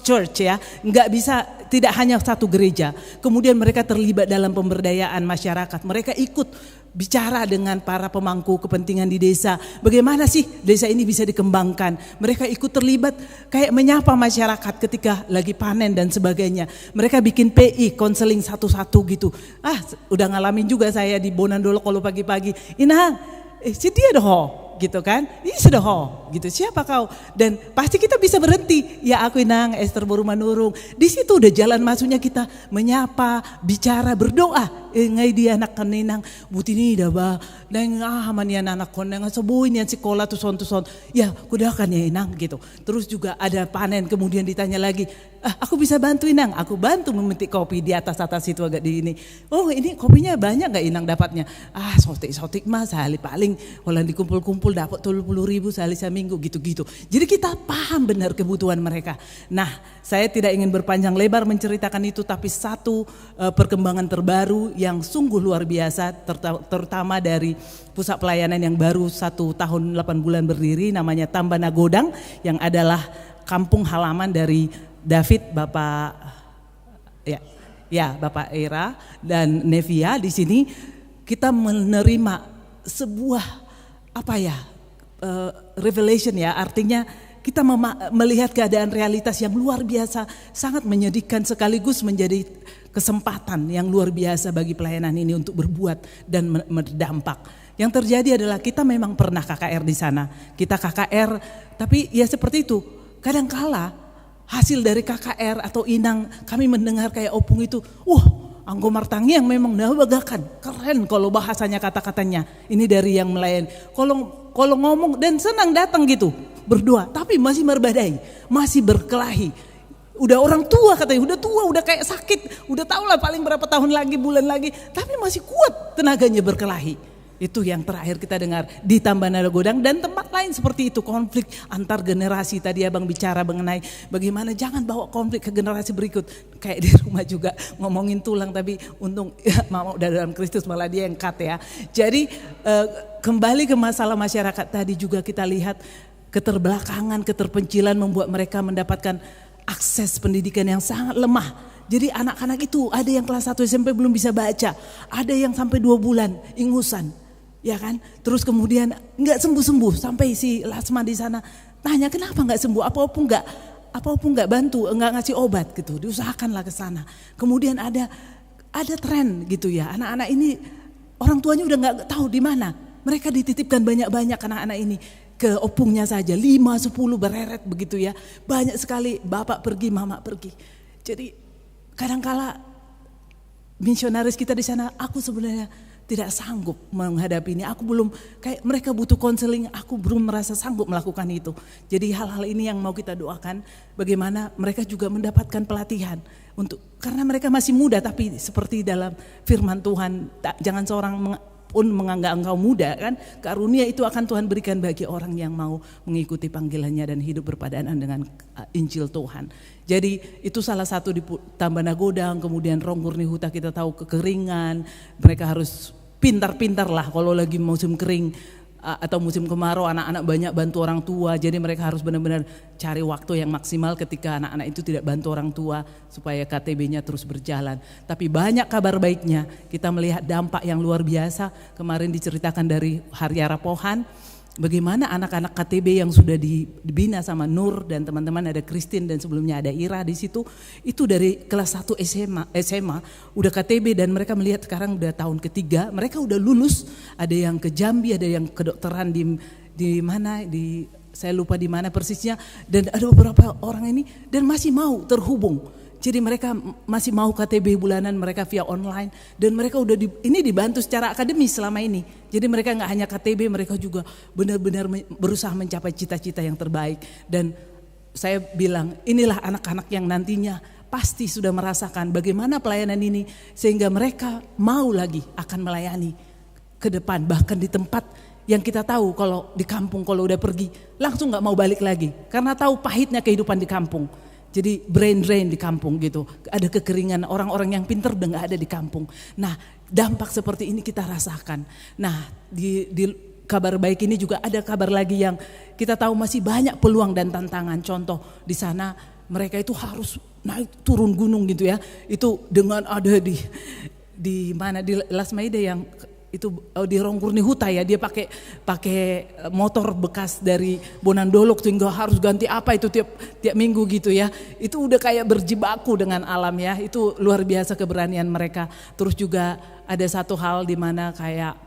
church ya, nggak bisa tidak hanya satu gereja. Kemudian mereka terlibat dalam pemberdayaan masyarakat, mereka ikut bicara dengan para pemangku kepentingan di desa. Bagaimana sih desa ini bisa dikembangkan? Mereka ikut terlibat kayak menyapa masyarakat ketika lagi panen dan sebagainya. Mereka bikin PI, konseling satu-satu gitu. Udah ngalamin juga saya di Bonandolok kalau pagi-pagi. Inang, si dia doh. Gitu kan, ini sudah gitu, siapa kau? Dan pasti kita bisa berhenti, ya aku Inang Esther baru manurung. Di situ udah jalan masuknya kita menyapa, bicara, berdoa. Ngai dia anak kaninang, butini dah ba, neng manian anak koneng, sebuah ini sekolah tuh son. Ya, kudakan ya Inang gitu. Terus juga ada panen, kemudian ditanya lagi, aku bisa bantu Inang, aku bantu memetik kopi di atas itu agak di ini. Oh ini kopinya banyak gak Inang dapatnya? Sotik mas, sehari paling kalau dikumpul-kumpul dapat 30.000 sehari seminggu gitu-gitu. Jadi kita paham benar kebutuhan mereka. Nah, saya tidak ingin berpanjang lebar menceritakan itu, tapi satu perkembangan terbaru yang sungguh luar biasa, terutama dari pusat pelayanan yang baru 1 tahun 8 bulan berdiri, namanya Tambana Godang, yang adalah kampung halaman dari David, Bapak Bapak Era dan Nevia. Di sini kita menerima sebuah revelation ya, artinya kita melihat keadaan realitas yang luar biasa, sangat menyedihkan sekaligus menjadi kesempatan yang luar biasa bagi pelayanan ini untuk berbuat dan berdampak. Yang terjadi adalah kita memang pernah KKR di sana, kita KKR, tapi ya seperti itu, kadangkala hasil dari KKR atau Inang kami mendengar kayak opung itu, Anggo Martangi yang memang bagakan, keren kalau bahasanya kata-katanya. Ini dari yang melayani. Kalau ngomong dan senang datang gitu. berdoa, tapi masih merbadai, masih berkelahi. Udah orang tua katanya, udah tua, udah kayak sakit, udah tahu lah paling berapa tahun lagi, bulan lagi, tapi masih kuat tenaganya berkelahi. Itu yang terakhir kita dengar di Tabanan Godang dan tempat lain seperti itu, konflik antar generasi. Tadi abang bicara mengenai bagaimana jangan bawa konflik ke generasi berikut. Kayak di rumah juga ngomongin tulang, tapi untung ya, mama udah dalam Kristus malah dia yang cut ya. Jadi kembali ke masalah masyarakat tadi juga kita lihat keterbelakangan, keterpencilan membuat mereka mendapatkan akses pendidikan yang sangat lemah. Jadi anak-anak itu ada yang kelas 1 SMP belum bisa baca, ada yang sampai 2 bulan ingusan. Ya kan, terus kemudian nggak sembuh-sembuh sampai si Lasma di sana tanya kenapa nggak sembuh, apapun nggak bantu, nggak ngasih obat gitu, diusahakanlah ke sana. Kemudian ada tren gitu ya, anak-anak ini orang tuanya udah nggak tahu di mana, mereka dititipkan banyak-banyak anak-anak ini ke opungnya saja, 5-10 bereret begitu ya, banyak sekali bapak pergi, mama pergi. Jadi kadangkala misionaris kita di sana, aku sebenarnya tidak sanggup menghadapi ini. Aku belum, kayak mereka butuh konseling, aku belum merasa sanggup melakukan itu. Jadi hal-hal ini yang mau kita doakan, bagaimana mereka juga mendapatkan pelatihan karena mereka masih muda, tapi seperti dalam firman Tuhan, jangan seorang pun menganggap engkau muda kan, karunia itu akan Tuhan berikan bagi orang yang mau mengikuti panggilannya dan hidup berpadanan dengan Injil Tuhan. Jadi itu salah satu di Tabanan Godang. Kemudian Ronggurni Huta kita tahu kekeringan, mereka harus pintar-pintar lah kalau lagi musim kering atau musim kemarau, anak-anak banyak bantu orang tua, jadi mereka harus benar-benar cari waktu yang maksimal ketika anak-anak itu tidak bantu orang tua supaya KTB-nya terus berjalan. Tapi banyak kabar baiknya, kita melihat dampak yang luar biasa. Kemarin diceritakan dari Haryara Pohan, bagaimana anak-anak KTB yang sudah dibina sama Nur dan teman-teman, ada Christine dan sebelumnya ada Ira di situ, itu dari kelas 1 SMA udah KTB dan mereka melihat sekarang udah tahun ketiga, mereka udah lulus, ada yang ke Jambi, ada yang kedokteran di mana, saya lupa di mana persisnya, dan ada beberapa orang ini dan masih mau terhubung. Jadi mereka masih mau KTB bulanan mereka via online, dan mereka udah ini dibantu secara akademis selama ini. Jadi mereka nggak hanya KTB, mereka juga benar-benar berusaha mencapai cita-cita yang terbaik. Dan saya bilang inilah anak-anak yang nantinya pasti sudah merasakan bagaimana pelayanan ini, sehingga mereka mau lagi akan melayani ke depan, bahkan di tempat yang kita tahu kalau di kampung kalau udah pergi langsung nggak mau balik lagi karena tahu pahitnya kehidupan di kampung. Jadi brain drain di kampung gitu, ada kekeringan, orang-orang yang pintar udah gak ada di kampung. Nah dampak seperti ini kita rasakan. Nah di kabar baik ini juga ada kabar lagi yang kita tahu masih banyak peluang dan tantangan. Contoh di sana mereka itu harus naik turun gunung gitu ya, itu dengan ada di mana di Lasmaide yang itu di Ronggurni Huta ya, dia pakai motor bekas dari Bonandolok sehingga harus ganti apa itu tiap minggu gitu ya. Itu udah kayak berjibaku dengan alam ya, itu luar biasa keberanian mereka. Terus juga ada satu hal di mana kayak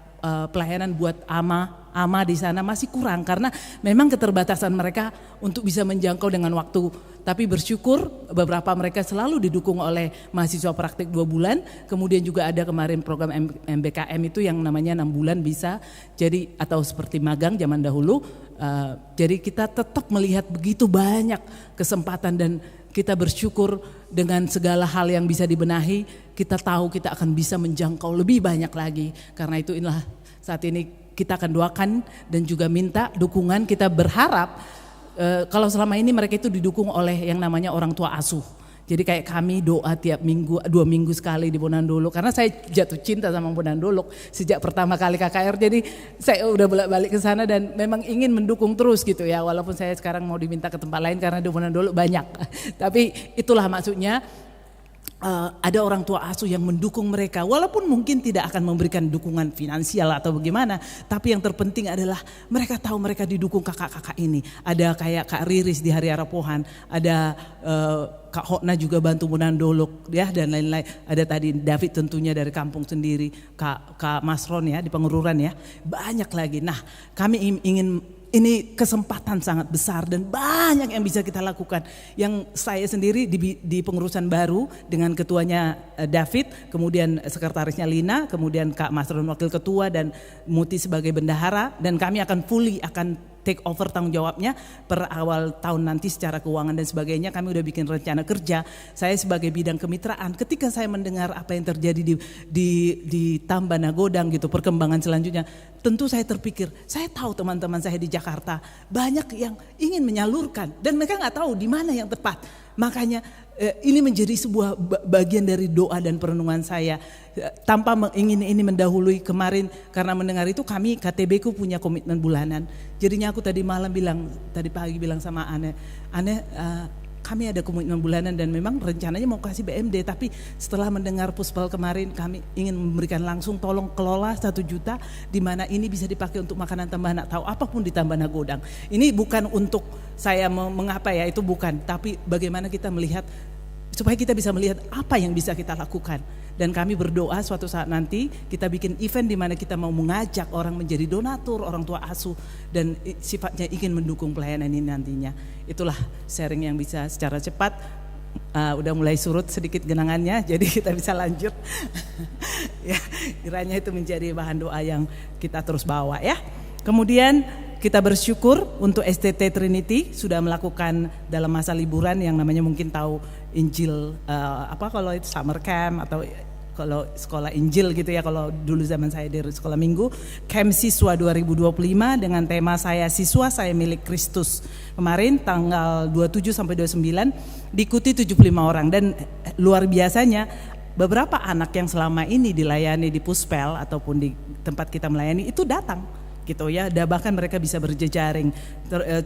pelayanan buat ama di sana masih kurang karena memang keterbatasan mereka untuk bisa menjangkau dengan waktu. Tapi bersyukur beberapa mereka selalu didukung oleh mahasiswa praktik 2 bulan. Kemudian juga ada kemarin program MBKM itu yang namanya 6 bulan bisa. Jadi atau seperti magang zaman dahulu. Jadi kita tetap melihat begitu banyak kesempatan dan kita bersyukur dengan segala hal yang bisa dibenahi. Kita tahu kita akan bisa menjangkau lebih banyak lagi. Karena itu inilah saat ini kita akan doakan dan juga minta dukungan. Kita berharap kalau selama ini mereka itu didukung oleh yang namanya orang tua asuh. Jadi kayak kami doa tiap minggu, 2 minggu sekali di Bonandolok. Karena saya jatuh cinta sama Bonandolok sejak pertama kali KKR. Jadi saya udah bolak-balik ke sana dan memang ingin mendukung terus gitu ya. Walaupun saya sekarang mau diminta ke tempat lain karena di Bonandolok banyak. Tapi itulah maksudnya. Ada orang tua asuh yang mendukung mereka, walaupun mungkin tidak akan memberikan dukungan finansial atau bagaimana, tapi yang terpenting adalah mereka tahu mereka didukung kakak-kakak ini. Ada kayak Kak Riris di Haryara Pohan, ada Kak Hokna juga bantu Bonandolok ya, dan lain-lain. Ada tadi David tentunya dari kampung sendiri, Kak Masron ya di Pengururan ya, banyak lagi. Nah kami ingin ini kesempatan sangat besar dan banyak yang bisa kita lakukan. Yang saya sendiri di pengurusan baru dengan ketuanya David, kemudian sekretarisnya Lina, kemudian Kak Masron wakil ketua dan Muti sebagai bendahara, dan kami akan take over tanggung jawabnya per awal tahun nanti secara keuangan dan sebagainya. Kami udah bikin rencana kerja. Saya sebagai bidang kemitraan, ketika saya mendengar apa yang terjadi di Tambana Godang gitu, perkembangan selanjutnya, tentu saya terpikir, saya tahu teman-teman saya di Jakarta banyak yang ingin menyalurkan dan mereka nggak tahu di mana yang tepat. Makanya ini menjadi sebuah bagian dari doa dan perenungan saya. Tanpa ingin ini mendahului kemarin, karena mendengar itu kami KTB ku punya komitmen bulanan. Jadinya aku tadi pagi bilang sama Ane, kami ada komitmen bulanan dan memang rencananya mau kasih BMD, tapi setelah mendengar Puspel kemarin kami ingin memberikan langsung tolong kelola 1 juta di mana ini bisa dipakai untuk makanan tambahan atau apapun di Tambana Godang. Ini bukan untuk saya mengapa ya, itu bukan, tapi bagaimana kita melihat supaya kita bisa melihat apa yang bisa kita lakukan. Dan kami berdoa suatu saat nanti kita bikin event di mana kita mau mengajak orang menjadi donatur, orang tua asuh, dan sifatnya ingin mendukung pelayanan ini nantinya. Itulah sharing yang bisa secara cepat. Udah mulai surut sedikit genangannya, jadi kita bisa lanjut. Ya, kiranya itu menjadi bahan doa yang kita terus bawa ya. Kemudian kita bersyukur untuk STT Trinity sudah melakukan dalam masa liburan yang namanya mungkin tahu Injil, kalau itu summer camp atau kalau sekolah Injil gitu ya, kalau dulu zaman saya di sekolah minggu, camp siswa 2025 dengan tema saya siswa saya milik Kristus. Kemarin tanggal 27 sampai 29 diikuti 75 orang dan luar biasanya beberapa anak yang selama ini dilayani di Puspel ataupun di tempat kita melayani itu datang gitu ya, bahkan mereka bisa berjejaring.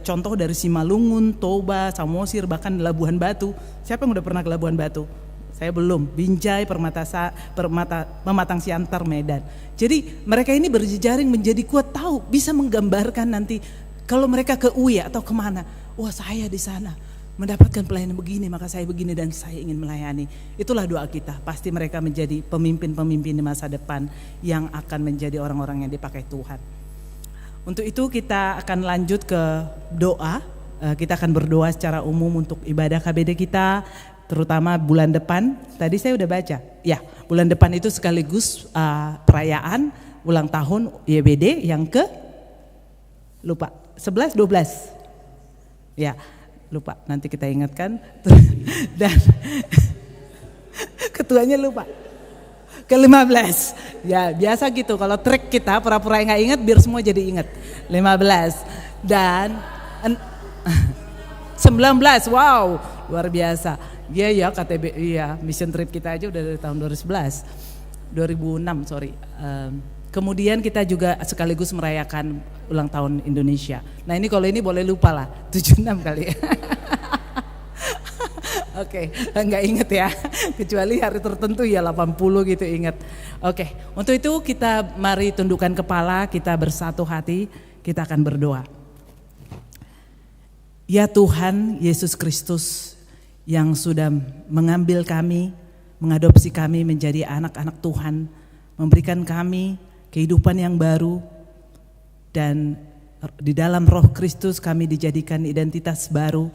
Contoh dari Simalungun, Toba, Samosir, bahkan Labuhan Batu. Siapa yang udah pernah ke Labuhan Batu? Saya belum. Binjai, Pematang Siantar, Medan. Jadi mereka ini berjejaring menjadi kuat, tahu bisa menggambarkan nanti kalau mereka ke UI atau kemana. Wah, saya di sana mendapatkan pelayanan begini, maka saya begini dan saya ingin melayani. Itulah doa kita. Pasti mereka menjadi pemimpin-pemimpin di masa depan yang akan menjadi orang-orang yang dipakai Tuhan. Untuk itu kita akan lanjut ke doa. Kita akan berdoa secara umum untuk ibadah KBD kita, terutama bulan depan. Tadi saya udah baca, ya bulan depan itu sekaligus perayaan ulang tahun YBD yang ke, lupa, 11, 12. Ya lupa, nanti kita ingatkan. Dan ketuanya lupa. Ke-15, ya biasa gitu kalau trik kita pura-pura nggak ingat biar semua jadi ingat. 15 dan 19, wow luar biasa. Iya KTB, iya mission trip kita aja udah dari tahun 2006 sorry. Kemudian kita juga sekaligus merayakan ulang tahun Indonesia. Nah ini kalau ini boleh lupa lah, 76 kali. Oke, enggak inget ya, kecuali hari tertentu ya 80 gitu inget. Oke, untuk itu kita mari tundukkan kepala, kita bersatu hati, kita akan berdoa. Ya Tuhan Yesus Kristus yang sudah mengambil kami, mengadopsi kami menjadi anak-anak Tuhan, memberikan kami kehidupan yang baru, dan di dalam Roh Kristus kami dijadikan identitas baru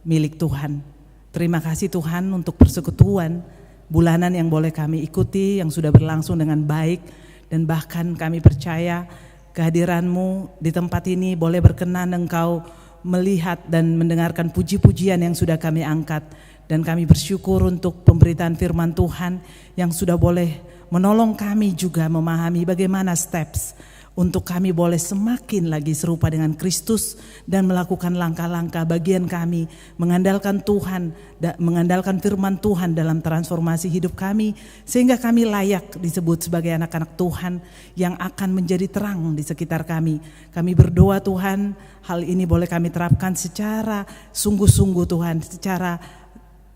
milik Tuhan. Terima kasih Tuhan untuk persekutuan bulanan yang boleh kami ikuti, yang sudah berlangsung dengan baik, dan bahkan kami percaya kehadiran-Mu di tempat ini boleh berkenan Engkau melihat dan mendengarkan puji-pujian yang sudah kami angkat, dan kami bersyukur untuk pemberitaan firman Tuhan yang sudah boleh menolong kami juga memahami bagaimana steps untuk kami boleh semakin lagi serupa dengan Kristus dan melakukan langkah-langkah bagian kami mengandalkan Tuhan, mengandalkan firman Tuhan dalam transformasi hidup kami, sehingga kami layak disebut sebagai anak-anak Tuhan yang akan menjadi terang di sekitar kami. Kami berdoa Tuhan, hal ini boleh kami terapkan secara sungguh-sungguh Tuhan, secara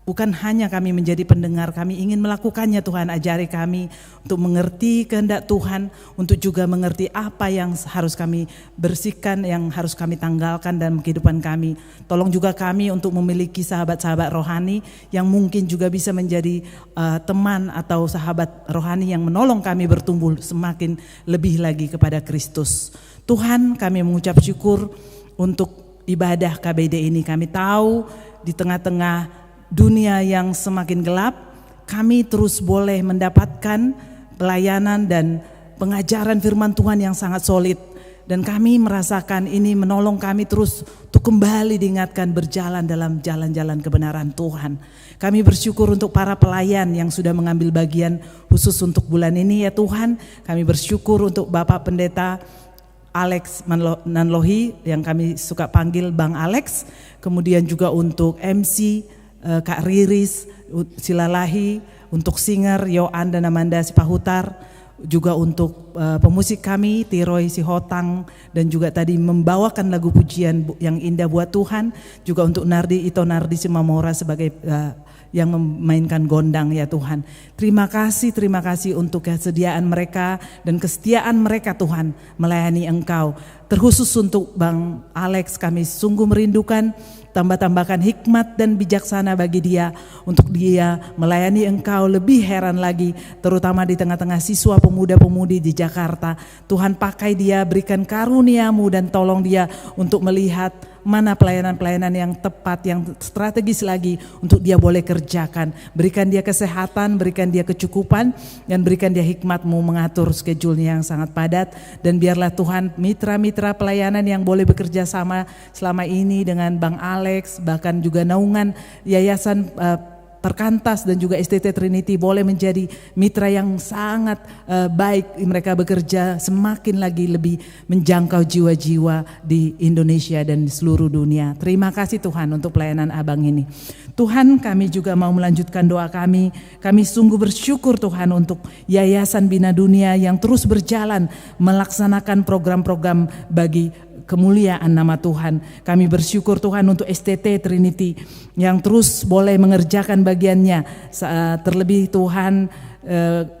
bukan hanya kami menjadi pendengar, kami ingin melakukannya Tuhan. Ajari kami untuk mengerti kehendak Tuhan, untuk juga mengerti apa yang harus kami bersihkan, yang harus kami tanggalkan dalam kehidupan kami. Tolong juga kami untuk memiliki sahabat-sahabat rohani yang mungkin juga bisa menjadi teman atau sahabat rohani yang menolong kami bertumbuh semakin lebih lagi kepada Kristus. Tuhan, kami mengucap syukur untuk ibadah KBD ini. Kami tahu di tengah-tengah dunia yang semakin gelap, kami terus boleh mendapatkan pelayanan dan pengajaran firman Tuhan yang sangat solid. Dan kami merasakan ini menolong kami terus untuk kembali diingatkan berjalan dalam jalan-jalan kebenaran Tuhan. Kami bersyukur untuk para pelayan yang sudah mengambil bagian khusus untuk bulan ini ya Tuhan. Kami bersyukur untuk Bapak Pendeta Alex Nanlohi yang kami suka panggil Bang Alex. Kemudian juga untuk MC Kak Riris Silalahi, untuk singer Yoan dan Amanda Sipahutar. Juga untuk pemusik kami Tiroy Sihotang, dan juga tadi membawakan lagu pujian yang indah buat Tuhan. Juga untuk Ito Nardi Simamora sebagai yang memainkan gondang ya Tuhan. Terima kasih untuk kesediaan mereka dan kesetiaan mereka Tuhan melayani Engkau. Terkhusus untuk Bang Alex, kami sungguh merindukan tambahkan hikmat dan bijaksana bagi dia, untuk dia melayani Engkau lebih heran lagi, terutama di tengah-tengah siswa pemuda-pemudi di Jakarta. Tuhan pakai dia, berikan karunia-Mu dan tolong dia untuk melihat mana pelayanan-pelayanan yang tepat, yang strategis lagi untuk dia boleh kerjakan. Berikan dia kesehatan, berikan dia kecukupan, dan berikan dia hikmat-Mu mengatur schedule-nya yang sangat padat. Dan biarlah Tuhan mitra-mitra pelayanan yang boleh bekerja sama selama ini dengan Bang Alex, bahkan juga naungan Yayasan Perkantas dan juga STT Trinity boleh menjadi mitra yang sangat baik. Mereka bekerja semakin lagi lebih menjangkau jiwa-jiwa di Indonesia dan di seluruh dunia. Terima kasih Tuhan untuk pelayanan Abang ini. Tuhan, kami juga mau melanjutkan doa kami. Kami sungguh bersyukur Tuhan untuk Yayasan Bina Dunia yang terus berjalan melaksanakan program-program bagi kemuliaan nama Tuhan. Kami bersyukur Tuhan untuk STT Trinity yang terus boleh mengerjakan bagiannya. Terlebih Tuhan,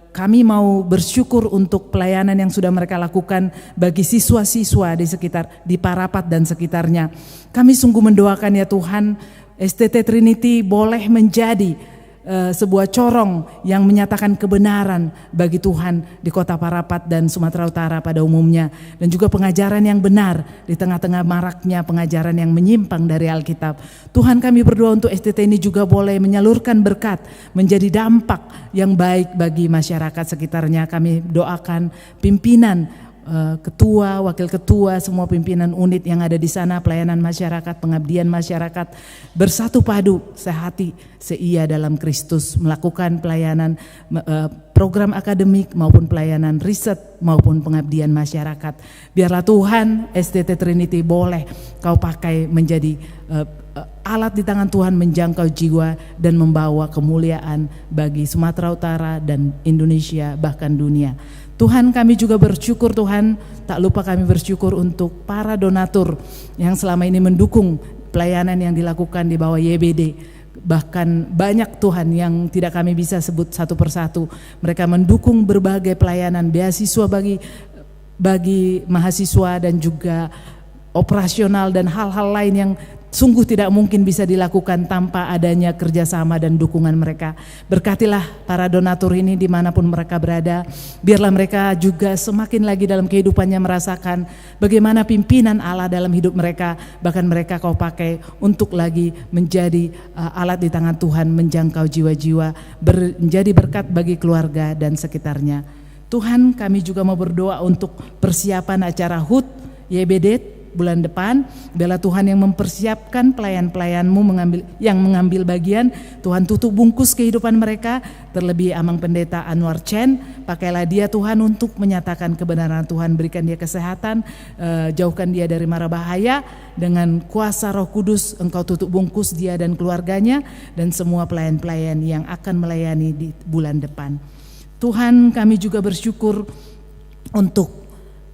kami mau bersyukur untuk pelayanan yang sudah mereka lakukan bagi siswa-siswa di Parapat dan sekitarnya. Kami sungguh mendoakan ya Tuhan, STT Trinity boleh menjadi sebuah corong yang menyatakan kebenaran bagi Tuhan di kota Parapat dan Sumatera Utara pada umumnya, dan juga pengajaran yang benar di tengah-tengah maraknya pengajaran yang menyimpang dari Alkitab. Tuhan, kami berdoa untuk STT ini juga boleh menyalurkan berkat, menjadi dampak yang baik bagi masyarakat sekitarnya. Kami doakan pimpinan, ketua, wakil ketua, semua pimpinan unit yang ada di sana, pelayanan masyarakat, pengabdian masyarakat, bersatu padu, sehati, seia dalam Kristus, melakukan pelayanan program akademik maupun pelayanan riset maupun pengabdian masyarakat. Biarlah Tuhan STT Trinity boleh Kau pakai menjadi alat di tangan Tuhan menjangkau jiwa dan membawa kemuliaan bagi Sumatera Utara dan Indonesia bahkan dunia. Tuhan, kami juga bersyukur Tuhan, tak lupa kami bersyukur untuk para donatur yang selama ini mendukung pelayanan yang dilakukan di bawah YBD. Bahkan banyak Tuhan yang tidak kami bisa sebut satu persatu. Mereka mendukung berbagai pelayanan beasiswa bagi mahasiswa dan juga operasional dan hal-hal lain yang sungguh tidak mungkin bisa dilakukan tanpa adanya kerjasama dan dukungan mereka. Berkatilah para donatur ini dimanapun mereka berada. Biarlah mereka juga semakin lagi dalam kehidupannya merasakan bagaimana pimpinan Allah dalam hidup mereka. Bahkan mereka Kau pakai untuk lagi menjadi alat di tangan Tuhan menjangkau jiwa-jiwa, menjadi berkat bagi keluarga dan sekitarnya. Tuhan, kami juga mau berdoa untuk persiapan acara HUT YBD bulan depan. Biarlah Tuhan yang mempersiapkan pelayan-pelayan-Mu yang mengambil bagian. Tuhan tutup bungkus kehidupan mereka, terlebih Amang Pendeta Anwar Chen. Pakailah dia Tuhan untuk menyatakan kebenaran Tuhan. Berikan dia kesehatan, jauhkan dia dari mara bahaya. Dengan kuasa Roh Kudus Engkau tutup bungkus dia dan keluarganya dan semua pelayan-pelayan yang akan melayani di bulan depan. Tuhan, kami juga bersyukur untuk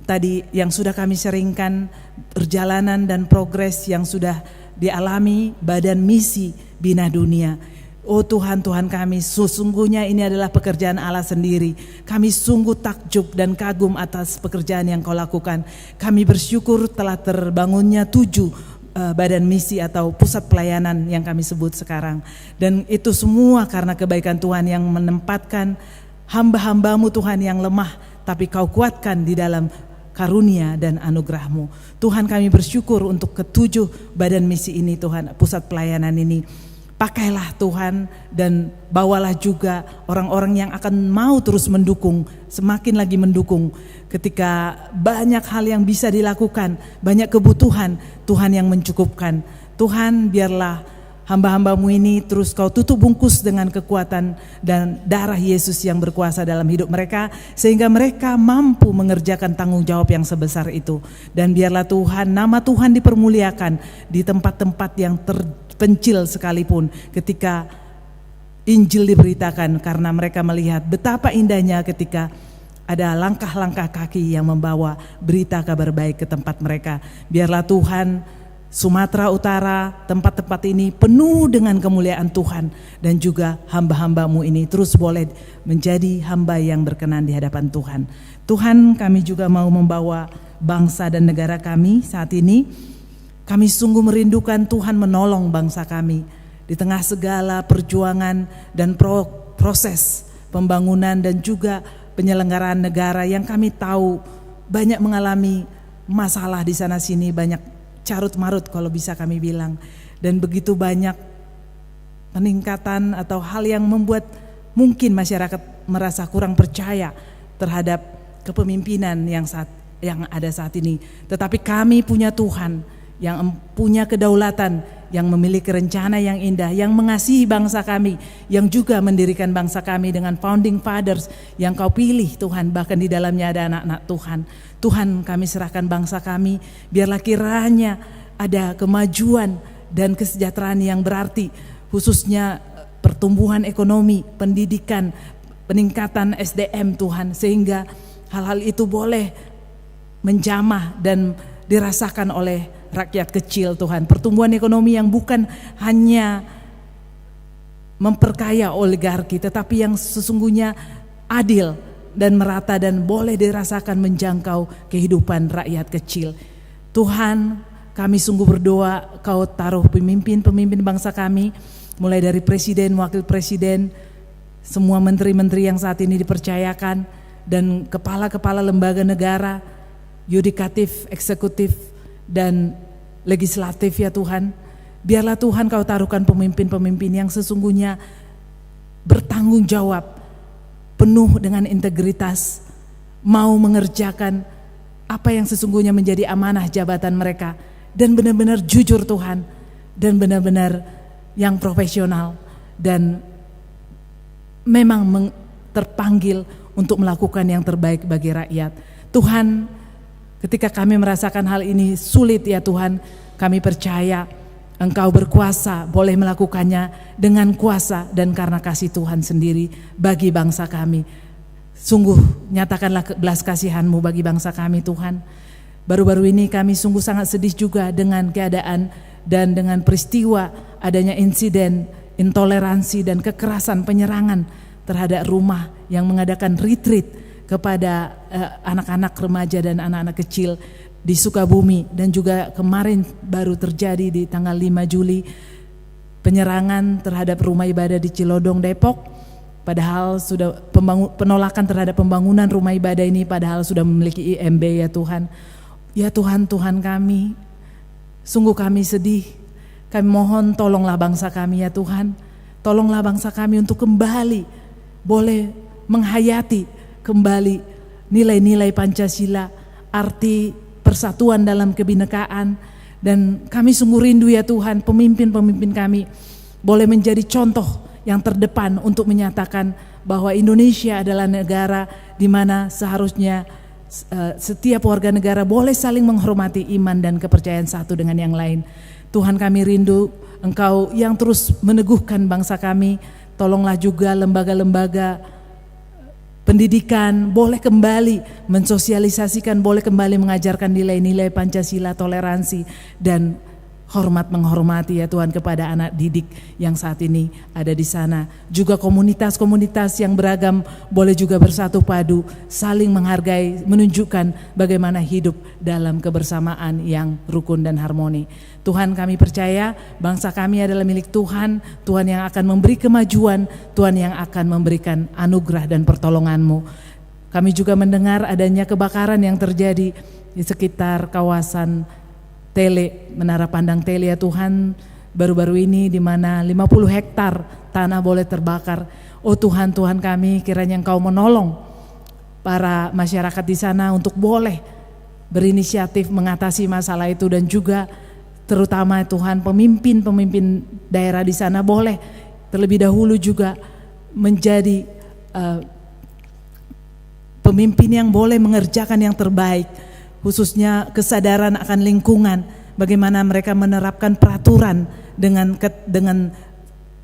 tadi yang sudah kami sharingkan, perjalanan dan progres yang sudah dialami Badan Misi Bina Dunia. Oh Tuhan, Tuhan kami, sesungguhnya ini adalah pekerjaan Allah sendiri. Kami sungguh takjub dan kagum atas pekerjaan yang Kau lakukan. Kami bersyukur telah terbangunnya 7 badan misi atau pusat pelayanan yang kami sebut sekarang. Dan itu semua karena kebaikan Tuhan yang menempatkan hamba-hamba-Mu Tuhan yang lemah, tapi Kau kuatkan di dalam karunia dan anugerah-Mu. Tuhan, kami bersyukur untuk ke-7 badan misi ini Tuhan, pusat pelayanan ini. Pakailah Tuhan dan bawalah juga orang-orang yang akan mau terus mendukung, semakin lagi mendukung ketika banyak hal yang bisa dilakukan, banyak kebutuhan, Tuhan yang mencukupkan. Tuhan, biarlah hamba-hambamu ini terus kau tutup bungkus dengan kekuatan dan darah Yesus yang berkuasa dalam hidup mereka, sehingga mereka mampu mengerjakan tanggung jawab yang sebesar itu. Dan biarlah Tuhan, nama Tuhan dipermuliakan di tempat-tempat yang terpencil sekalipun ketika Injil diberitakan, karena mereka melihat betapa indahnya ketika ada langkah-langkah kaki yang membawa berita kabar baik ke tempat mereka. Biarlah Tuhan, Sumatera Utara, tempat-tempat ini penuh dengan kemuliaan Tuhan, dan juga hamba-hambamu ini terus boleh menjadi hamba yang berkenan di hadapan Tuhan. Tuhan, kami juga mau membawa bangsa dan negara kami saat ini. Kami sungguh merindukan Tuhan menolong bangsa kami di tengah segala perjuangan dan proses pembangunan dan juga penyelenggaraan negara yang kami tahu banyak mengalami masalah di sana sini, banyak carut marut kalau bisa kami bilang, dan begitu banyak peningkatan atau hal yang membuat mungkin masyarakat merasa kurang percaya terhadap kepemimpinan yang ada saat ini. Tetapi kami punya Tuhan yang punya kedaulatan, yang memiliki rencana yang indah, yang mengasihi bangsa kami, yang juga mendirikan bangsa kami dengan founding fathers yang kau pilih Tuhan, bahkan di dalamnya ada anak-anak Tuhan. Tuhan, kami serahkan bangsa kami, biarlah kiranya ada kemajuan dan kesejahteraan yang berarti, khususnya pertumbuhan ekonomi, pendidikan, peningkatan SDM Tuhan, sehingga hal-hal itu boleh menjamah dan dirasakan oleh rakyat kecil Tuhan. Pertumbuhan ekonomi yang bukan hanya memperkaya oligarki, tetapi yang sesungguhnya adil dan merata dan boleh dirasakan menjangkau kehidupan rakyat kecil. Tuhan, kami sungguh berdoa kau taruh pemimpin-pemimpin bangsa kami, mulai dari presiden, wakil presiden, semua menteri-menteri yang saat ini dipercayakan, dan kepala-kepala lembaga negara, yudikatif, eksekutif, dan legislatif ya Tuhan. Biarlah Tuhan kau taruhkan pemimpin-pemimpin yang sesungguhnya bertanggung jawab, penuh dengan integritas, mau mengerjakan apa yang sesungguhnya menjadi amanah jabatan mereka, dan benar-benar jujur Tuhan, dan benar-benar yang profesional, dan memang terpanggil untuk melakukan yang terbaik bagi rakyat. Tuhan, ketika kami merasakan hal ini sulit ya Tuhan, kami percaya Engkau berkuasa, boleh melakukannya dengan kuasa dan karena kasih Tuhan sendiri bagi bangsa kami. Sungguh nyatakanlah belas kasihan-Mu bagi bangsa kami Tuhan. Baru-baru ini kami sungguh sangat sedih juga dengan keadaan dan dengan peristiwa adanya insiden intoleransi dan kekerasan penyerangan terhadap rumah yang mengadakan retreat kepada anak-anak remaja dan anak-anak kecil di Sukabumi, dan juga kemarin baru terjadi di tanggal 5 Juli penyerangan terhadap rumah ibadah di Cilodong, Depok, padahal sudah penolakan terhadap pembangunan rumah ibadah ini padahal sudah memiliki IMB ya Tuhan. Ya Tuhan, Tuhan kami, sungguh kami sedih, kami mohon tolonglah bangsa kami ya Tuhan, tolonglah bangsa kami untuk kembali boleh menghayati kembali nilai-nilai Pancasila, arti persatuan dalam kebinekaan, dan kami sungguh rindu ya Tuhan pemimpin-pemimpin kami boleh menjadi contoh yang terdepan untuk menyatakan bahwa Indonesia adalah negara di mana seharusnya setiap warga negara boleh saling menghormati iman dan kepercayaan satu dengan yang lain. Tuhan, kami rindu Engkau yang terus meneguhkan bangsa kami, tolonglah juga lembaga-lembaga pendidikan boleh kembali mensosialisasikan, boleh kembali mengajarkan nilai-nilai Pancasila, toleransi, dan hormat menghormati ya Tuhan kepada anak didik yang saat ini ada di sana. Juga komunitas-komunitas yang beragam boleh juga bersatu padu, saling menghargai, menunjukkan bagaimana hidup dalam kebersamaan yang rukun dan harmoni. Tuhan, kami percaya bangsa kami adalah milik Tuhan, Tuhan yang akan memberi kemajuan, Tuhan yang akan memberikan anugerah dan pertolongan-Mu. Kami juga mendengar adanya kebakaran yang terjadi di sekitar kawasan Tele, Menara Pandang Tele ya Tuhan. baru-baru ini di mana 50 hektar tanah boleh terbakar. Oh Tuhan, Tuhan kami, kiranya Engkau menolong para masyarakat di sana untuk boleh berinisiatif mengatasi masalah itu, dan juga terutama Tuhan pemimpin daerah di sana boleh terlebih dahulu juga menjadi pemimpin yang boleh mengerjakan yang terbaik, khususnya kesadaran akan lingkungan, bagaimana mereka menerapkan peraturan dengan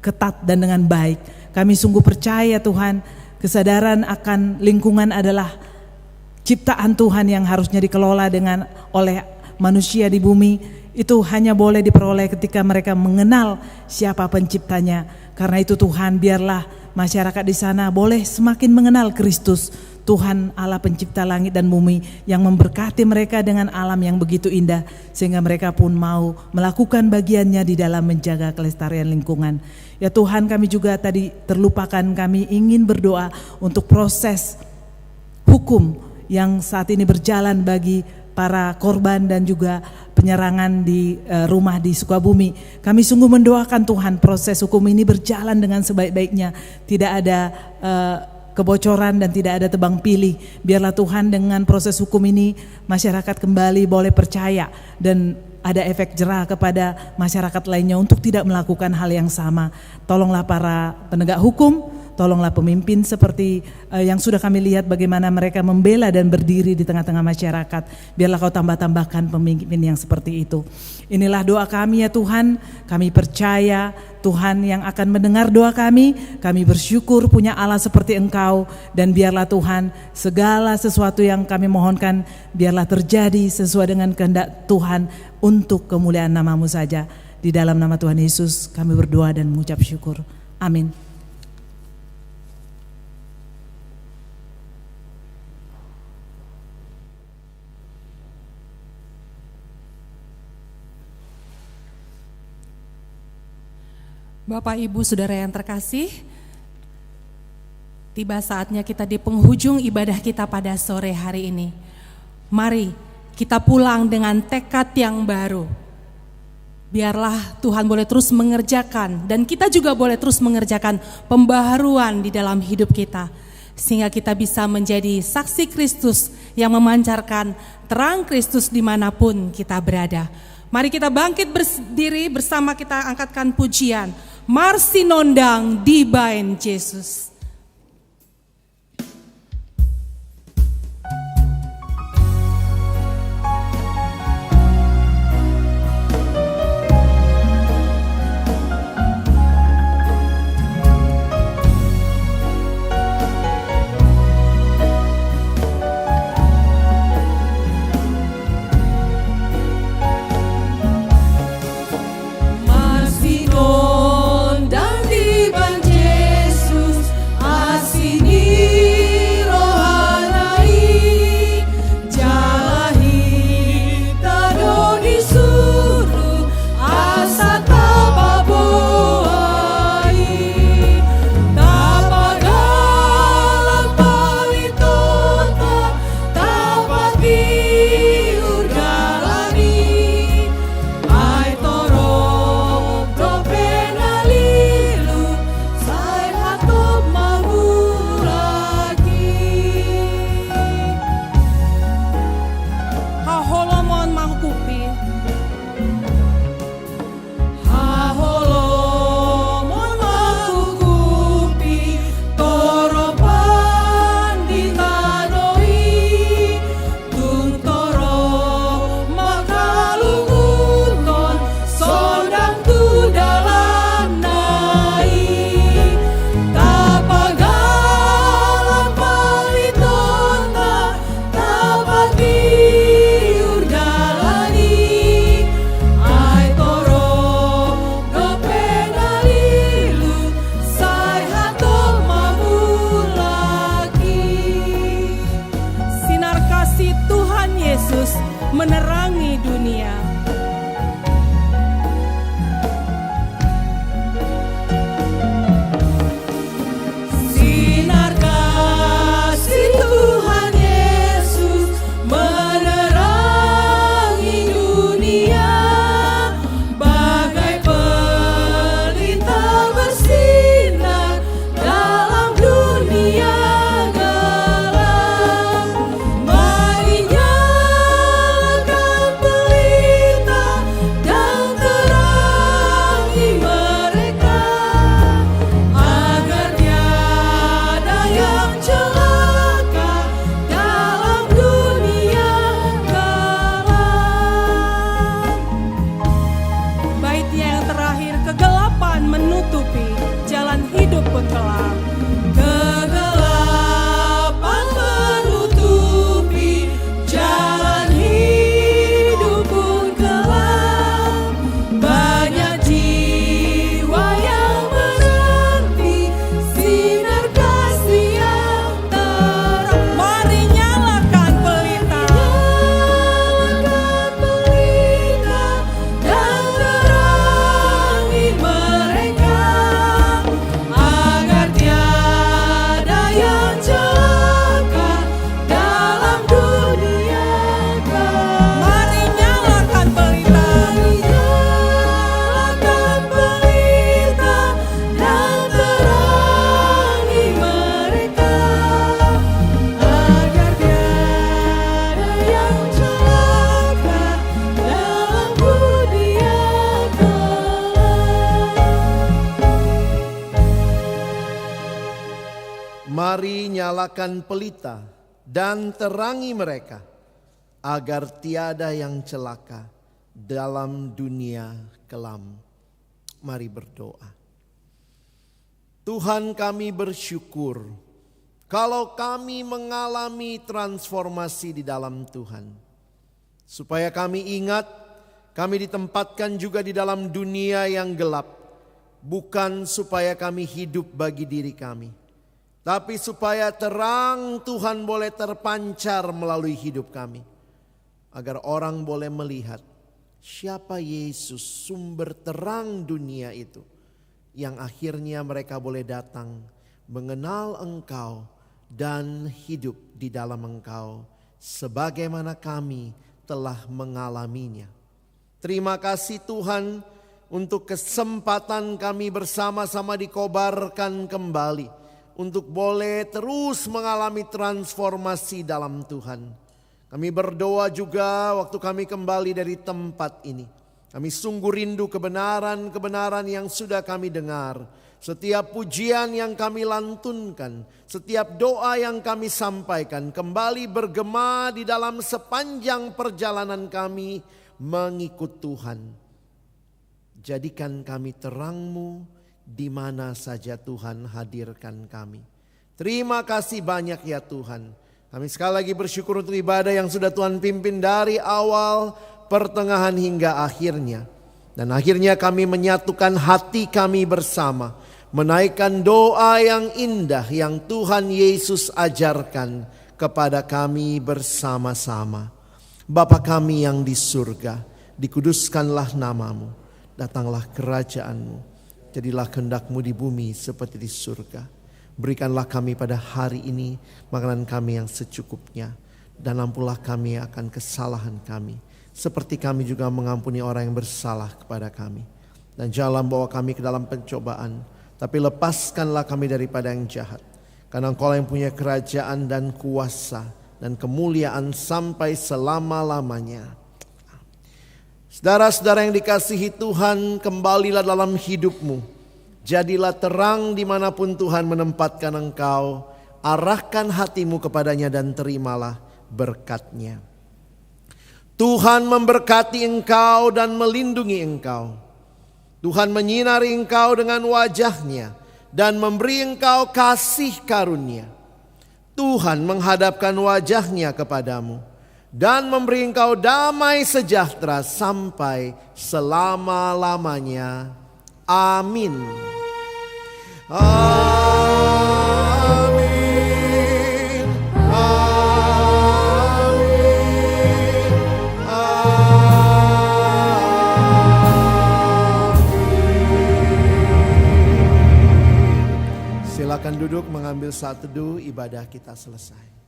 ketat dan dengan baik. Kami sungguh percaya Tuhan, kesadaran akan lingkungan adalah ciptaan Tuhan yang harusnya dikelola oleh manusia di bumi. Itu hanya boleh diperoleh ketika mereka mengenal siapa penciptanya. Karena itu Tuhan, biarlah masyarakat di sana boleh semakin mengenal Kristus, Tuhan Allah pencipta langit dan bumi, yang memberkati mereka dengan alam yang begitu indah, sehingga mereka pun mau melakukan bagiannya di dalam menjaga kelestarian lingkungan. Ya Tuhan, kami juga tadi terlupakan, kami ingin berdoa untuk proses hukum yang saat ini berjalan bagi para korban dan juga penyerangan di rumah di Sukabumi. Kami sungguh mendoakan Tuhan proses hukum ini berjalan dengan sebaik-baiknya, tidak ada kebocoran dan tidak ada tebang pilih. Biarlah Tuhan dengan proses hukum ini masyarakat kembali boleh percaya dan ada efek jerah kepada masyarakat lainnya untuk tidak melakukan hal yang sama. Tolonglah para penegak hukum, tolonglah pemimpin seperti yang sudah kami lihat bagaimana mereka membela dan berdiri di tengah-tengah masyarakat. Biarlah Kau tambah-tambahkan pemimpin yang seperti itu. Inilah doa kami ya Tuhan. Kami percaya Tuhan yang akan mendengar doa kami. Kami bersyukur punya Allah seperti Engkau. Dan biarlah Tuhan segala sesuatu yang kami mohonkan biarlah terjadi sesuai dengan kehendak Tuhan untuk kemuliaan nama-Mu saja. Di dalam nama Tuhan Yesus kami berdoa dan mengucap syukur. Amin. Bapak, Ibu, Saudara yang terkasih, tiba saatnya kita di penghujung ibadah kita pada sore hari ini. Mari kita pulang dengan tekad yang baru. Biarlah Tuhan boleh terus mengerjakan dan kita juga boleh terus mengerjakan pembaharuan di dalam hidup kita, sehingga kita bisa menjadi saksi Kristus yang memancarkan terang Kristus dimanapun kita berada. Mari kita bangkit berdiri bersama, kita angkatkan pujian Marsi Nondang Dibain Yesus. nyalakan pelita dan terangi mereka, agar tiada yang celaka dalam dunia kelam. Mari berdoa. Tuhan, kami bersyukur kalau kami mengalami transformasi di dalam Tuhan. Supaya kami ingat, kami ditempatkan juga di dalam dunia yang gelap. Bukan supaya kami hidup bagi diri kami, tapi supaya terang Tuhan boleh terpancar melalui hidup kami. Agar orang boleh melihat siapa Yesus, sumber terang dunia itu. Yang akhirnya mereka boleh datang mengenal Engkau dan hidup di dalam Engkau. Sebagaimana kami telah mengalaminya. Terima kasih Tuhan untuk kesempatan kami bersama-sama dikobarkan kembali. Untuk boleh terus mengalami transformasi dalam Tuhan. Kami berdoa juga waktu kami kembali dari tempat ini. Kami sungguh rindu kebenaran-kebenaran yang sudah kami dengar. Setiap pujian yang kami lantunkan, setiap doa yang kami sampaikan kembali bergema di dalam sepanjang perjalanan kami mengikut Tuhan. Jadikan kami terang-Mu di mana saja Tuhan hadirkan kami. Terima kasih banyak ya Tuhan. Kami sekali lagi bersyukur untuk ibadah yang sudah Tuhan pimpin dari awal, pertengahan hingga akhirnya. Dan akhirnya kami menyatukan hati kami bersama. Menaikkan doa yang indah yang Tuhan Yesus ajarkan kepada kami bersama-sama. Bapa kami yang di surga, dikuduskanlah nama-Mu. Datanglah kerajaan-Mu. Jadilah kehendak-Mu di bumi seperti di surga. Berikanlah kami pada hari ini makanan kami yang secukupnya. Dan ampunlah kami akan kesalahan kami. Seperti kami juga mengampuni orang yang bersalah kepada kami. Dan janganlah bawa kami ke dalam pencobaan. Tapi lepaskanlah kami daripada yang jahat. Karena Engkau yang punya kerajaan dan kuasa dan kemuliaan sampai selama-lamanya. Saudara-saudara yang dikasihi Tuhan, kembalilah dalam hidupmu. Jadilah terang dimanapun Tuhan menempatkan engkau. Arahkan hatimu kepadanya dan terimalah berkat-Nya. Tuhan memberkati engkau dan melindungi engkau. Tuhan menyinari engkau dengan wajah-Nya dan memberi engkau kasih karunia. Tuhan menghadapkan wajah-Nya kepadamu dan memberi engkau damai sejahtera sampai selama-lamanya. Amin. Amin. Amin. Amin. Silakan duduk mengambil saat teduh, ibadah kita selesai.